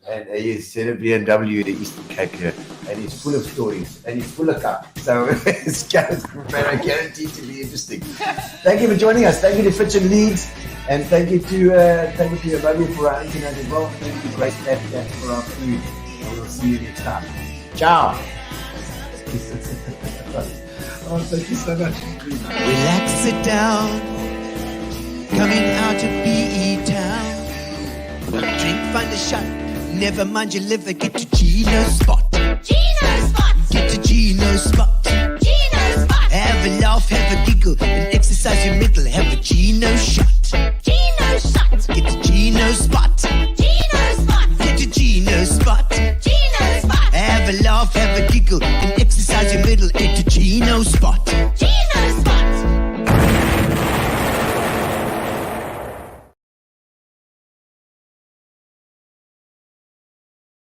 and he's head of BMW, the Eastern Cape here, and he's full of stories and he's full of cup. So it's guaranteed to be interesting. Thank you for joining us. Thank you to Fitch and Leeds. And thank you to Emmanuel for our internet as well. Thank you, Grace Snapchat, for our food. And we'll see you next time. Ciao. Oh, thank you so much. Relax, sit down. Coming out of PE town. Drink, find a shot. Never mind your liver. Get to Gino's spot. Gino Spot. Get to Gino's spot. Gino Spot. Have a laugh, have a giggle, and exercise your middle. Have a Gino shot.